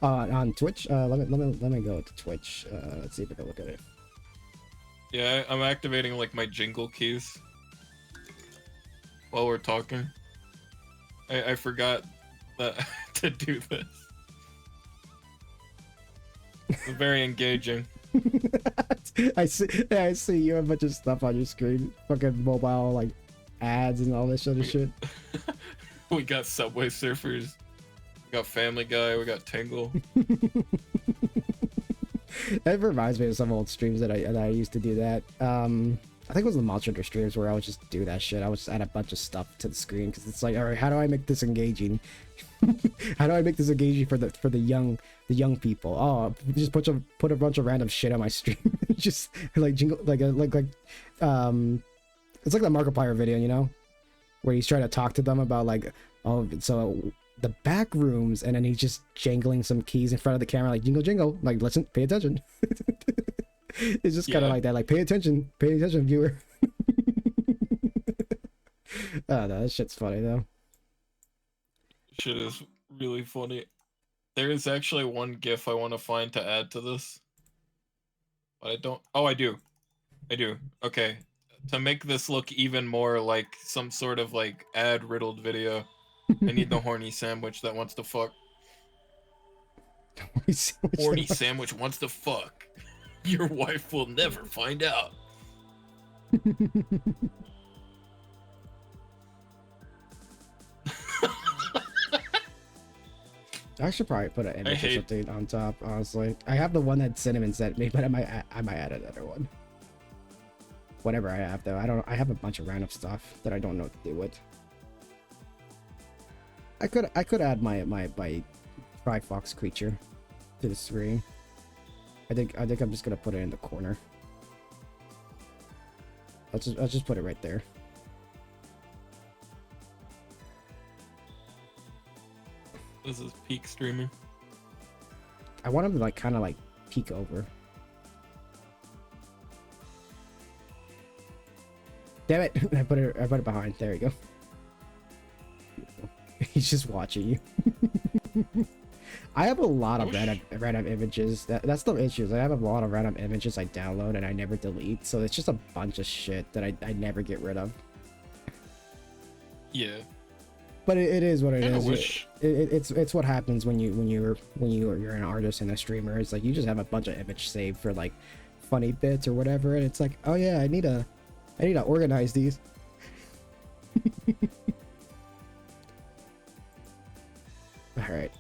On Twitch, let me go to Twitch. Let's see if I can look at it. Yeah, I'm activating like my jingle keys while we're talking. I forgot that to do this. It's very engaging. I see you have a bunch of stuff on your screen, fucking mobile like ads and all this other shit. We got Subway Surfers. We got Family Guy, we got Tingle. That reminds me of some old streams that I used to do that. I think it was the Monster Hunter streams where I would just do that shit. I would just add a bunch of stuff to the screen, because it's like, all right, how do I make this engaging? How do I make this engaging for the young people? Oh, just put a bunch of random shit on my stream. Just like jingle, like it's like the Markiplier video, you know, where he's trying to talk to them about like, oh, so the back rooms, and then he's just jangling some keys in front of the camera, like jingle jingle, like listen, pay attention. It's just kind of like that, like pay attention, viewer. Oh no, that shit's funny though. Shit is really funny. There is actually one GIF I want to find to add to this, but I don't. Oh, I do. I do. Okay. To make this look even more like some sort of like ad riddled video, I need the horny sandwich that wants to fuck. Horny sandwich wants to fuck. Your wife will never find out. I should probably put an image or something on top, honestly. I have the one that Cinnamon sent me, but I might add another one. Whatever I have though, I have a bunch of random stuff that I don't know what to do with. I could add my Tri-Fox creature to the screen. I think I'm just gonna put it in the corner. I'll just put it right there. This is peak streaming. I want him to like kind of like peek over. Damn it! I put it behind. There we go. He's just watching you. I have a lot of random images. That's the issue. I have a lot of random images I download and I never delete. So it's just a bunch of shit that I never get rid of. Yeah. But it is what it is. It's what happens when you're an artist and a streamer. It's like you just have a bunch of image saved for like funny bits or whatever, and it's like, oh yeah, I need to organize these. All right.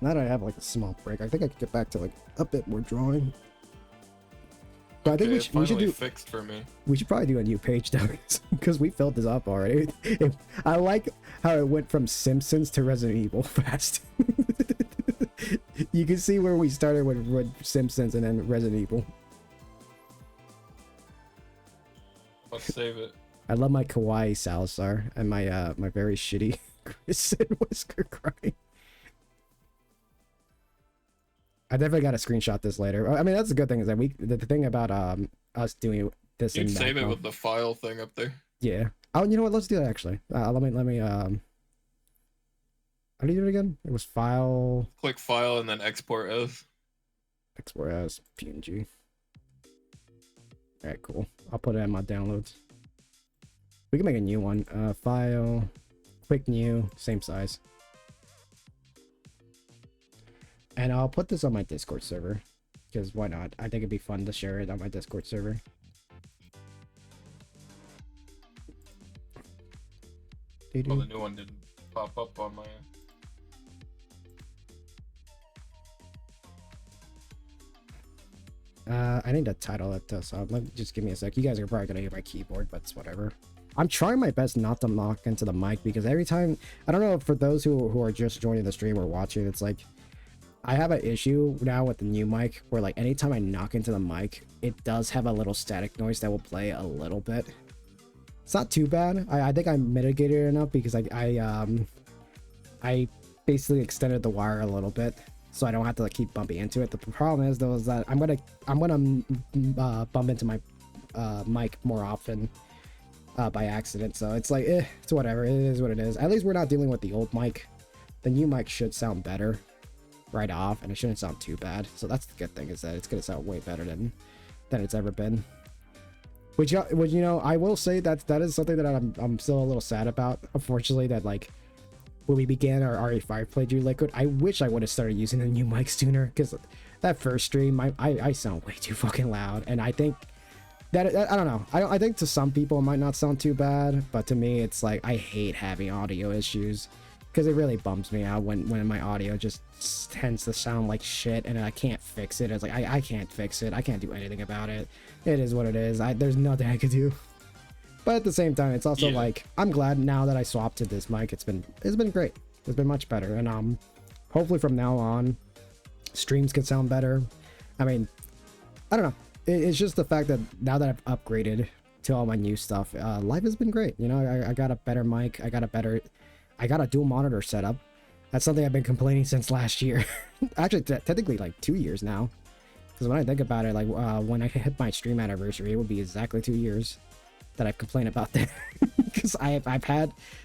Now that I have like a small break, I think I could get back to like a bit more drawing. But Okay, I think we should do fixed for me. We should probably do a new page though, because we filled this up already. I like how it went from Simpsons to Resident Evil fast. You can see where we started with Simpsons and then Resident Evil. Let's save it. I love my kawaii Salazar and my my very shitty Chris and Whisker crying. I definitely got to screenshot this later. I mean, that's a good thing is that the thing about us doing this You in can save Magma, it with the file thing up there. yeah. Oh, you know what? Let's do that actually. Let me how do you do it again? It was file, Click file and then export as. export as PNG. All right, cool. I'll put it in my downloads. We can make a new one. File, quick new, same size. And I'll put this on my Discord server, because why not? I think it'd be fun to share it on my Discord server. Oh, the new one didn't pop up on my end. I need to title it though, so just give me a sec. You guys are probably gonna hear my keyboard, but it's whatever. I'm trying my best not to knock into the mic, because every time, I don't know, for those who are just joining the stream or watching, it's like, I have an issue now with the new mic where like anytime I knock into the mic, it does have a little static noise that will play a little bit. It's not too bad. I think I mitigated it enough because I basically extended the wire a little bit so I don't have to like keep bumping into it. The problem is though is that I'm gonna bump into my mic more often by accident. So it's like it's whatever. It is what it is. At least we're not dealing with the old mic. The new mic should sound better right off, and it shouldn't sound too bad. So that's the good thing, is that it's gonna sound way better than it's ever been. Which you know, I will say that is something that I'm still a little sad about. Unfortunately, that like when we began our RE5 playthrough Liquid, I wish I would have started using the new mic sooner, because that first stream I sound way too fucking loud, and I think that I don't know. I think to some people it might not sound too bad, but to me it's like I hate having audio issues. Because it really bums me out when my audio just tends to sound like shit and I can't fix it. It's like, I can't fix it. I can't do anything about it. It is what it is. There's nothing I could do. But at the same time, it's also like, I'm glad now that I swapped to this mic. It's been great. It's been much better. And hopefully from now on, streams can sound better. I mean, I don't know. It's just the fact that now that I've upgraded to all my new stuff, life has been great. You know, I got a better mic. I got a dual monitor setup. That's something I've been complaining since last year. Actually, technically like 2 years now. Because when I think about it, like when I hit my stream anniversary, it would be exactly 2 years. that I've complained about that. Because I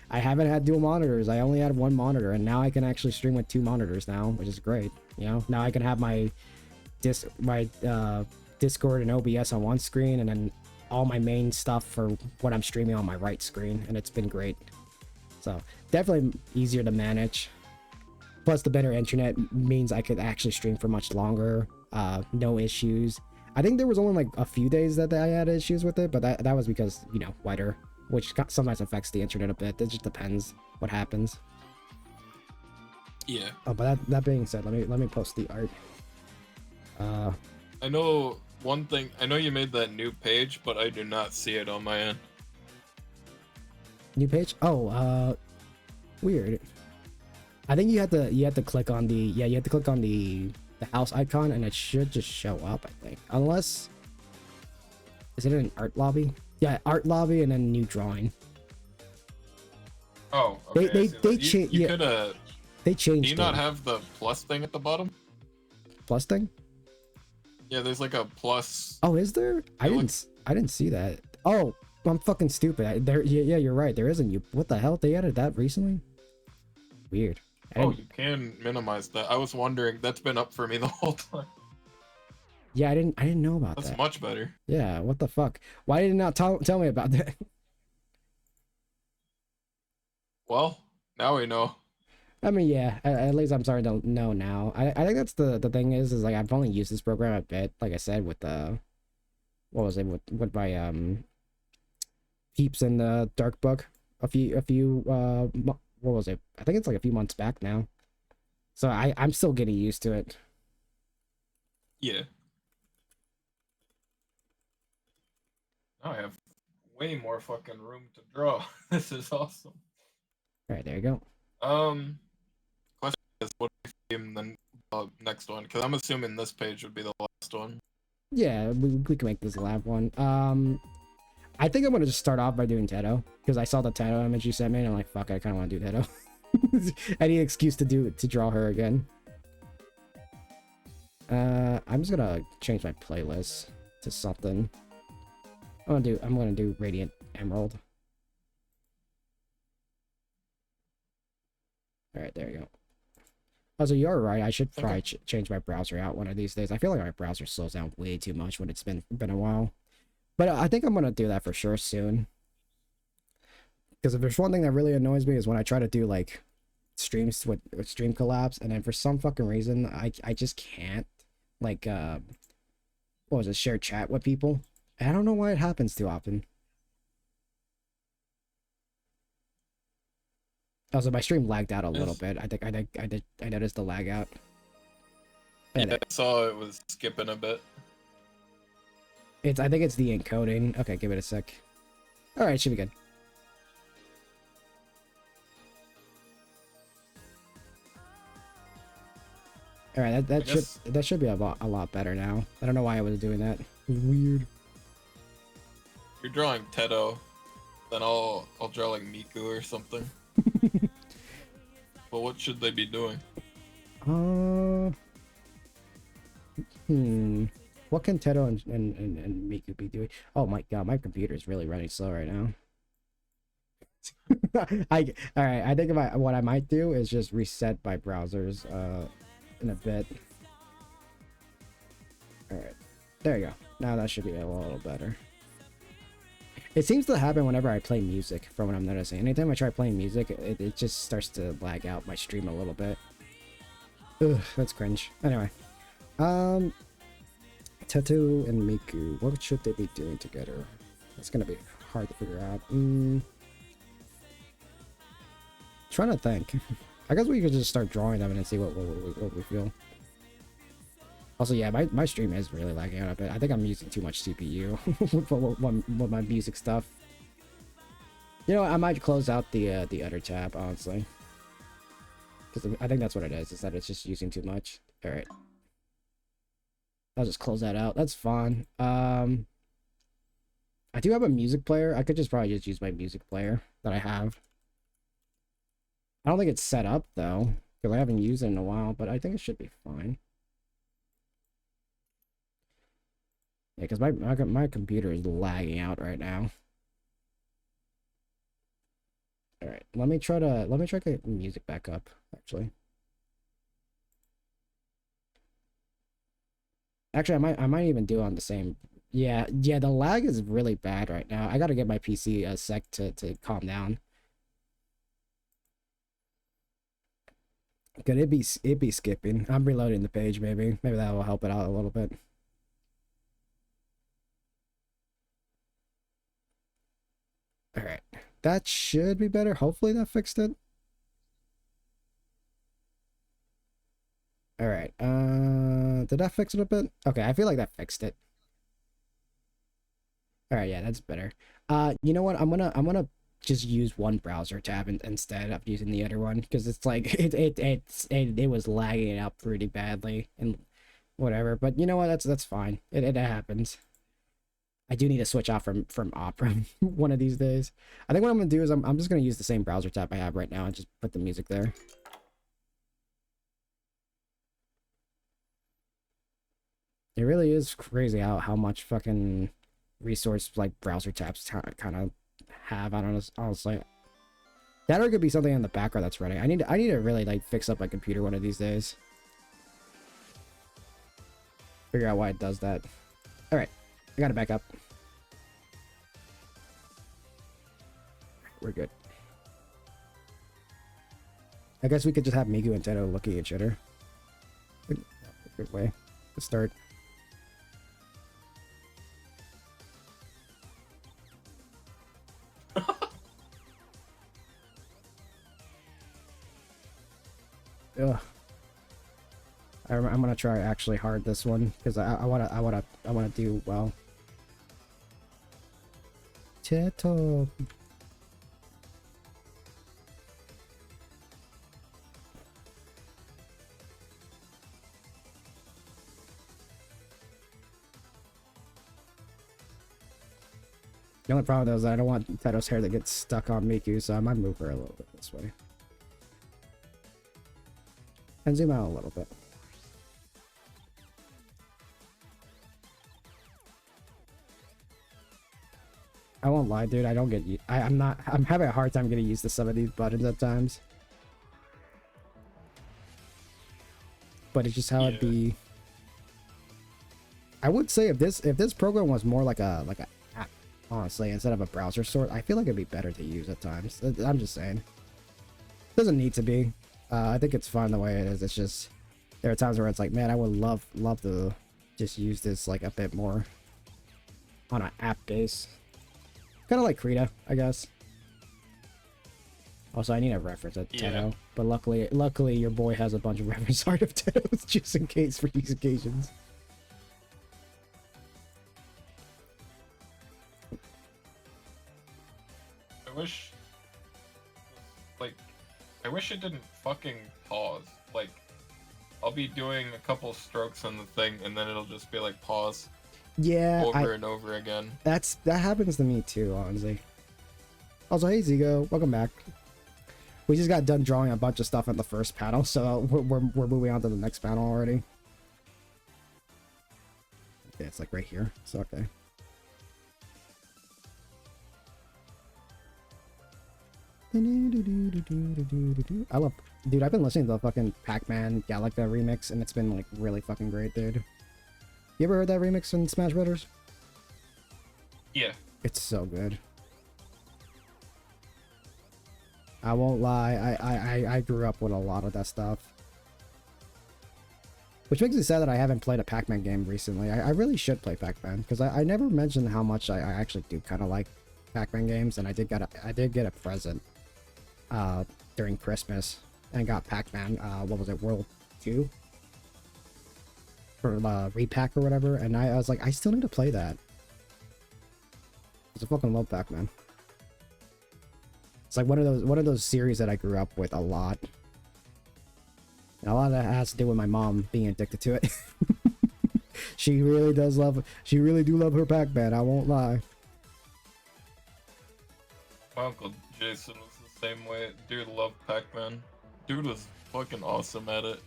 haven't had dual monitors. I only had one monitor, and now I can actually stream with 2 monitors now, which is great. You know, now I can have my Discord and OBS on one screen, and then all my main stuff for what I'm streaming on my right screen, and it's been great. So definitely easier to manage. Plus the better internet means I could actually stream for much longer. No issues. I think there was only like a few days that I had issues with it, but that was because, you know, weather, which sometimes affects the internet a bit. It just depends what happens. Yeah. Oh, but that being said, let me post the art. I know one thing. I know you made that new page, but I do not see it on my end. New page? Oh, weird. I think you had to click on the house icon, and it should just show up, I think. Unless, is it an art lobby? Yeah, art lobby and then new drawing. Oh, okay. They changed. You Yeah, could they changed. do you not have the plus thing at the bottom? plus thing? Yeah, there's like a plus. Oh, is there? I didn't see that. Oh, I'm fucking stupid. Yeah, you're right. There isn't. What the hell? They added that recently? Weird. Oh, you can minimize that. I was wondering. That's been up for me the whole time. Yeah, I didn't know about That's that. much better. Yeah, what the fuck? Why did you not tell me about that? Well, now we know. I mean, yeah, at least I'm starting to know now. I think that's the thing is like I've only used this program a bit, like I said, with what was it, with my peeps in the dark book a few what was it? I think it's like a few months back now. So I'm still getting used to it. Yeah. Now I have way more fucking room to draw. This is awesome. All right, there you go. Question is, what do you theme the next one? Because I'm assuming this page would be the last one. Yeah, we can make this a lab one. I think I'm gonna just start off by doing Teto, because I saw the Teto image you sent me, and I'm like, fuck, I kind of want to do Teto. Any excuse to draw her again. I'm just gonna change my playlist to something. I'm gonna do Radiant Emerald. All right, there you go. Also, you're right. I should probably change my browser out one of these days. I feel like my browser slows down way too much when it's been a while. But I think I'm gonna do that for sure soon. Because if there's one thing that really annoys me is when I try to do like streams with stream collabs, and then for some fucking reason I just can't like what was it, share chat with people. I don't know why it happens too often. Also, my stream lagged out a little bit. I noticed the lag out. Yeah, I saw it was skipping a bit. I think it's the encoding. Okay, give it a sec. All right, should be good. All right, that should be a lot better now. I don't know why I was doing that. It was weird. If you're drawing Teto, then I'll draw like Miku or something. But what should they be doing? What can Teto and Miku be doing? Oh my god, my computer is really running slow right now. Alright, I think what I might do is just reset my browsers in a bit. Alright, there you go. Now that should be a little better. It seems to happen whenever I play music, from what I'm noticing. Anytime I try playing music, it just starts to lag out my stream a little bit. Ugh, that's cringe. Anyway. Teto and Miku, what should they be doing together? It's gonna be hard to figure out. Trying to think. I guess we could just start drawing them and then see what we feel. Also, yeah, my stream is really lagging out a bit. I think I'm using too much CPU with my music stuff. You know, I might close out the other tab, honestly. Because I think that's what it is that it's just using too much. Alright. I'll just close that out. That's fine. I do have a music player. I could just probably just use my music player that I have. I don't think it's set up, though. Because I haven't used it in a while, but I think it should be fine. Yeah, because my computer is lagging out right now. All right, let me try to get music back up. Actually, I might even do it on the same. Yeah, yeah. The lag is really bad right now. I gotta get my PC a sec to calm down. Could it be skipping? I'm reloading the page. Maybe that will help it out a little bit. All right, that should be better. Hopefully that fixed it. All right. Did that fix it a bit? Okay, I feel like that fixed it. All right, yeah, that's better. You know what? I'm gonna just use one browser tab instead of using the other one because it's like it was lagging it out pretty badly and whatever. But you know what? That's fine. It happens. I do need to switch off from Opera one of these days. I think what I'm gonna do is I'm just gonna use the same browser tab I have right now and just put the music there. It really is crazy how much fucking resource like browser tabs kind of have. I don't know, honestly. That or it could be something in the background that's running. I need to really like fix up my computer one of these days. Figure out why it does that. All right, I got it back up. We're good. I guess we could just have Migu and Teto looking at each other. Good way to start. Ugh. I'm gonna try actually hard this one because I wanna do well. Teto. The only problem though is that I don't want Teto's hair to get stuck on Miku, so I might move her a little bit this way. And zoom out a little bit. I won't lie, dude. I don't get. I'm having a hard time getting used to some of these buttons at times. But it's just how it'd be. I would say if this program was more like a app, honestly, instead of a browser sort, I feel like it'd be better to use at times. I'm just saying. Doesn't need to be. I think it's fine the way it is. It's just there are times where it's like, man, I would love to just use this like a bit more on an app base. Kind of like Krita, I guess. Also, I need a reference at Teto, but luckily your boy has a bunch of reference art of Tetos just in case for these occasions. I wish it didn't fucking pause. Like, I'll be doing a couple strokes on the thing, and then it'll just be like pause. Yeah, over and over again. That happens to me too, honestly. Also, hey Zigo, welcome back. We just got done drawing a bunch of stuff in the first panel, so we're moving on to the next panel already. Okay, it's like right here. So okay. I love, dude. I've been listening to the fucking Pac-Man Galacta remix, and it's been like really fucking great, dude. You ever heard that remix in Smash Brothers? Yeah. It's so good. I won't lie. I grew up with a lot of that stuff. Which makes it sad that I haven't played a Pac-Man game recently. I really should play Pac-Man because I never mentioned how much I actually do kind of like Pac-Man games, and I did get a present during Christmas and got Pac-Man. What was it, World 2? For the repack or whatever, and I was like, I still need to play that. I fucking love Pac-Man. It's like one of those series that I grew up with a lot. And a lot of that has to do with my mom being addicted to it. She really do love her Pac-Man, I won't lie. My Uncle Jason was the same way. Dude loved Pac-Man. Dude was fucking awesome at it.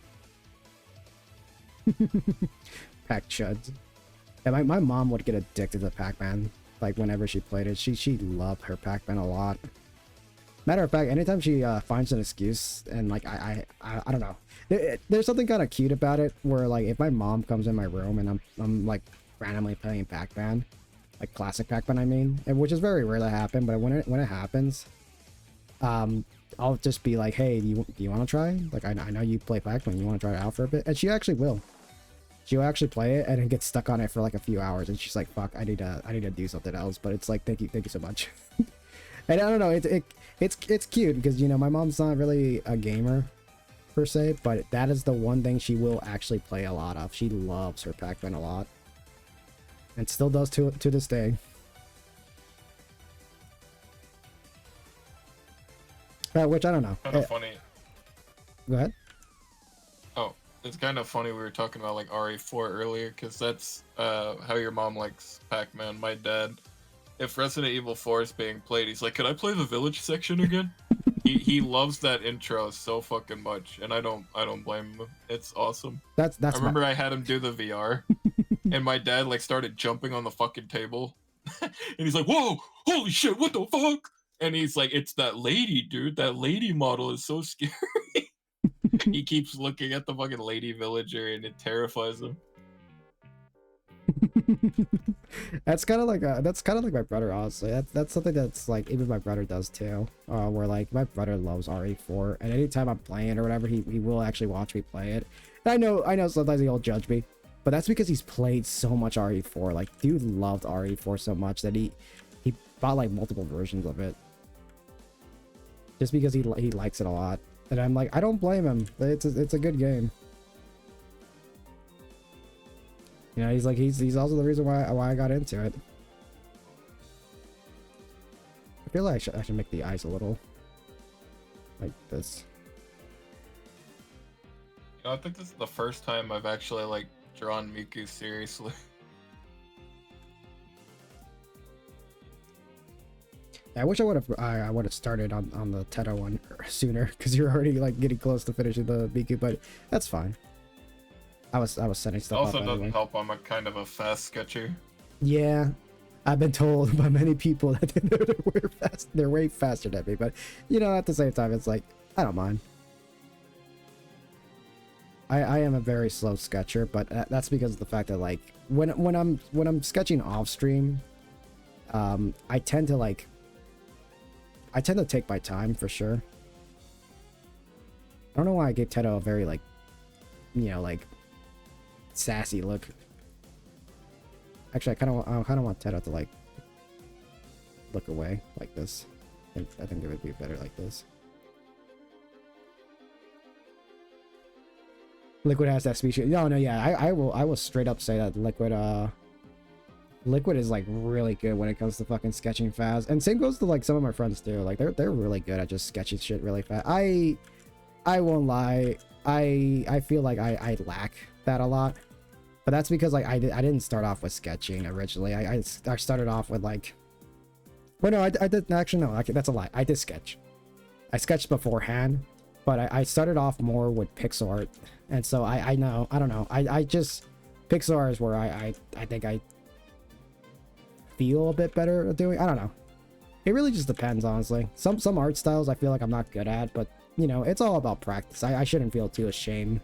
Pac chuds. And my mom would get addicted to Pac-Man, like whenever she played it. She loved her Pac-Man a lot. Matter of fact, anytime she finds an excuse and like I don't know, there's something kind of cute about it where like if my mom comes in my room and I'm like randomly playing Pac-Man, like classic Pac-Man, I mean, which is very rare to happen, but when it happens, I'll just be like, hey, do you want to try? Like I know you play Pac-Man, you want to try it out for a bit, and she actually will. She'll actually play it and then get stuck on it for like a few hours, and she's like, fuck, I need to do something else. But it's like, thank you so much. And I don't know, it's cute because, you know, my mom's not really a gamer per se, but that is the one thing she will actually play a lot of. She loves her Pac-Man a lot, and still does to this day. Which I don't know. Kind of funny. Go ahead. Oh, it's kind of funny we were talking about like RE4 earlier, because that's how your mom likes Pac-Man. My dad, if Resident Evil 4 is being played, he's like, "Could I play the village section again?" he loves that intro so fucking much, and I don't blame him. It's awesome. That's I remember I had him do the VR, and my dad like started jumping on the fucking table, and he's like, "Whoa, holy shit, what the fuck?" And he's like, "It's that lady, dude. That lady model is so scary." He keeps looking at the fucking lady villager, and it terrifies him. That's kind of like my brother, honestly. That's something that's like even my brother does too, where like my brother loves RE4, and anytime I'm playing or whatever, he will actually watch me play it. And I know sometimes he'll judge me, but that's because he's played so much RE4. Like, dude loved RE4 so much that he bought like multiple versions of it just because he likes it a lot. And I'm like, I don't blame him. It's a good game. You know, he's like, he's also the reason why I got into it. I feel like I should make the eyes a little like this. You know, I think this is the first time I've actually like drawn Miku seriously. I wish I would have started on the Teto one sooner, because you're already like getting close to finishing the Miku, but that's fine. I was setting It stuff also up doesn't anyway. help. I'm a kind of a fast sketcher. Yeah, I've been told by many people that they're way faster than me, but you know, at the same time, it's like I don't mind. I am a very slow sketcher, but that's because of the fact that like when I'm sketching off stream, I tend to take my time for sure. I don't know why I gave Teto a very like, you know, like sassy look. Actually, I kind of want Teto to like look away like this. I think it would be better like this. Liquid has that species. No, yeah, I will straight up say that Liquid is like really good when it comes to fucking sketching fast, and same goes to like some of my friends too. Like they're really good at just sketching shit really fast. I won't lie, I feel like I lack that a lot, but that's because like I didn't start off with sketching originally. I started off with like, well no, I didn't actually, no, that's a lie. I did sketch. I sketched beforehand, but I started off more with pixel art, and so I don't know. I just pixel art is where I think I feel a bit better at doing. I don't know. It really just depends, honestly. Some art styles I feel like I'm not good at, but you know, it's all about practice. I shouldn't feel too ashamed,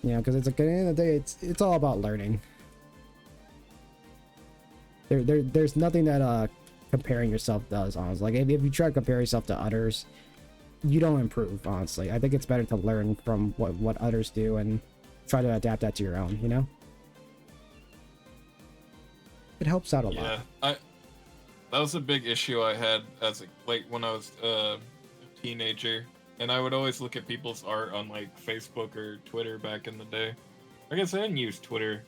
you know, because it's like at the end of the day, it's all about learning. There's nothing that comparing yourself does, honestly. Like if you try to compare yourself to others, you don't improve, honestly. I think it's better to learn from what others do and try to adapt that to your own, you know? It helps out a lot. Yeah, that was a big issue I had as like when I was a teenager, and I would always look at people's art on like Facebook or Twitter back in the day. I guess I didn't use Twitter.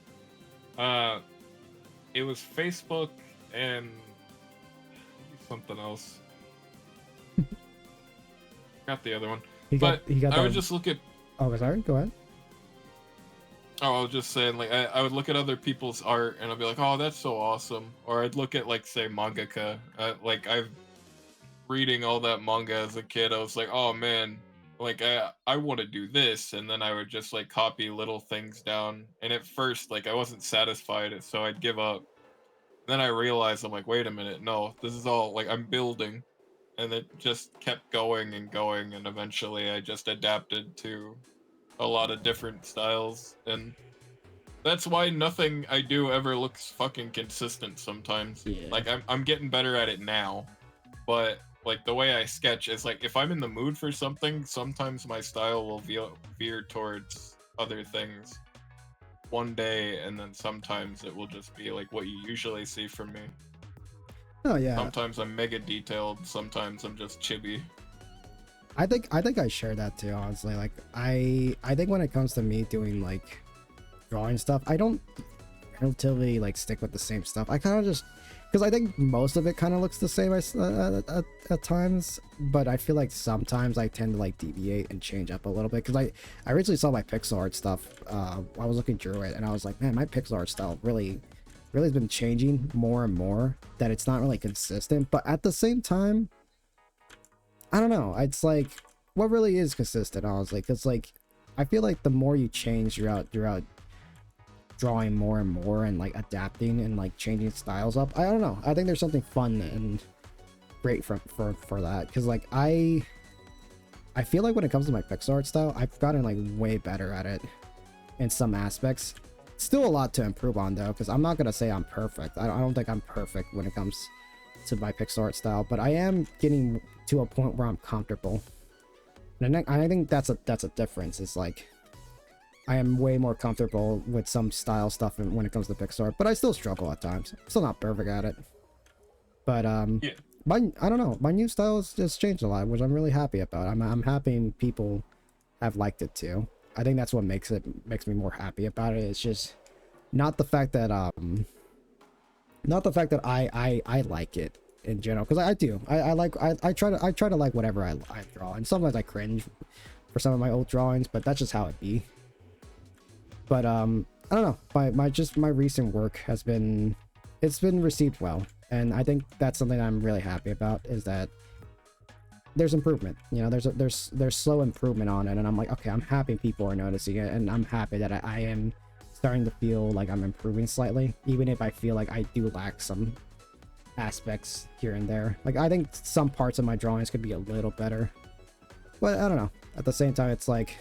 It was Facebook and something else. Got the other one. I would just look at. Oh, sorry. Go ahead. Oh, I was just saying, like, I would look at other people's art and I'd be like, oh, that's so awesome. Or I'd look at, like, say, mangaka. Like, I've reading all that manga as a kid. I was like, oh, man, like, I want to do this. And then I would just, like, copy little things down. And at first, like, I wasn't satisfied, so I'd give up. Then I realized, I'm like, wait a minute, no, this is all, like, I'm building. and it just kept going and going, and eventually I just adapted to a lot of different styles, and that's why nothing I do ever looks fucking consistent sometimes. Yeah. Like I'm getting better at it now, but like the way I sketch is like if I'm in the mood for something, sometimes my style will veer towards other things one day, and then sometimes it will just be like what you usually see from me. Oh yeah. Sometimes I'm mega detailed, sometimes I'm just chibi. I think I share that too, honestly. Like I think when it comes to me doing like drawing stuff, I don't relatively like stick with the same stuff. I kind of just, because I think most of it kind of looks the same at times, but I feel like sometimes I tend to like deviate and change up a little bit, because I originally saw my pixel art stuff. I was looking through it and I was like, man, my pixel art style really has been changing more and more, that it's not really consistent. But at the same time, I don't know, it's like, what really is consistent, honestly? Because like I feel like the more you change throughout drawing more and more and like adapting and like changing styles up, I don't know, I think there's something fun and great for that, because like I feel like when it comes to my pixel art style, I've gotten like way better at it in some aspects. Still a lot to improve on though, because I'm not gonna say I'm perfect. I don't think I'm perfect when it comes to my pixel art style, but I am getting to a point where I'm comfortable, and I think that's a difference. It's like I am way more comfortable with some style stuff when it comes to pixel art, but I still struggle at times. I'm still not perfect at it, but Yeah. I don't know, my new style has just changed a lot, which I'm really happy about. I'm happy people have liked it too. I think that's what makes me more happy about it. It's just not the fact that I like it in general, because I do. I try to like whatever I draw, and sometimes I cringe for some of my old drawings, but that's just how it be. But I don't know, my recent work has been, it's been received well, and I think that's something I'm really happy about, is that there's improvement. You know, there's slow improvement on it, and I'm like, okay, I'm happy people are noticing it, and I'm happy that I am starting to feel like I'm improving slightly, even if I feel like I do lack some aspects here and there. Like I think some parts of my drawings could be a little better, but I don't know, at the same time it's like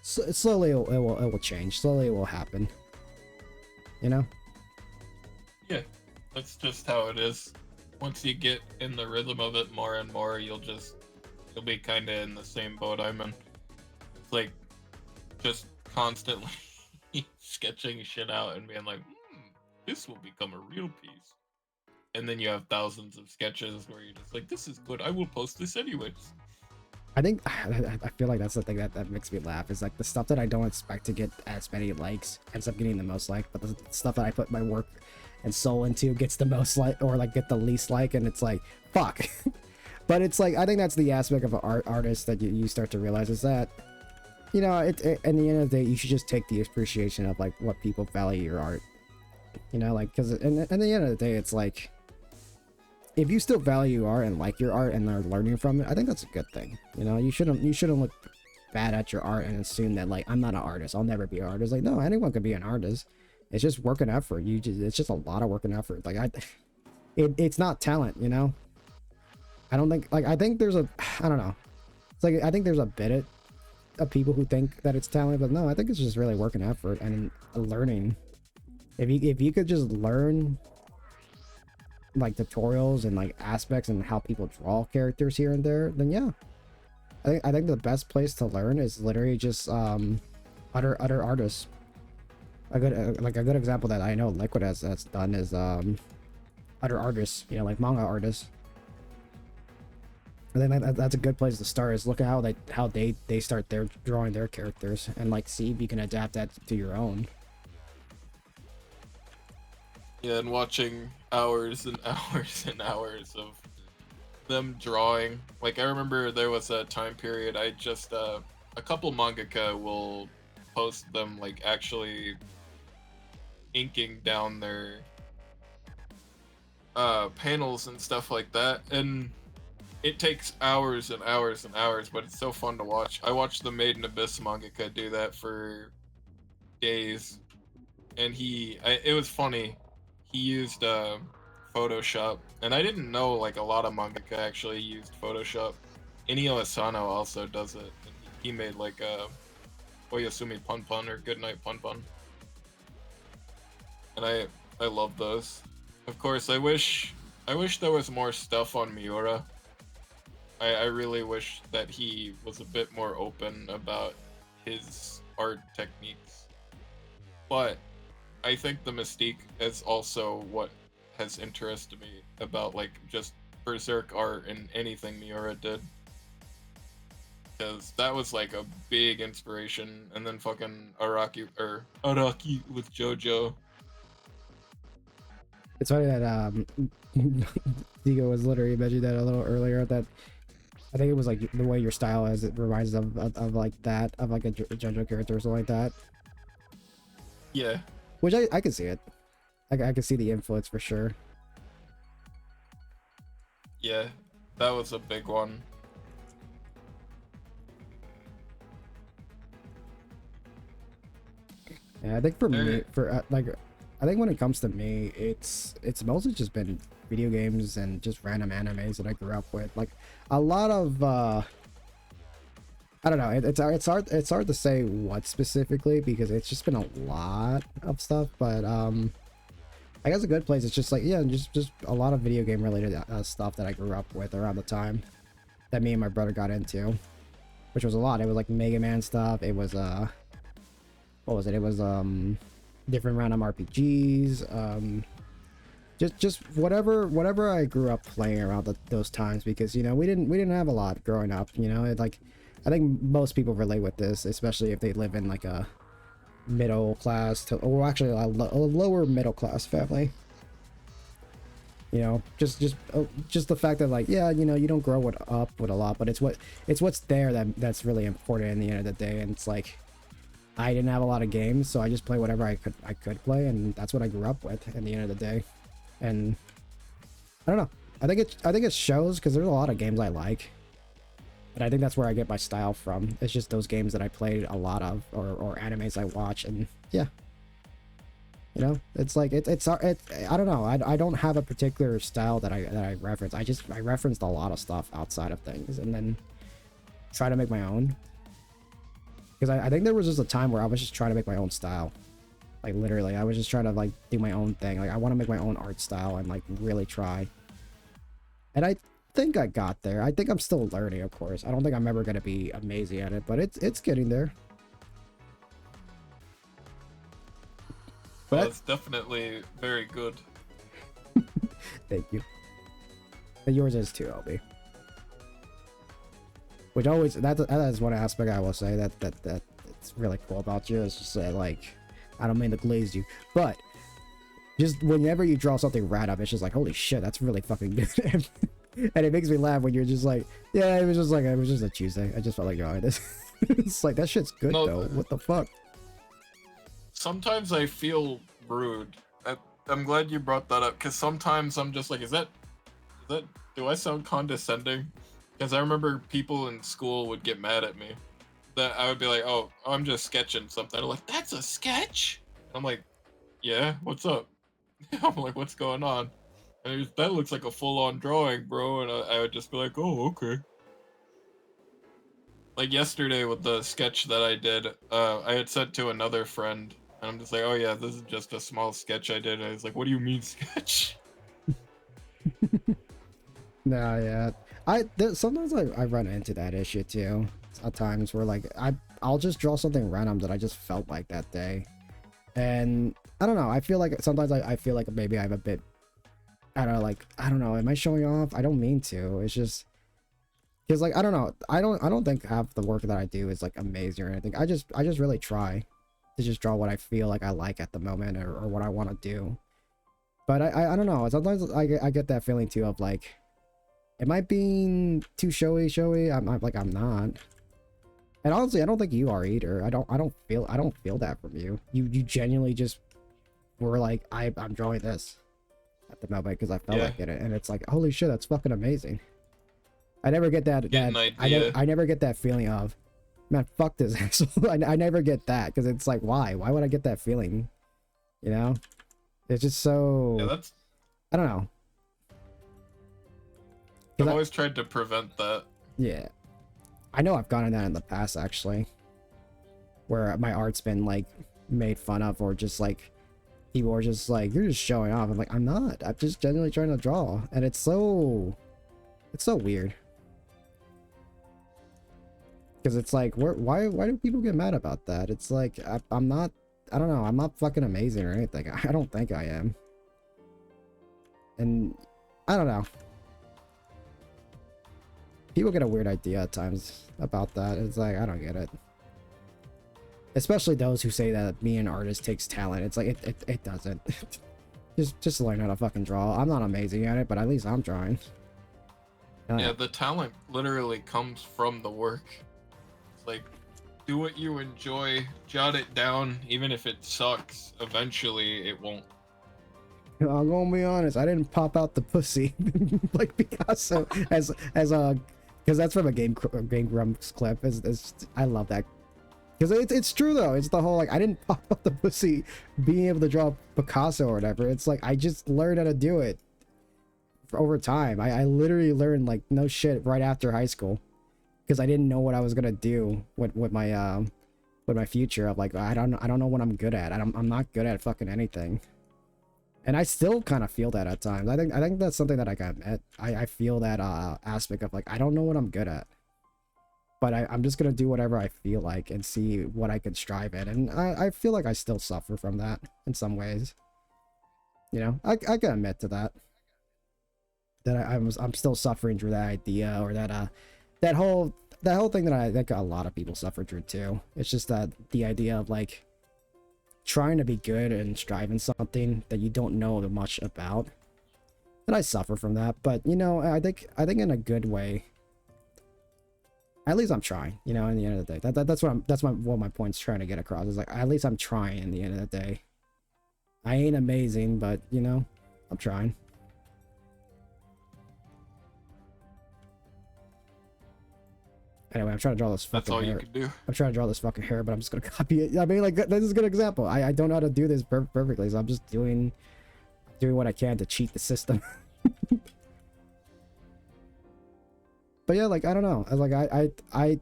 slowly it will change, slowly it will happen, you know. Yeah, that's just how it is. Once you get in the rhythm of it more and more, you'll be kind of in the same boat I'm in. It's like just constantly sketching shit out and being like, this will become a real piece. And then you have thousands of sketches where you're just like, this is good, I will post this anyways. I think I feel like that's the thing that makes me laugh, is like the stuff that I don't expect to get as many likes ends up getting the most like, but the stuff that I put my work and soul into gets the most like, or like get the least like, and it's like, fuck. But it's like, I think that's the aspect of an artist that you start to realize, is that, you know, in the end of the day, you should just take the appreciation of like what people value your art, you know, like, because in the end of the day, it's like, if you still value art and like your art and are learning from it, I think that's a good thing. You know, you shouldn't look bad at your art and assume that like, I'm not an artist, I'll never be an artist. Like, no, anyone can be an artist. It's just work and effort. It's just a lot of work and effort. Like it's not talent, you know. I don't think, like, I think there's a, I don't know. It's like, I think there's a bit of people who think that it's talent, but no, I think it's just really work and effort and learning. If you could just learn like tutorials and like aspects and how people draw characters here and there, then yeah, I think the best place to learn is literally just other artists. A good example that I know Liquid has done is other artists, you know, like manga artists. I think that's a good place to start, is look at how they start their drawing their characters, and like see if you can adapt that to your own. Yeah, and watching hours and hours and hours of them drawing. Like I remember there was a time period I just a couple mangaka will post them like actually inking down their panels and stuff like that, and it takes hours and hours and hours, but it's so fun to watch. I watched the Made in Abyss mangaka do that for days, and it was funny. He used Photoshop, and I didn't know like a lot of mangaka actually used Photoshop. Inio Asano also does it. And he made like a Oyasumi Pun Pun or Goodnight Pun Pun, and I love those. Of course, I wish there was more stuff on Miura. I really wish that he was a bit more open about his art techniques. But I think the mystique is also what has interested me about like just Berserk art and anything Miura did. Because that was like a big inspiration, and then fucking Araki with JoJo. It's funny that Digo was literally mentioning that a little earlier, that I think it was like the way your style is, it reminds of like that, of like a JoJo character or something like that. Yeah. Which I can see it. I can see the influence for sure. Yeah, that was a big one. Yeah, I think for me, for like, I think when it comes to me, it's mostly just been video games and just random animes that I grew up with. Like a lot of I don't know. It's hard to say what specifically, because it's just been a lot of stuff. But I guess a good place is just like, yeah, just a lot of video game related stuff that I grew up with around the time that me and my brother got into, which was a lot. It was like Mega Man stuff. It was what was it? It was different random RPGs. Just whatever I grew up playing around those times, because you know we didn't have a lot growing up. You know, it, like I think most people relate with this, especially if they live in like a middle class to, or actually a lower middle class family. You know, just the fact that like, yeah, you know, you don't grow up with a lot, but it's what's there that's really important in the end of the day. And it's like, I didn't have a lot of games, so I just play whatever I could play, and that's what I grew up with in the end of the day. And I don't know. I think it shows, because there's a lot of games I like, but I think that's where I get my style from. It's just those games that I played a lot of, or animes I watch, and yeah. You know, it's like it's I don't know. I don't have a particular style that I reference. I referenced a lot of stuff outside of things, and then try to make my own. Because I think there was just a time where I was just trying to make my own style. Like literally, I was just trying to like do my own thing. Like I want to make my own art style and like really try. And I think I got there. I think I'm still learning, of course. I don't think I'm ever gonna be amazing at it, but it's getting there. Well, it's definitely very good. Thank you. And yours is too, LB. Which always, that is one aspect I will say that it's really cool about you. Is just that, like, I don't mean to glaze you, but just whenever you draw something random, it's just like, holy shit, that's really fucking good. And it makes me laugh when you're just like, yeah, it was just a Tuesday. I just felt like drawing this. It's like, that shit's good though. What the fuck? Sometimes I feel rude. I'm glad you brought that up, because sometimes I'm just like, do I sound condescending? Because I remember people in school would get mad at me. That I would be like, oh, I'm just sketching something. They're like, that's a sketch? I'm like, yeah, what's up? I'm like, what's going on? And that looks like a full-on drawing, bro. And I would just be like, oh, okay. Like yesterday with the sketch that I did, I had sent to another friend. And I'm just like, oh yeah, this is just a small sketch I did. And he's like, what do you mean sketch? Nah, yeah. Sometimes I run into that issue too. At times where like I'll just draw something random that I just felt like that day, and I don't know. I feel like sometimes I feel like maybe I'm a bit, I don't know. Am I showing off? I don't mean to. It's just because like I don't know. I don't think half the work that I do is like amazing or anything. I just really try to just draw what I feel like I like at the moment, or what I want to do. But I don't know. Sometimes I get that feeling too of like, am I being too showy? I'm not. And honestly, I don't think you are either. I don't feel that from you. You genuinely just were like, I'm drawing this at the moment because I felt like it, and it's like, holy shit, that's fucking amazing. I never get that. I never get that feeling of, man, fuck this asshole. I never get that, because it's like, why would I get that feeling? You know, it's just so. Yeah, that's. I don't know. I've always tried to prevent that. Yeah. I know I've gotten that in the past, actually. Where my art's been, like, made fun of, or just, like, people are just like, you're just showing off. I'm like, I'm not. I'm just genuinely trying to draw. And it's so weird. Because it's like, why do people get mad about that? It's like, I'm not, I don't know, I'm not fucking amazing or anything. I don't think I am. And, I don't know. People get a weird idea at times about that. It's like, I don't get it. Especially those who say that being an artist takes talent. It's like, it doesn't. just learn how to fucking draw. I'm not amazing at it, but at least I'm trying. Yeah, the talent literally comes from the work. It's like, do what you enjoy, jot it down, even if it sucks, eventually it won't. I'm gonna be honest, I didn't pop out the pussy like Picasso as a, because that's from a Game Grumps clip. I love that. Because it's true though. It's the whole, like, I didn't pop up the pussy being able to draw Picasso or whatever. It's like, I just learned how to do it over time. I literally learned, like, no shit, right after high school. Because I didn't know what I was gonna do with my future. Of like, I don't know what I'm good at. I'm not good at fucking anything. And I still kind of feel that at times. I think that's something that I got met. I feel that aspect of, like, I don't know what I'm good at. But I'm just gonna do whatever I feel like and see what I can strive at. And I feel like I still suffer from that in some ways. You know, I can admit to that. That I'm still suffering through that idea, or that whole thing that I think a lot of people suffer through too. It's just that the idea of, like, trying to be good and striving something that you don't know much about. And I suffer from that, but you know, I think in a good way. At least I'm trying, you know, in the end of the day. That's what my point's trying to get across. Is like, at least I'm trying in the end of the day. I ain't amazing, but you know, I'm trying. Anyway, I'm trying to draw this fucking hair. That's all you can do. I'm trying to draw this fucking hair, but I'm just gonna copy it. I mean, like, this is a good example. I don't know how to do this perfectly, so I'm just doing what I can to cheat the system. But yeah, like, I don't know. Like,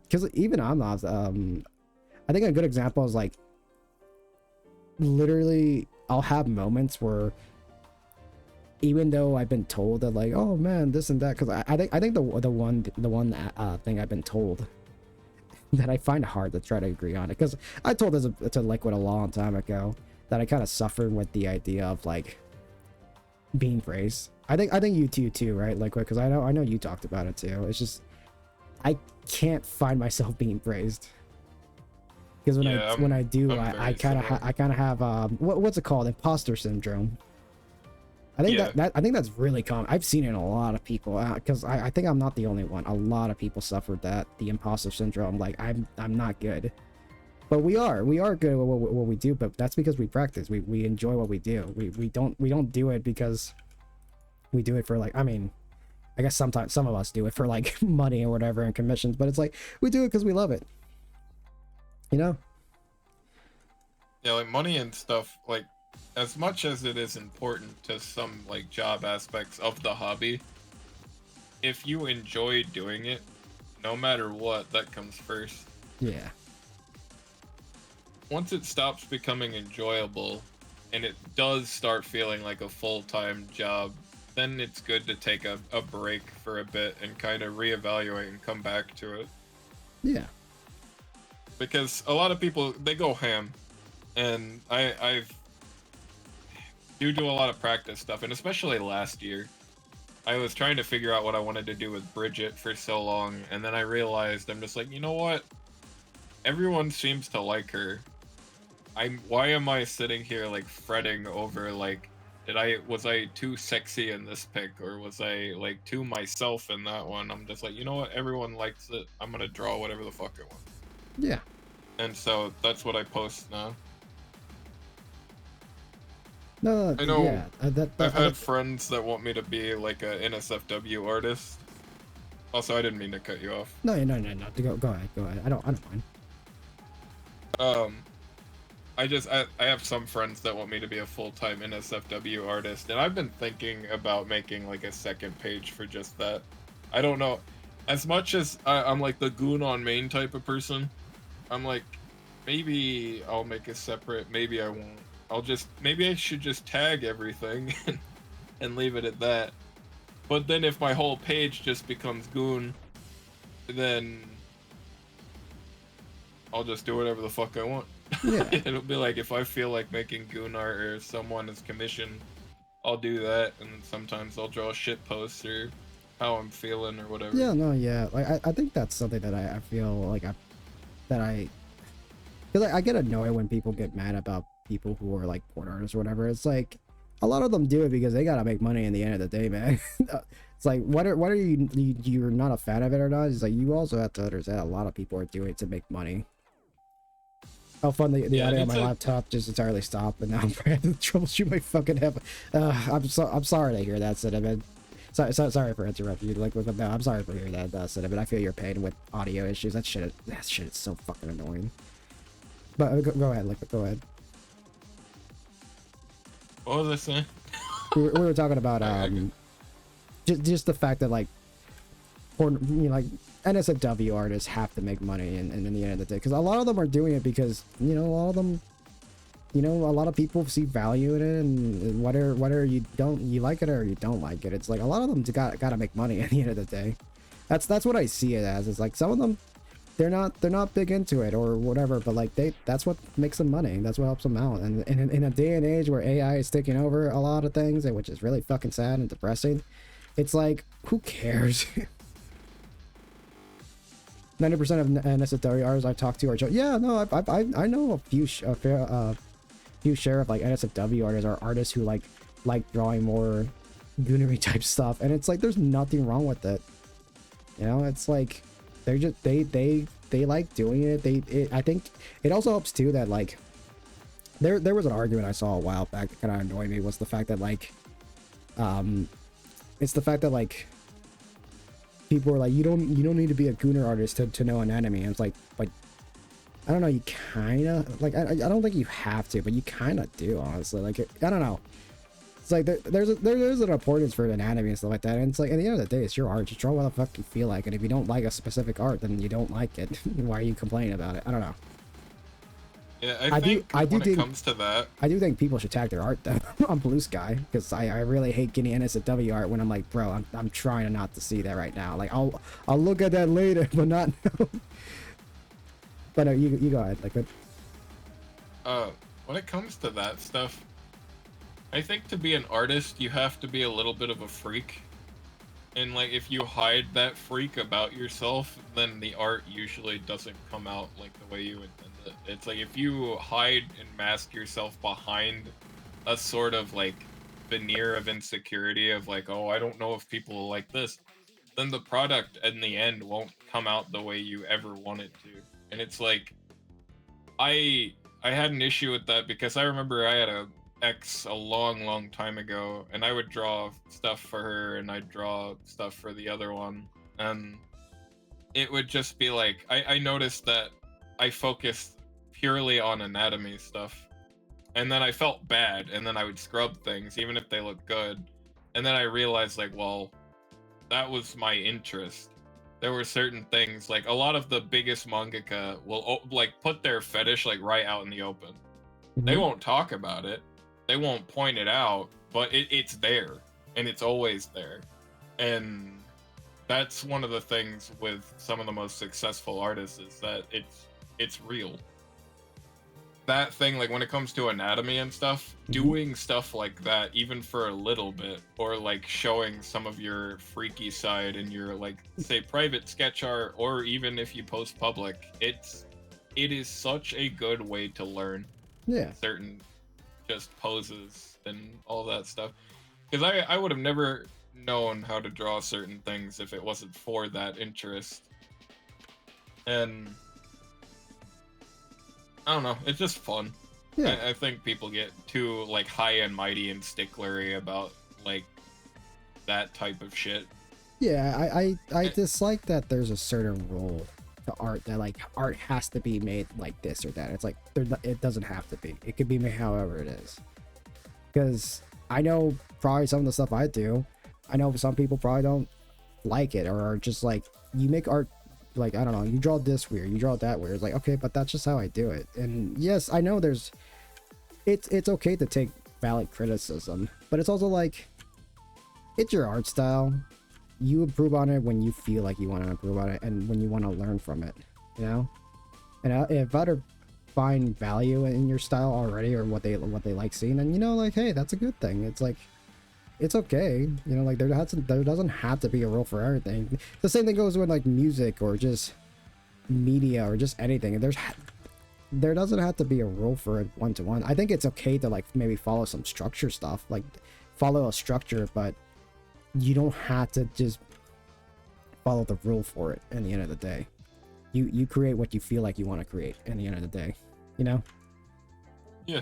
because even I'm not, I think a good example is, like, literally, I'll have moments where, even though I've been told that, like, oh man, this and that, because I think the one thing I've been told that I find hard to try to agree on it, because I told this to Liquid a long time ago, that I kind of suffered with the idea of, like, being praised. I think you too, right, Liquid? Because I know you talked about it too. It's just, I can't find myself being praised. Because when I do, I kind of have what's it called? Imposter syndrome. I think I think that's really common. I've seen it in a lot of people, because I think I'm not the only one. A lot of people suffered the imposter syndrome. Like, I'm not good, but we are good at what we do. But that's because we practice. We enjoy what we do. We don't do it because we do it for, like, I mean, I guess sometimes some of us do it for, like, money or whatever and commissions, but it's like, we do it because we love it, you know? Yeah, like, money and stuff, like, as much as it is important to some, like, job aspects of the hobby, if you enjoy doing it, no matter what, that comes first. Yeah. Once it stops becoming enjoyable and it does start feeling like a full-time job, then it's good to take a break for a bit and kind of reevaluate and come back to it. Yeah. Because a lot of people, they go ham, and I've do a lot of practice stuff, and especially last year, I was trying to figure out what I wanted to do with Bridget for so long, and then I realized, I'm just like, you know what? Everyone seems to like her. Why am I sitting here, like, fretting over, like, was I too sexy in this pic, or was I, like, too myself in that one? I'm just like, you know what? Everyone likes it. I'm gonna draw whatever the fuck I want. Yeah. And so that's what I post now. No, I know. Yeah, I've had friends that want me to be, like, a NSFW artist. Also, I didn't mean to cut you off. No. Go ahead. I don't mind. I have some friends that want me to be a full-time NSFW artist, and I've been thinking about making, like, a second page for just that. I don't know. As much as I'm like the goon on main type of person, I'm like, maybe I'll make a separate, maybe I won't. Maybe I should just tag everything and leave it at that. But then if my whole page just becomes goon, then I'll just do whatever the fuck I want. Yeah. It'll be like if I feel like making goon art or someone is commissioned, I'll do that, and then sometimes I'll draw shit posts or how I'm feeling or whatever. Yeah, no, yeah. Like I think that's something that I feel like because I get annoyed when people get mad about people who are like porn artists or whatever. It's like a lot of them do it because they gotta make money in the end of the day, man. It's like what are you're not a fan of it or not? It's like you also have to understand a lot of people are doing it to make money. How fun the audio on my laptop just entirely stopped, and now I'm trying to troubleshoot my fucking head. I'm sorry to hear that, Cinnamon. Sorry for interrupting you. Like, no, I'm sorry for hearing that, Cinnamon. I feel your pain with audio issues. That shit is so fucking annoying. But go ahead, like, go ahead. What was I saying? we were talking about just the fact that like, porn, you know, like NSFW artists have to make money, and in the end of the day, because a lot of them are doing it because a lot of them, a lot of people see value in it, and whether you like it or you don't like it, it's like a lot of them gotta make money at the end of the day. That's what I see it as. It's like some of them, they're not big into it or whatever, but like that's what makes them money. That's what helps them out. And in a day and age where AI is taking over a lot of things, which is really fucking sad and depressing, it's like, who cares? 90% of NSFW artists I talk to are yeah, no, I know a few share of like NSFW artists are artists who like drawing more goonery type stuff, and it's like there's nothing wrong with it. It's like they're just they like doing it. I think it also helps too that like there was an argument I saw a while back that kind of annoyed me, was the fact that like it's the fact that like people were like, you don't need to be a gooner artist to know anatomy. And it's like I don't know, you kind of like, I don't think you have to, but you kind of do, honestly. Like, I don't know, it's like there's an importance for anatomy and stuff like that, and it's like at the end of the day, it's your art. Just draw what the fuck you feel like, and if you don't like a specific art, then you don't like it. Why are you complaining about it? I don't know. Yeah, I think when it comes to that, I do think people should tag their art though on Blue Sky, because I really hate getting NSFW art when I'm like, bro, I'm trying not to see that right now. Like, I'll look at that later, but not now. But no, you go ahead. Like, when it comes to that stuff, I think to be an artist, you have to be a little bit of a freak. And like, if you hide that freak about yourself, then the art usually doesn't come out like the way you intended it. It's like if you hide and mask yourself behind a sort of like veneer of insecurity of like, oh, I don't know if people will like this, then the product in the end won't come out the way you ever want it to. And it's like, I had an issue with that because I remember I had a ex a long time ago, and I would draw stuff for her and I'd draw stuff for the other one, and it would just be like, I noticed that I focused purely on anatomy stuff, and then I felt bad, and then I would scrub things even if they looked good, and then I realized like, well, that was my interest. There were certain things, like a lot of the biggest mangaka will like put their fetish like right out in the open. They won't talk about it, they won't point it out, but it's there, and it's always there. And that's one of the things with some of the most successful artists, is that it's real. That thing, like when it comes to anatomy and stuff, doing stuff like that, even for a little bit, or like showing some of your freaky side in your like, say, private sketch art, or even if you post public, it is such a good way to learn. Yeah. Certain just poses and all that stuff, because I would have never known how to draw certain things if it wasn't for that interest. And I don't know, it's just fun. Yeah. I think people get too like high and mighty and sticklery about like that type of shit. Yeah, I dislike that there's a certain rule to art, that like art has to be made like this or that. It's like it doesn't have to be. It could be made however it is. Because I know probably some of the stuff I do, I know some people probably don't like it, or are just like, you make art, like, I don't know, you draw this weird, you draw that weird. It's like, okay, but that's just how I do it. And yes, I know it's okay to take valid criticism, but it's also like, it's your art style. You improve on it when you feel like you want to improve on it, and when you want to learn from it, you know. And if other find value in your style already, or what they like seeing, then, you know, like, hey, that's a good thing. It's like, it's okay, you know, like, there doesn't have to be a rule for everything. The same thing goes with like music, or just media, or just anything. There doesn't have to be a rule for it one-to-one. I think it's okay to like maybe follow some structure stuff, like follow a structure, but you don't have to just follow the rule for it. In the end of the day, you create what you feel like you want to create. In the end of the day, you know. Yeah.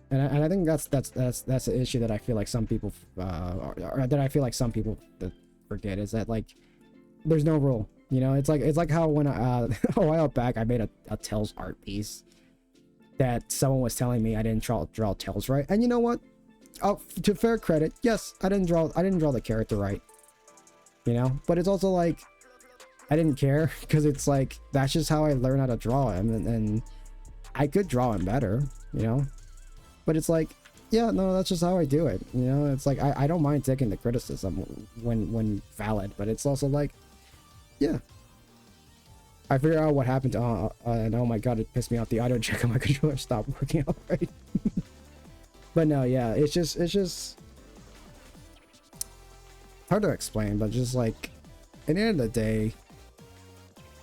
And I think that's the issue that I feel like some people that forget, is that, like, there's no rule. You know, it's like how when a while back I made a Tails art piece that someone was telling me I didn't draw Tails right, and you know what? To fair credit, yes, I didn't draw the character right. You know, but it's also like, I didn't care, because it's like, that's just how I learned how to draw him, and I could draw him better, you know. But it's like, yeah, no, that's just how I do it, you know. It's like, I don't mind taking the criticism when valid, but it's also like, yeah, I figure out what happened to and oh my god, it pissed me off, the audio check on my controller stopped working out right. But no, yeah, it's just hard to explain, but just like, at the end of the day,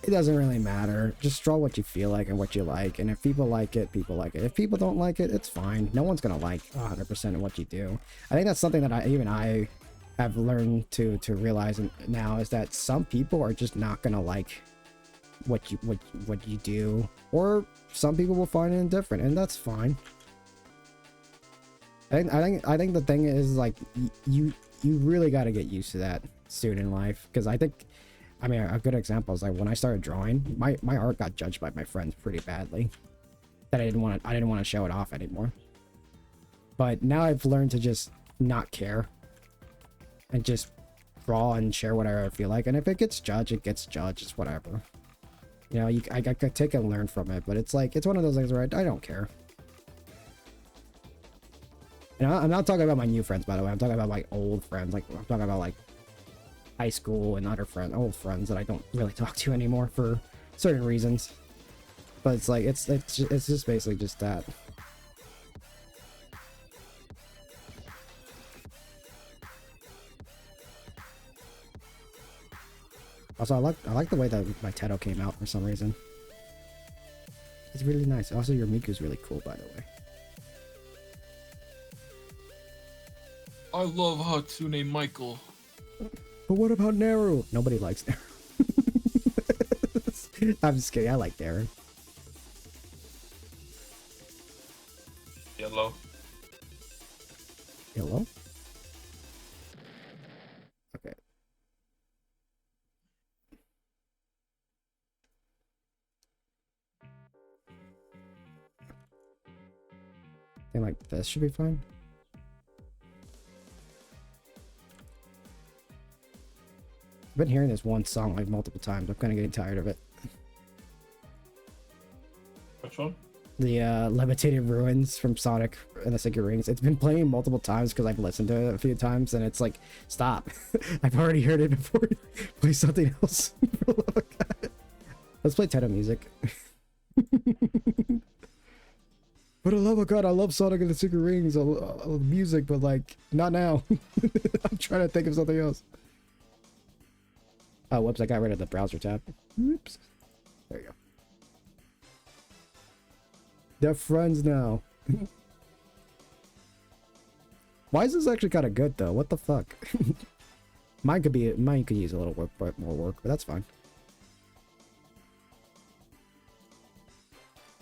it doesn't really matter. Just draw what you feel like and what you like, and if people like it, people like it. If people don't like it, it's fine. No one's gonna like 100% of what you do. I think that's something that I have learned to realize now, is that some people are just not gonna like what you do, or some people will find it indifferent, and that's fine. I think the thing is, like, you really got to get used to that soon in life, because I mean, a good example is, like, when I started drawing, my art got judged by my friends pretty badly, that I didn't want to show it off anymore. But now I've learned to just not care, and just draw and share whatever I feel like, and if it gets judged, it gets judged. It's whatever, you know. I could take and learn from it, but it's like, it's one of those things where I don't care. And I'm not talking about my new friends, by the way. I'm talking about my old friends. Like, I'm talking about, like, high school and other old friends that I don't really talk to anymore for certain reasons. But it's like, it's just basically just that. Also, I like the way that my Teto came out for some reason. It's really nice. Also, your Miku's really cool, by the way. I love Hatsune Michael. But what about Naru? Nobody likes Naru. I'm just kidding. I like Naru. Yellow. Hello? Okay. I think like this should be fine. I've been hearing this one song like multiple times. I'm kind of getting tired of it. Which one? The Levitated Ruins from Sonic and the Sacred Rings. It's been playing multiple times because I've listened to it a few times, and it's like, stop. I've already heard it before. Play something else. For the love of God. Let's play Teto music. For the love of God, I love Sonic and the Sacred Rings. I love music, but like, not now. I'm trying to think of something else. Oh, whoops, I got rid of the browser tab. Oops. There you go. They're friends now. Why is this actually kind of good, though? What the fuck? Mine could use a little more work, but that's fine.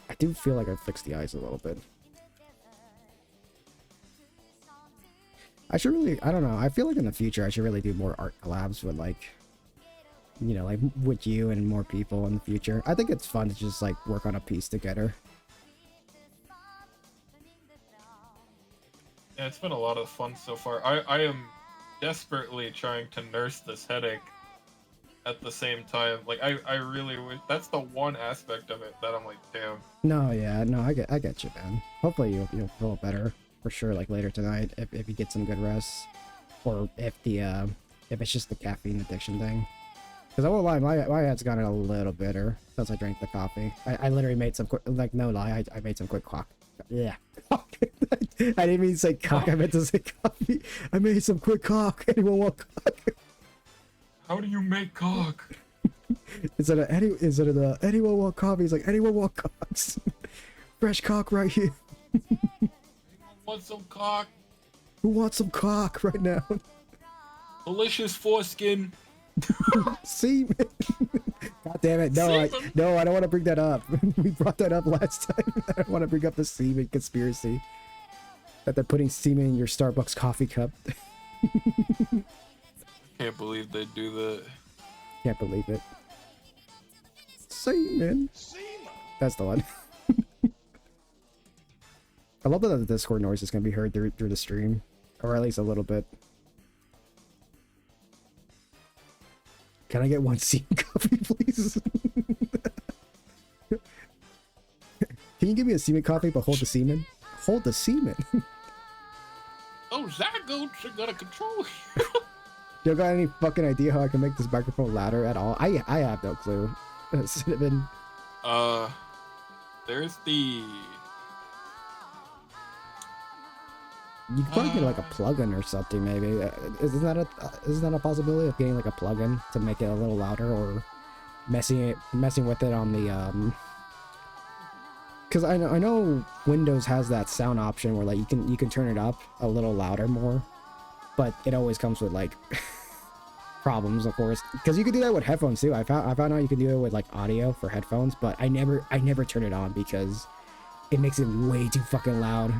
I do feel like I fixed the eyes a little bit. I should really, I don't know, I feel like in the future I should really do more art collabs with, like, you know, like with you and more people in the future. I think it's fun to just like work on a piece together. Yeah, it's been a lot of fun so far. I am desperately trying to nurse this headache at the same time. Like I really wish that's the one aspect of it that I'm like, damn. No, yeah, no, I get you, man. Hopefully you'll feel better for sure, like later tonight, if you get some good rest, or if it's just the caffeine addiction thing. Because I won't lie, my head's gotten a little bitter since I drank the coffee. I literally made some quick, like, no lie, I made some quick cock. Yeah. I didn't mean to say cock, I meant to say coffee. I made some quick cock. Anyone want cock? How do you make cock? Anyone want coffee? He's like, anyone want cocks? Fresh cock right here. Want some cock? Who wants some cock right now? Delicious foreskin. Semen. God damn it. No, I don't want to bring that up. We brought that up last time. I don't want to bring up the semen conspiracy. That they're putting semen in your Starbucks coffee cup. Can't believe they do that. Can't believe it. Semen. That's the one. I love that the Discord noise is going to be heard through the stream. Or at least a little bit. Can I get one semen coffee, please? Can you give me a semen coffee, but hold the semen? Hold the semen. Oh, zygotes are gonna control you. You got any fucking idea how I can make this microphone louder at all? I have no clue. Cinnamon. There's the... You could probably get like a plugin or something, maybe. Isn't that a possibility of getting like a plugin to make it a little louder, or messing with it on the Because I know Windows has that sound option where like you can turn it up a little louder more, but it always comes with like problems, of course. Because you can do that with headphones too. I found out you can do it with like audio for headphones, but I never turn it on because it makes it way too fucking loud.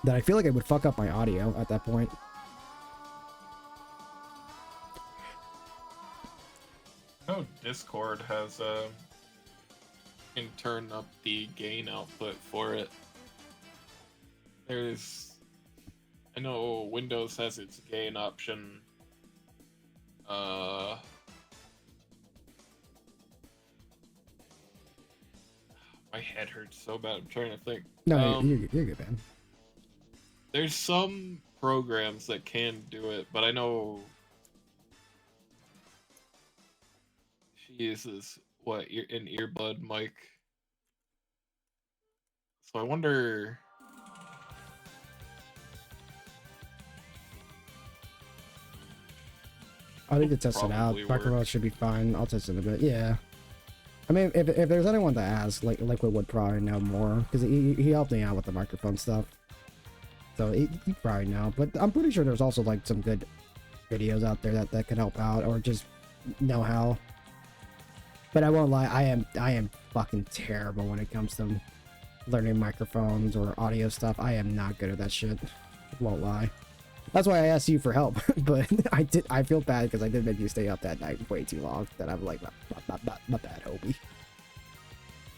That I feel like it would fuck up my audio at that point. Oh, Discord has can turn up the gain output for it. I know Windows has its gain option. My head hurts so bad. I'm trying to think. No, you're good, man. There's some programs that can do it, but I know she uses an earbud mic. So I wonder. I need to test it out. Microphone should be fine. I'll test it in a bit. Yeah. I mean, if there's anyone to ask, like Liquid would probably know more, because he helped me out with the microphone stuff. So he probably know, but I'm pretty sure there's also like some good videos out there that can help out, or just know how. But I won't lie, I am fucking terrible when it comes to learning microphones or audio stuff. I am not good at that shit. Won't lie. That's why I asked you for help. But I feel bad because I did make you stay up that night way too long. That I'm like, my bad, Hobie.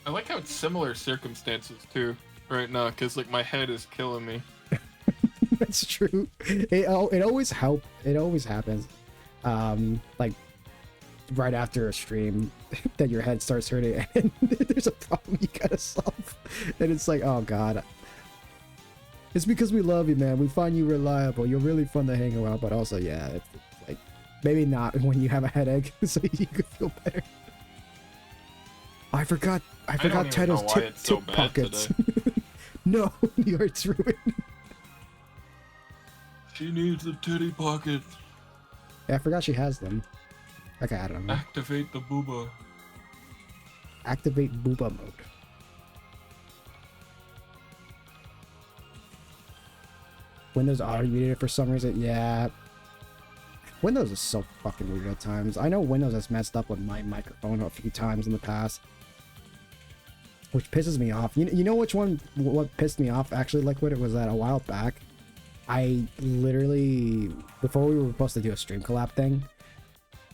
I like how it's similar circumstances too right now, because like my head is killing me. That's true. It always happens. Like right after a stream, that your head starts hurting, and there's a problem you gotta solve, and it's like, oh god. It's because we love you, man. We find you reliable. You're really fun to hang around, but also, yeah, it's like maybe not when you have a headache, so you could feel better. I forgot Tito's tip pockets. No, your heart's ruined. She needs a titty pocket. Yeah, I forgot she has them. Okay, I don't know. Activate the booba. Activate booba mode. Windows auto-muted it for some reason. Yeah. Windows is so fucking weird at times. I know Windows has messed up with my microphone a few times in the past, which pisses me off. You know what pissed me off actually, Liquid? It was that a while back, I literally, before we were supposed to do a stream collab thing,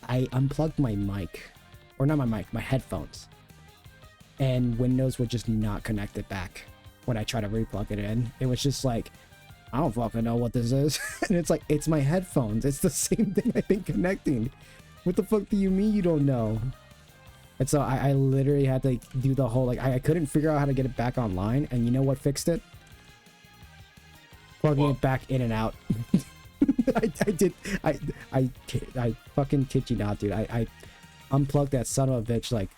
I unplugged my mic, or not my mic, my headphones, and Windows would just not connect it back when I try to replug it in. It was just like, I don't fucking know what this is. And it's like, it's my headphones. It's the same thing I've been connecting. What the fuck do you mean you don't know? And so I literally had to do the whole, like, I couldn't figure out how to get it back online. And you know what fixed it? Plugging it back in and out. I fucking kid you not, dude. I unplugged that son of a bitch like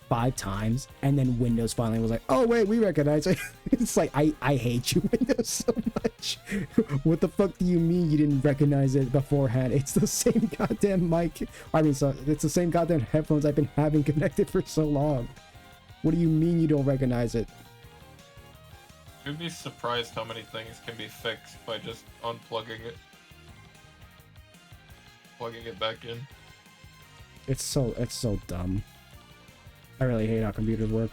5 times, and then Windows finally was like, oh wait, we recognize it. It's like, I hate you, Windows, so much. What the fuck do you mean you didn't recognize it beforehand? It's the same goddamn mic. I mean, so it's the same goddamn headphones I've been having connected for so long. What do you mean you don't recognize it? You'd be surprised how many things can be fixed by just unplugging it, plugging it back in. It's so dumb. I really hate how computers work.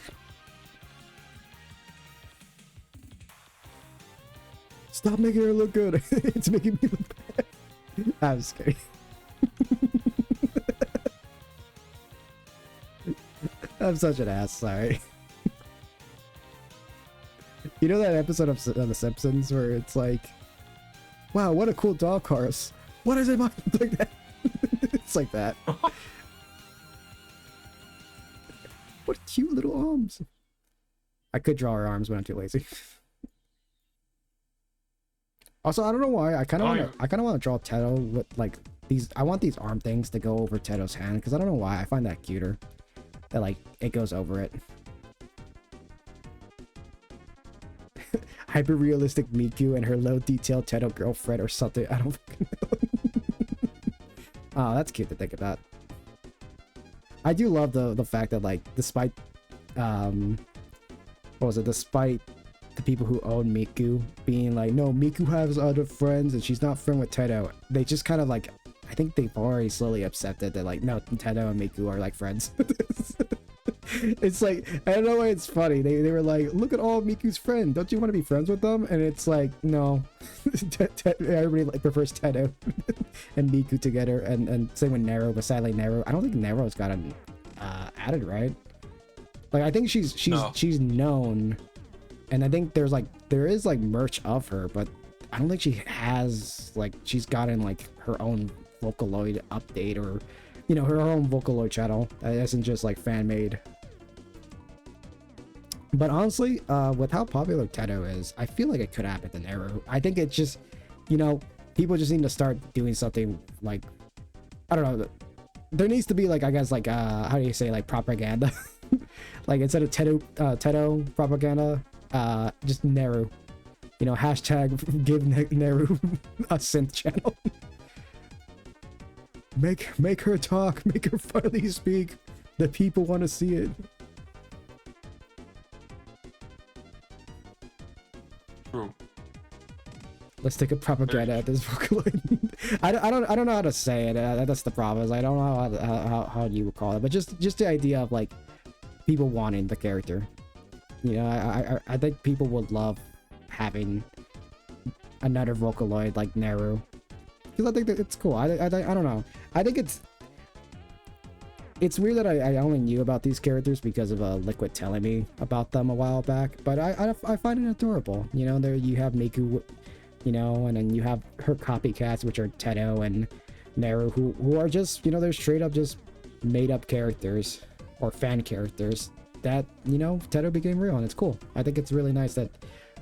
Stop making her look good. It's making me look bad. I'm just kidding. I'm such an ass, sorry. You know that episode of The Simpsons where it's like, wow, what a cool dog cars. What is it like that? It's like that. What cute little arms. I could draw her arms, but I'm too lazy. Also, I don't know why. I kind of want to draw Teto with like these. I want these arm things to go over Teto's hand because I don't know why. I find that cuter. That like it goes over it. Hyper realistic Miku and her low detail Teto girlfriend or something. I don't fucking know. Oh, that's cute to think about. I do love the fact that like despite despite the people who own Miku being like, no, Miku has other friends and she's not friend with Teto, they just kind of like, I think they've already slowly accepted that like, no, Teto and Miku are like friends. It's like, I don't know why it's funny. They were like, look at all Miku's friends, don't you want to be friends with them? And it's like, no. Everybody like prefers Teto and Miku together, and same with Nero, but sadly Nero, I don't think Nero's gotten added, right? Like I think she's known, and I think there is like merch of her, but I don't think she has like, she's gotten like her own Vocaloid update or, you know, her own Vocaloid channel that isn't just like fan made. But honestly, with how popular Teto is, I feel like it could happen to Nero. I think it's just, you know, people just need to start doing something like, I don't know, there needs to be like, I guess like, how do you say, like propaganda? Like instead of Teto propaganda, just Neru. You know, hashtag give Neru a synth channel. Make her talk, make her finally speak. The people want to see it. True. Let's take a propaganda at this Vocaloid. I don't know how to say it. That's the problem. Is I don't know how you would call it, but just the idea of like people wanting the character. You know, I think people would love having another Vocaloid like Neru, because I think that it's cool. I don't know. I think it's weird that I only knew about these characters because of Liquid telling me about them a while back, but I find it adorable. You know, there you have Miku, you know, and then you have her copycats, which are Teto and Neru, who are just, you know, they're straight up just made up characters or fan characters that, you know, Teto became real, and it's cool. I think it's really nice that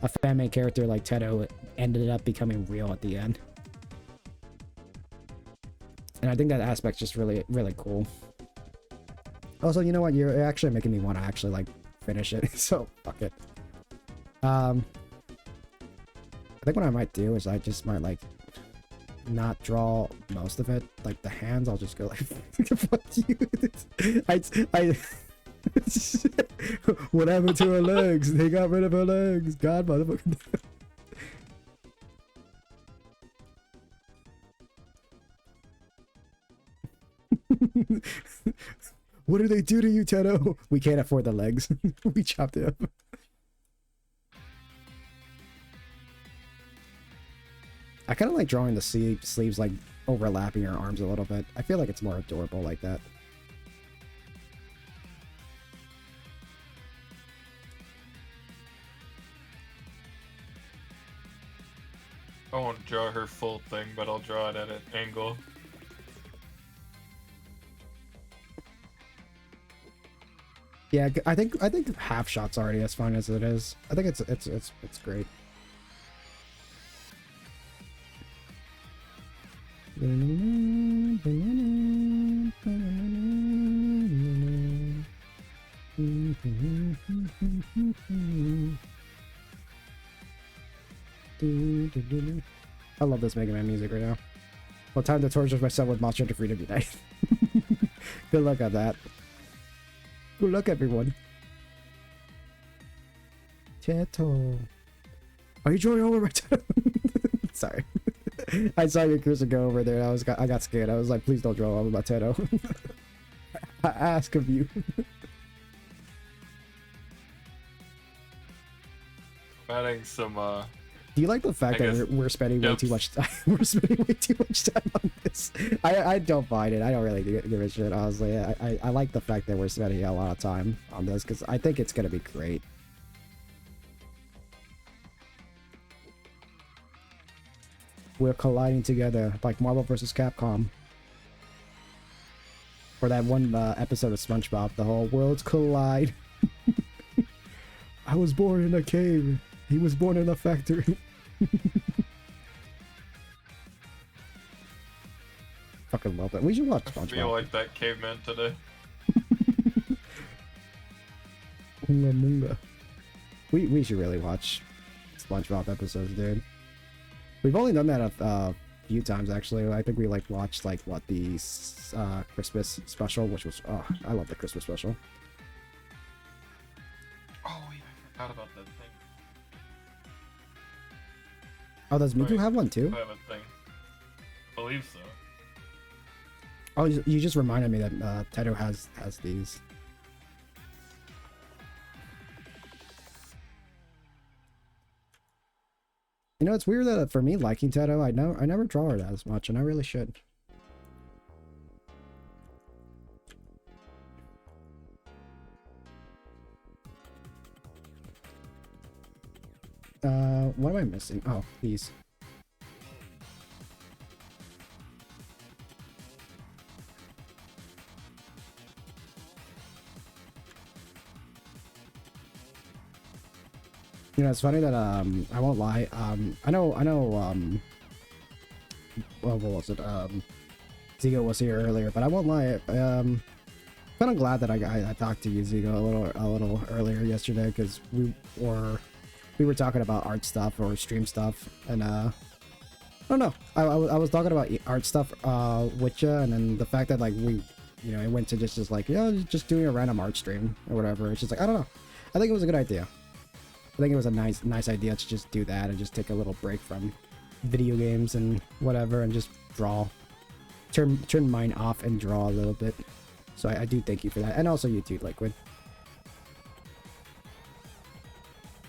a fan-made character like Teto ended up becoming real at the end. And I think that aspect's just really, really cool. Also, you know what? You're actually making me want to actually, like, finish it. So, fuck it. I think what I might do is I just might, like, not draw most of it. Like, the hands, I'll just go, like, fuck you. I what happened to her legs? They got rid of her legs. God, motherfucker. What did they do to you, Teto? We can't afford the legs. We chopped it up. I kind of like drawing the sleeves like overlapping her arms a little bit. I feel like it's more adorable like that. draw her full thing, but I'll draw it at an angle. Yeah, I think half shot's already as fun as it is. I think it's great. I love this Mega Man music right now. Well, time to torture myself with Monster Hunter Freedom Unite. Good luck on that. Good luck, everyone. Teto. Are you drawing over my Teto? Sorry. I saw your cursor go over there. I got scared. I was like, please don't draw over my Teto. I ask of you. Adding some Do you like the fact that we're spending way too much time? We're spending way too much time on this. I don't mind it. I don't really give a shit, honestly. I like the fact that we're spending a lot of time on this because I think it's gonna be great. We're colliding together like Marvel vs. Capcom. For that one episode of SpongeBob, the whole worlds collide. I was born in a cave. He was born in a factory. Fucking love that. We should watch SpongeBob. I feel like that caveman today. Oonga Moonga. We should really watch SpongeBob episodes, dude. We've only done that a few times actually. I think we like watched like what the Christmas special, which was I love the Christmas special. Oh wait, I forgot about that thing. Oh, does Miku have one too? I have a thing. I believe so. Oh, you just reminded me that Teto has these. You know, it's weird that for me liking Teto, I never draw it as much, and I really should. What am I missing? Oh, these. You know, it's funny that I won't lie. I know well, what was it? Zigo was here earlier, but I won't lie. Kind of glad that I talked to you, Zigo, a little earlier yesterday because we were talking about art stuff or stream stuff, and I don't know. I was talking about art stuff with you, and then the fact that like it went to just like just doing a random art stream or whatever. It's just like I don't know. I think it was a good idea. I think it was a nice idea to just do that and just take a little break from video games and whatever and just draw. Turn mine off and draw a little bit. So I do thank you for that, and also you too, Liquid.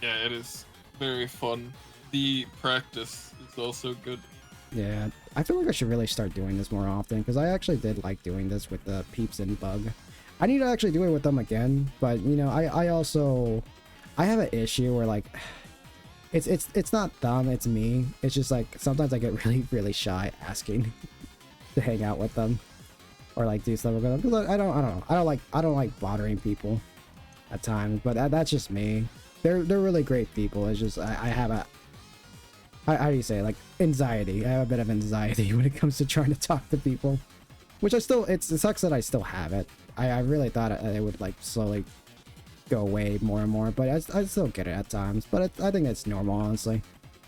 Yeah, it is very fun. The practice is also good. Yeah, I feel like I should really start doing this more often because I actually did like doing this with the Peeps and Bug. I need to actually do it with them again, but you know, I have an issue where like it's not them, it's me. It's just like sometimes I get really shy asking to hang out with them or like do stuff with them because I don't know. I don't like bothering people at times, but that's just me. They're really great people. It's just I have a how do you say, like, anxiety. I have a bit of anxiety when it comes to trying to talk to people, which it sucks that I still have it. I really thought it would like slowly go away more and more, but I still get it at times. But I think it's normal, honestly.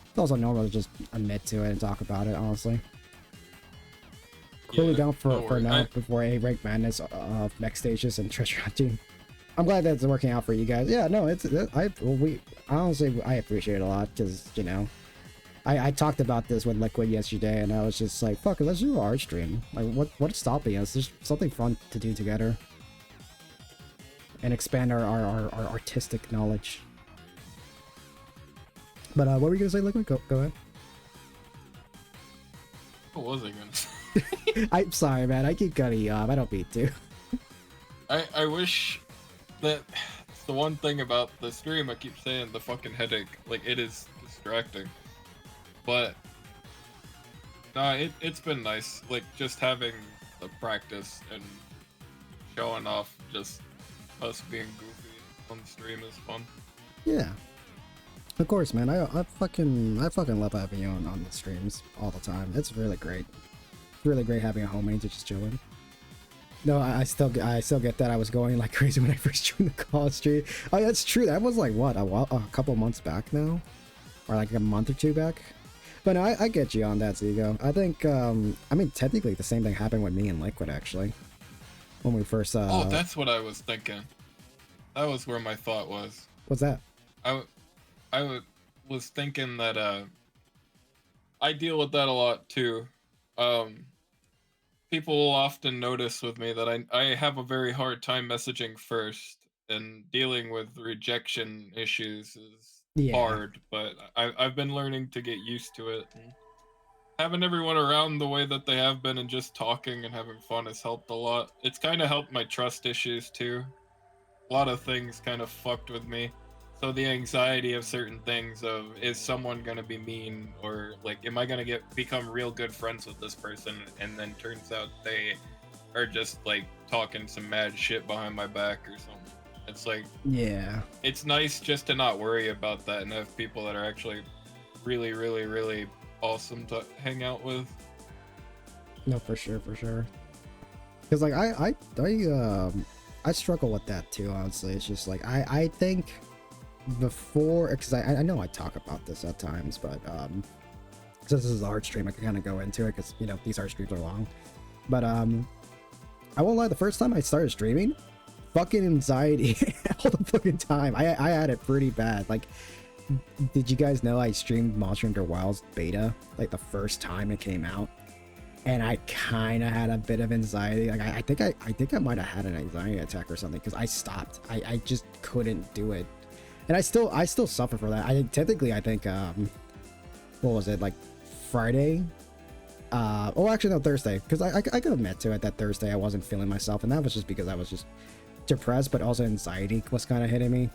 It's also normal to just admit to it and talk about it, honestly. Cooling down for now before a rank madness of mech stages and treasure hunting. I'm glad that's working out for you guys. Yeah, no, honestly I appreciate it a lot because you know I talked about this with Liquid yesterday and I was just like, fuck it, let's do an art stream. Like what's stopping us? There's something fun to do together and expand our artistic knowledge. But what were you gonna say, Liquid? Go ahead. What was I gonna say? I'm sorry, man. I keep cutting you off. I don't mean to. I wish that it's the one thing about the stream. I keep saying the fucking headache. Like, it is distracting. But No, it's been nice. Like just having the practice and showing off just us being goofy on the stream is fun. Yeah. Of course, man. I fucking love having you on the streams all the time. It's really great. Really great having a homemate to just chill in. No, I still get that. I was going like crazy when I first joined the call stream. Oh, yeah, that's true. That was like what a couple months back now, or like a month or two back. But no, I get you on that, Zigo. I think I mean technically the same thing happened with me and Liquid actually when we first. Oh, that's what I was thinking. That was where my thought was. What's that? Was thinking that I deal with that a lot too. People will often notice with me that I have a very hard time messaging first, and dealing with rejection issues is Yeah. hard, but I've been learning to get used to it. And having everyone around the way that they have been and just talking and having fun has helped a lot. It's kind of helped my trust issues too. A lot of things kind of fucked with me. So the anxiety of certain things of, is someone gonna be mean, or like am I gonna become real good friends with this person, and then turns out they are just like talking some mad shit behind my back or something. It's like, Yeah. it's nice just to not worry about that and have people that are actually really, really, really awesome to hang out with. No, for sure, for sure. Because like I struggle with that too. Honestly, it's just like I think before, because I know I talk about this at times, but since this is a art stream, I can kind of go into it because you know these art streams are long. But I won't lie, the first time I started streaming, fucking anxiety all the fucking time. I had it pretty bad. Like, did you guys know I streamed Monster Hunter Wilds beta like the first time it came out? And I kind of had a bit of anxiety. Like I think I might have had an anxiety attack or something because I stopped. I just couldn't do it, and I still suffer for that. I think what was it, like Friday? Oh, actually no, Thursday, because I could admit to it that Thursday I wasn't feeling myself, and that was just because I was just depressed, but also anxiety was kind of hitting me.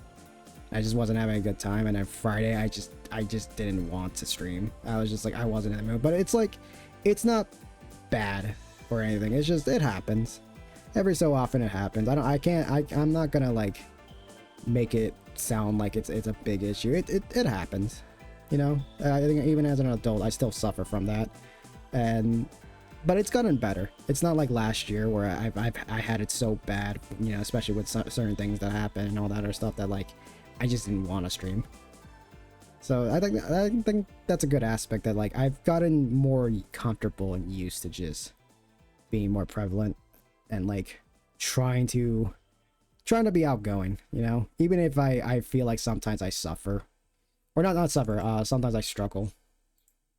I just wasn't having a good time, and then Friday I just didn't want to stream. I was just like, I wasn't in the mood. But it's like, it's not bad or anything. It's just, it happens every so often. It happens. I'm not gonna like make it sound like it's a big issue. It happens, you know. I think even as an adult I still suffer from that, but it's gotten better. It's not like last year where I had it so bad, you know, especially with certain things that happened and all that other stuff that like I just didn't want to stream. So I think that's a good aspect, that like I've gotten more comfortable and used to just being more prevalent and like trying to be outgoing, you know, even if I feel like sometimes I suffer, or not suffer, sometimes I struggle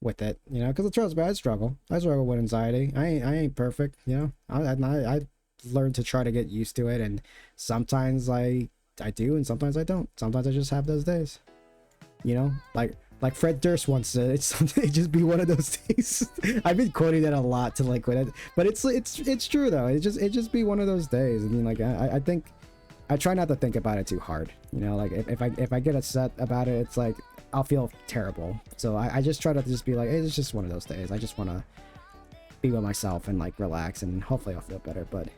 with it, you know, because trust me, I struggle with anxiety. I ain't perfect, you know. I learned to try to get used to it, and sometimes I do, and sometimes I don't. Sometimes I just have those days, you know, like Fred Durst once said, it's something, it just be one of those days. I've been quoting that a lot to like, but it's true though. It just be one of those days. I mean, like I think I try not to think about it too hard, you know. Like if I get upset about it, it's like I'll feel terrible. So I just try to just be like, hey, it's just one of those days. I just want to be with myself and like relax, and hopefully I'll feel better. But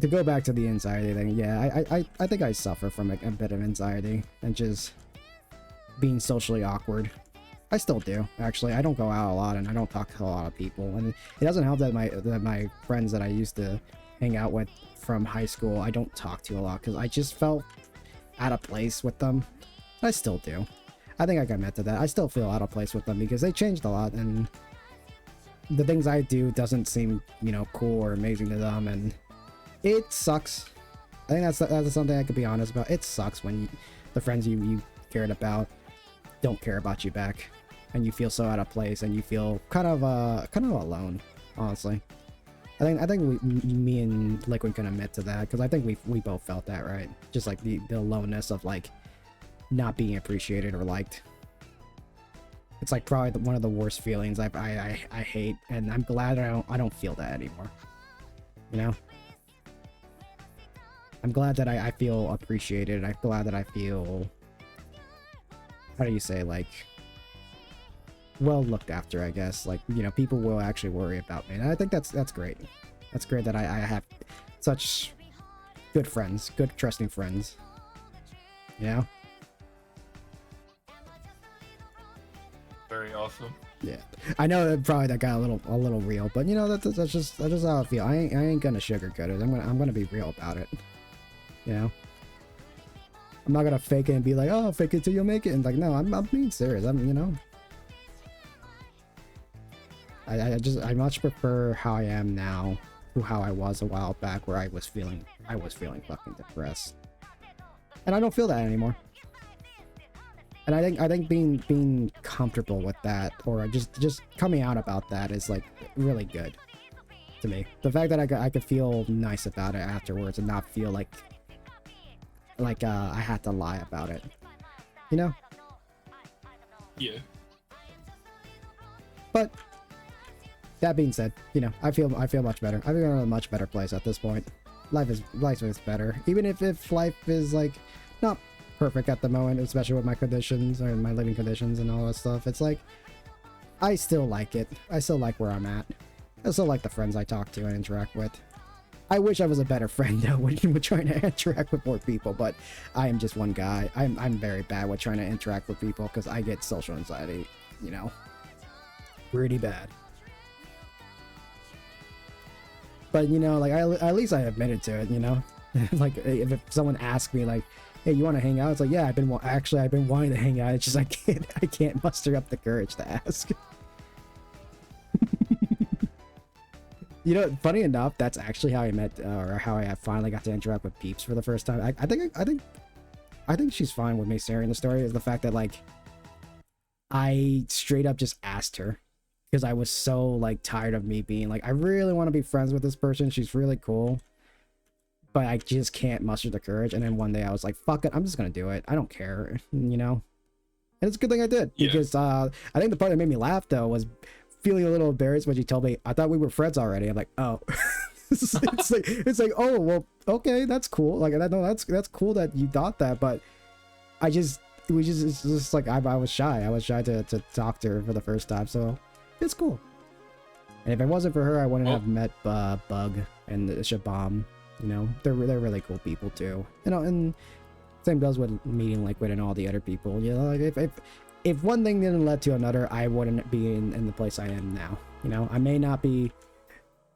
to go back to the anxiety thing, yeah, I think I suffer from a bit of anxiety and just being socially awkward. I still do, actually. I don't go out a lot, and I don't talk to a lot of people, and it doesn't help that my friends that I used to hang out with from high school, I don't talk to a lot because I just felt out of place with them. I still do. I think I can admit to that. I still feel out of place with them because they changed a lot, and the things I do doesn't seem, you know, cool or amazing to them, and it sucks. I think that's something I could be honest about. It sucks when the friends you cared about don't care about you back, and you feel so out of place, and you feel kind of alone, honestly. I think me and Liquid can admit to that, because I think we both felt that, right? Just like the aloneness of like not being appreciated or liked. It's like probably one of the worst feelings I hate, and I'm glad I don't feel that anymore. You know, I'm glad that I feel appreciated. I'm glad that I feel, how do you say, like, well looked after, I guess. Like, you know, people will actually worry about me, and I think that's great. That's great that I have such good friends, good trusting friends. You know? Very awesome. Yeah, I know that probably that got a little real, but you know that's just how I feel. I ain't gonna sugarcoat it. I'm gonna be real about it. You know, I'm not gonna fake it and be like, oh, fake it till you make it, and like, no, I'm being serious. You know, I much prefer how I am now to how I was a while back, where I was feeling fucking depressed, and I don't feel that anymore. And I think being comfortable with that, or just coming out about that, is like really good to me. The fact that I could feel nice about it afterwards and not feel like I had to lie about it, you know? Yeah. But that being said, you know, I feel much better. I feel in a much better place at this point. Life is better, even if life is like not perfect at the moment, especially with my conditions or my living conditions and all that stuff. It's like I still like it. I still like where I'm at. I still like the friends I talk to and interact with. I wish I was a better friend though when trying to interact with more people, but I am just one guy. I'm very bad with trying to interact with people because I get social anxiety, you know, pretty bad. But you know, like at least I admitted to it, you know. Like if someone asked me like, hey, you want to hang out? It's like, yeah, I've been wanting to hang out. It's just I can't muster up the courage to ask. You know, funny enough, that's actually how I met, or how I finally got to interact with Peeps for the first time. I think she's fine with me sharing the story. Is the fact that like I straight up just asked her because I was so like tired of me being like, I really want to be friends with this person. She's really cool, but I just can't muster the courage. And then one day I was like, fuck it, I'm just gonna do it. I don't care, you know? And it's a good thing I did, because I think the part that made me laugh though was feeling a little embarrassed when she told me, I thought we were friends already. I'm like, oh. it's like, oh, well, okay, that's cool. Like, I know that's cool that you thought that, but it's just like, I was shy. I was shy to talk to her for the first time, so it's cool. And if it wasn't for her, I wouldn't have met Bug and Shabam. You know, they're really cool people too. You know, and same goes with meeting Liquid and all the other people. You know, like if one thing didn't lead to another, I wouldn't be in the place I am now. You know, I may not be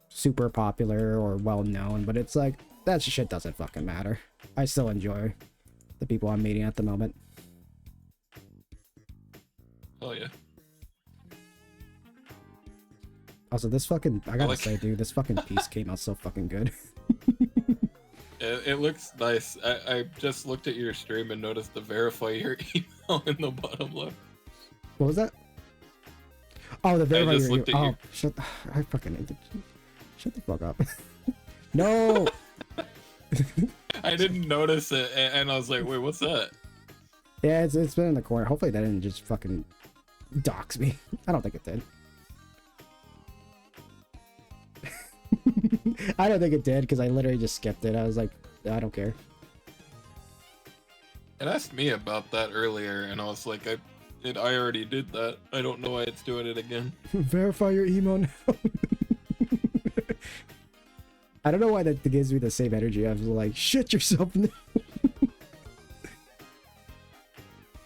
super popular or well known, but it's like that shit doesn't fucking matter. I still enjoy the people I'm meeting at the moment. Oh yeah. Also, this fucking, I gotta say, dude, this fucking piece came out so fucking good. It looks nice. I just looked at your stream and noticed the verify your email in the bottom left. What was that? Oh, the verify your email. Oh, your... I fucking shut the fuck up. No. I didn't notice it, and I was like, wait, what's that? Yeah, it's been in the corner. Hopefully that didn't just fucking dox me. I don't think it did. I don't think it did, because I literally just skipped it. I was like, I don't care. It asked me about that earlier, and I was like, I already did that. I don't know why it's doing it again. Verify your email now. I don't know why that gives me the same energy. I was like, shit yourself now.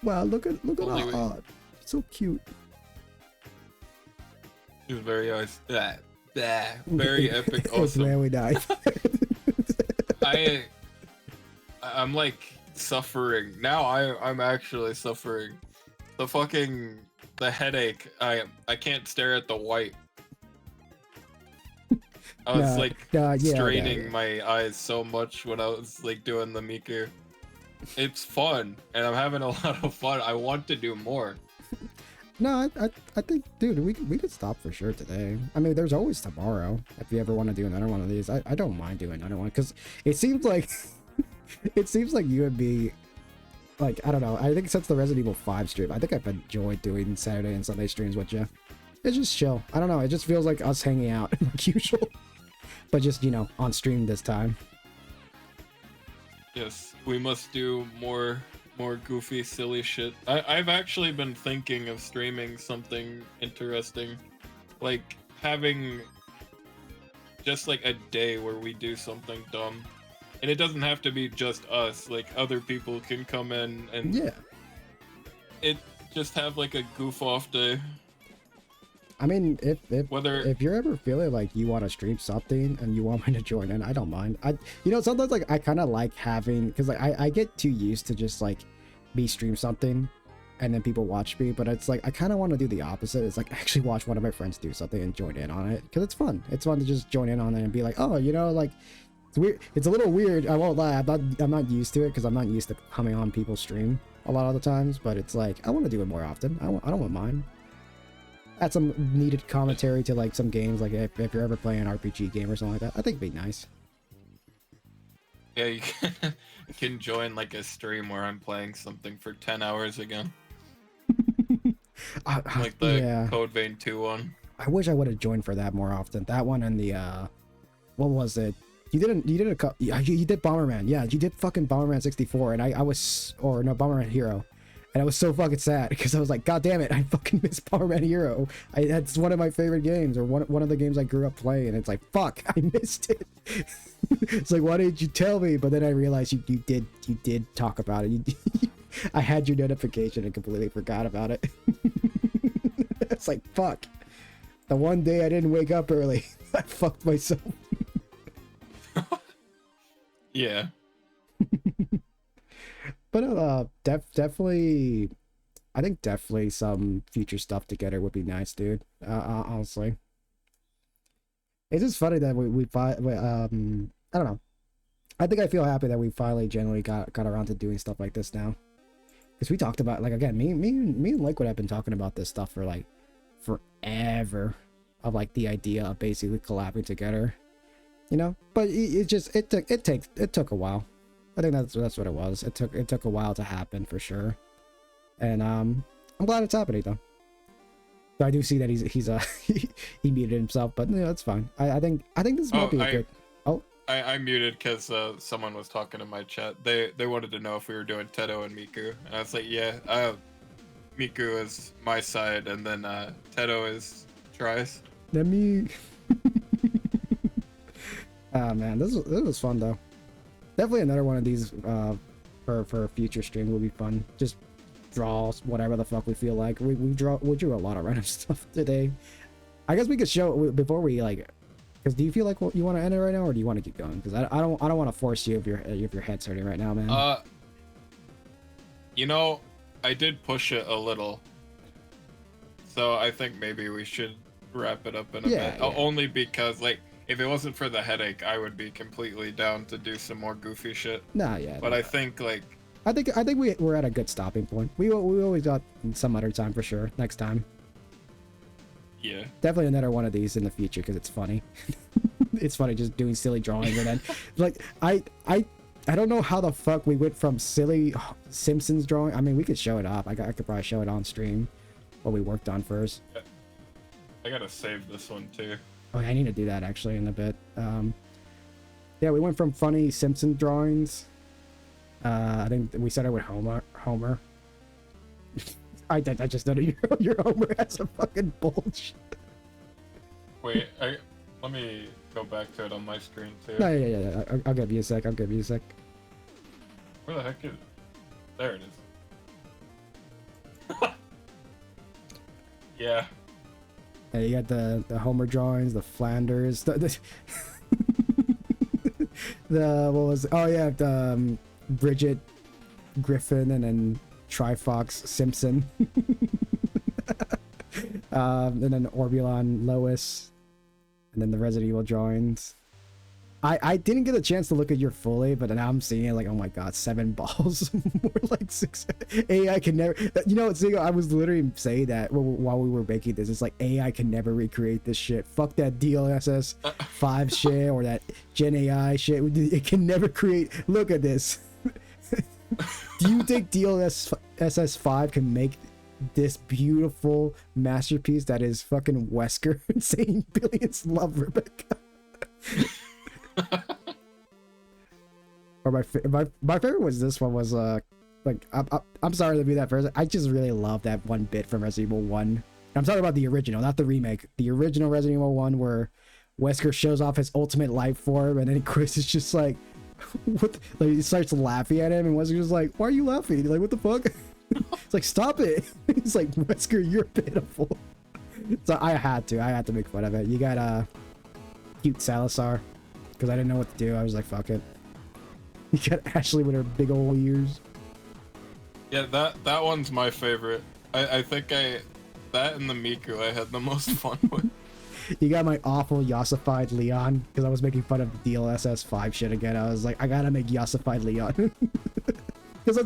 Wow, look at that. So cute. It was very nice. Very epic. Awesome. It's where we died. I'm like suffering now. I'm actually suffering. The headache. I can't stare at the white. I was straining my eyes so much when I was like doing the Miku. It's fun, and I'm having a lot of fun. I want to do more. No, I think, dude, we could stop for sure today. I mean, there's always tomorrow if you ever want to do another one of these. I don't mind doing another one, because it seems like you and me, like, I don't know. I think since the Resident Evil 5 stream, I think I've enjoyed doing Saturday and Sunday streams with you. It's just chill. I don't know. It just feels like us hanging out like usual, but just, you know, on stream this time. Yes, we must do more more goofy, silly shit. I've actually been thinking of streaming something interesting, like having just like a day where we do something dumb, and it doesn't have to be just us. Like other people can come in and Yeah. it just have like a goof off day. I mean, Whether if you're ever feeling like you want to stream something and you want me to join in, I don't mind. You know, sometimes like I kind of like having, because like I get too used to just like me stream something and then people watch me, but it's like I kind of want to do the opposite. It's like actually watch one of my friends do something and join in on it, because it's fun. It's fun to just join in on it and be like, oh, you know, like it's weird. It's a little weird. I won't lie. I'm not used to it because I'm not used to coming on people's stream a lot of the times. But it's like I want to do it more often. I don't mind. Add some needed commentary to like some games, like if you're ever playing an RPG game or something like that. I think it'd be nice. yeah, you can join like a stream where I'm playing something for 10 hours again. Like the Code Vein 2 one. I wish I would have joined for that more often. That one and the what was it? You did a yeah, you did Bomberman. Yeah, you did fucking Bomberman 64, and I was, or no, Bomberman Hero. And I was so fucking sad because I was like, God damn it, I fucking miss Bomberman Hero. That's one of my favorite games, or one of the games I grew up playing. And it's like, fuck, I missed it. It's like, why didn't you tell me? But then I realized you did talk about it. I had your notification and completely forgot about it. It's like, fuck. The one day I didn't wake up early, I fucked myself. Yeah. But definitely, I think definitely some future stuff together would be nice, dude. Honestly, it's just funny that I don't know. I think I feel happy that we finally generally got around to doing stuff like this now, because we talked about, like, again, me and Liquid have been talking about this stuff for like forever, of like the idea of basically collabing together, you know. But it took a while. I think that's what it was. It took a while to happen for sure, and I'm glad it's happening though. So I do see that he muted himself, but yeah, that's fine. I think this might be a good. Oh, I muted because someone was talking in my chat. They wanted to know if we were doing Tedo and Miku, and I was like, yeah. Miku is my side, and then Tedo is Tries. Let me. Oh man, this was fun though. Definitely another one of these for a future stream will be fun. Just draw whatever the fuck we feel like. We drew a lot of random stuff today. I guess we could show before we like. Because do you feel like you want to end it right now, or do you want to keep going? Because I don't want to force you if your head's hurting right now, man. You know, I did push it a little, so I think maybe we should wrap it up in a bit. Yeah. Only because like, if it wasn't for the headache, I would be completely down to do some more goofy shit. Nah, yeah. But I think like, I think we're at a good stopping point. We always got some other time for sure. Next time. Yeah. Definitely another one of these in the future because it's funny. It's funny just doing silly drawings and then like I don't know how the fuck we went from silly Simpsons drawing. I mean, we could show it up. I could probably show it on stream what we worked on first. I gotta save this one too. Oh, I need to do that actually in a bit. Yeah, we went from funny Simpson drawings. I think we started with Homer. I just know your Homer has a fucking bulge. Wait, let me go back to it on my screen too. No, yeah. I'll give you a sec. Where the heck is it? There it is. Yeah. Yeah, you got the Homer drawings, the Flanders, the what was, oh yeah, the Bridget Griffin, and then Trifox Simpson. And then Orbulon Lois, and then the Resident Evil drawings. I didn't get a chance to look at your fully, but now I'm seeing it like, oh my god, 7 balls, more like 6. AI can never, you know, I was literally saying that while we were making this. It's like AI can never recreate this shit. Fuck that DLSS 5 shit or that Gen AI shit. It can never create. Look at this. Do you think DLSS 5 can make this beautiful masterpiece that is fucking Wesker saying billions love Rebecca? Or my favorite was this one was Like, I'm sorry to be that person. I just really love that one bit from Resident Evil 1. I'm talking about the original, not the remake. The original Resident Evil 1 where Wesker shows off his ultimate life form, and then Chris is just like, what? Like, he starts laughing at him, and Wesker's just like, why are you laughing? He's like, what the fuck? It's like, stop it. He's like, Wesker, you're pitiful. So I had to make fun of it. You got cute Salazar, because I didn't know what to do. I was like, fuck it. You got Ashley with her big old ears. Yeah, that one's my favorite. I think that and the Miku I had the most fun with. You got my awful Yossified Leon, because I was making fun of the DLSS 5 shit again. I was like, I gotta make Yossified Leon. Because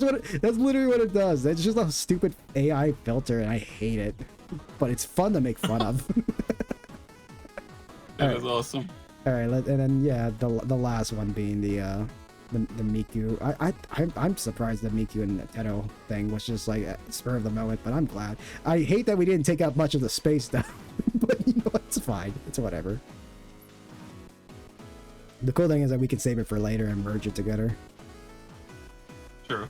that's literally what it does. It's just a stupid AI filter, and I hate it. But it's fun to make fun of. It was awesome. Alright, and then, yeah, the last one being the Miku. I'm surprised the Miku and Nintendo thing was just like a spur of the moment, but I'm glad. I hate that we didn't take out much of the space though. But you know, it's fine. It's whatever. The cool thing is that we can save it for later and merge it together. True.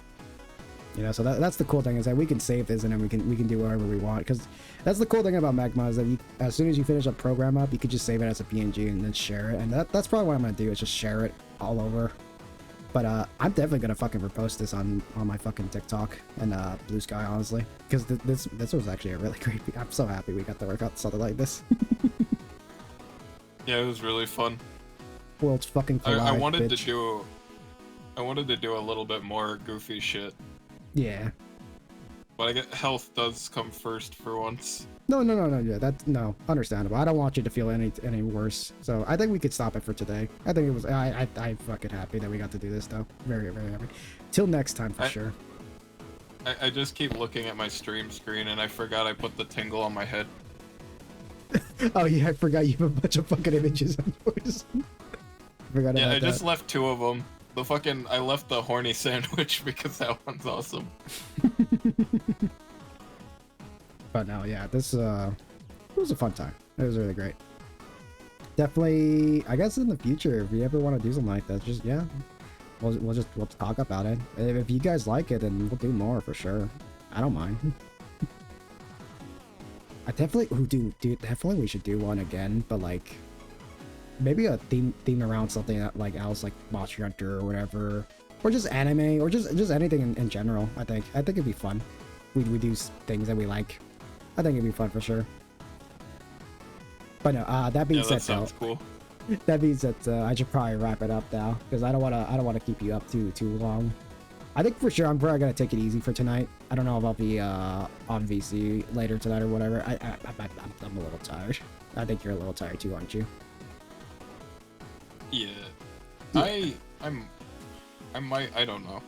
You know, so that's the cool thing, is that we can save this and then we can do whatever we want. Because that's the cool thing about Magma, is that as soon as you finish a program up, you could just save it as a PNG and then share it. And that's probably what I'm gonna do, is just share it all over. But I'm definitely gonna fucking repost this on my fucking TikTok and Blue Sky, honestly, because this was actually a really great. I'm so happy we got to work out something like this. Yeah, it was really fun. World's fucking collide, I wanted bitch. to do a little bit more goofy shit. Yeah. But I get health does come first for once. No. Yeah, that's no understandable. I don't want you to feel any worse. So I think we could stop it for today. I think it was. I'm fucking happy that we got to do this though. Very very happy. Till next time for sure. I just keep looking at my stream screen and I forgot I put the tingle on my head. Oh yeah, I forgot you have a bunch of fucking images on yours. Forgot Yeah, about I that. just left 2 of them. I left the horny sandwich because that one's awesome. But no, yeah, this it was a fun time. It was really great. Definitely, I guess in the future, if you ever want to do something like that, just yeah, we'll talk about it. If you guys like it, then we'll do more for sure. I don't mind. I definitely, dude, definitely we should do one again, but like maybe a theme around something that like else, like Monster Hunter or whatever, or just anime, or just anything in general. I think it'd be fun. We do things that we like. I think it'd be fun for sure. But no, that being said, that sounds cool. That means that I should probably wrap it up now, because I don't wanna keep you up too long. I think for sure I'm probably gonna take it easy for tonight. I don't know about the on VC later tonight or whatever. I'm a little tired. I think you're a little tired too, aren't you? Yeah. I don't know.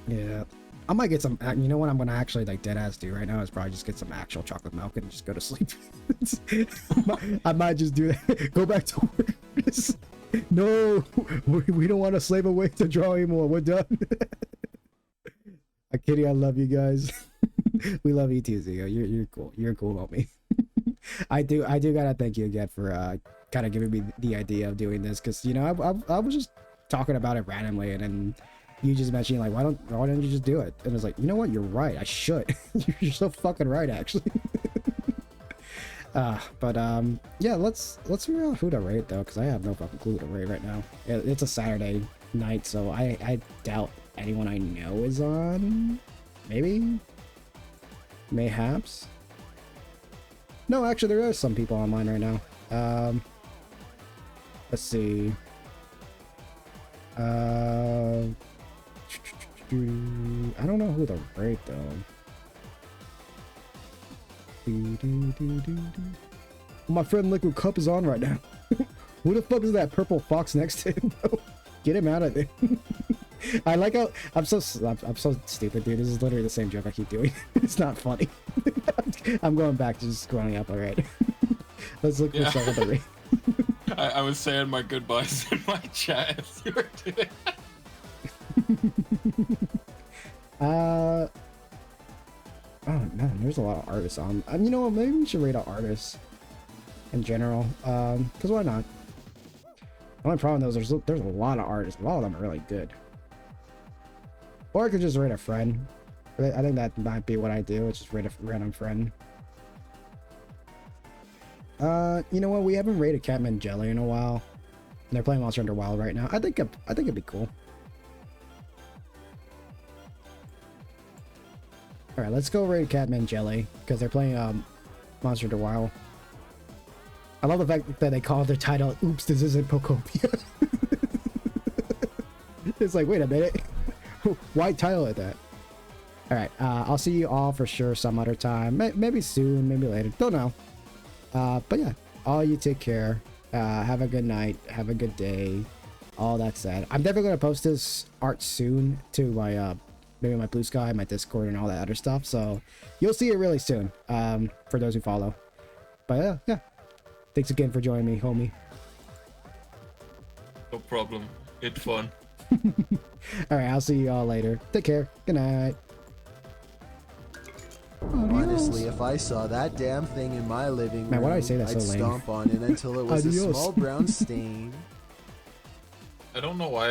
Yeah. I might get some, you know what I'm gonna actually like dead ass do right now is probably just get some actual chocolate milk and just go to sleep. I might just do that. Go back to work. No, we don't want to slave away to draw anymore. We're done. I'm kidding. I love you guys. We love you too, Zio. You're cool. You're cool about me. I do gotta thank you again for kind of giving me the idea of doing this, because you know I was just talking about it randomly, and then you just mentioned like why don't you just do it, and I was like, you know what, you're right, I should. You're so fucking right, actually. But yeah, let's figure out who to rate though, because I have no fucking clue to rate right now. It's a Saturday night, so I doubt anyone I know is on. Mayhaps. No, actually there are some people online right now. Let's see. I don't know who to rate though. My friend Liquid Cup is on right now. Who the fuck is that purple fox next to him, bro? Get him out of there. I like how I'm so stupid, dude. This is literally the same joke I keep doing. It's not funny. I'm going back to just scrolling up. All right. Let's look for some of the rate. I was saying my goodbyes in my chat as you were doing. Oh man, there's a lot of artists on. You know what? Maybe we should rate our artists in general. Because why not? The only problem though is there's a lot of artists. A lot of them are really good. Or I could just raid a friend. I think that might be what I do. It's just raid a random friend. You know what? We haven't raided Catman Jelly in a while. And they're playing Monster Hunter Wild right now. I think it'd be cool. All right, let's go raid Catman Jelly because they're playing Monster Hunter Wild. I love the fact that they call their title "Oops, this isn't Pokopia." It's like, wait a minute, why title it that? All right, I'll see you all for sure some other time. Maybe soon, maybe later. Don't know. But yeah, all you take care. Have a good night. Have a good day. All that said, I'm definitely gonna post this art soon to my maybe my Blue Sky, my Discord, and all that other stuff. So you'll see it really soon. For those who follow. But yeah. Thanks again for joining me, homie. No problem. It's fun. All right, I'll see you all later. Take care. Good night. Honestly, if I saw that damn thing in my living room, Man, why do I say that so I'd lame? stomp on it until it was a Adios. small brown stain. I don't know why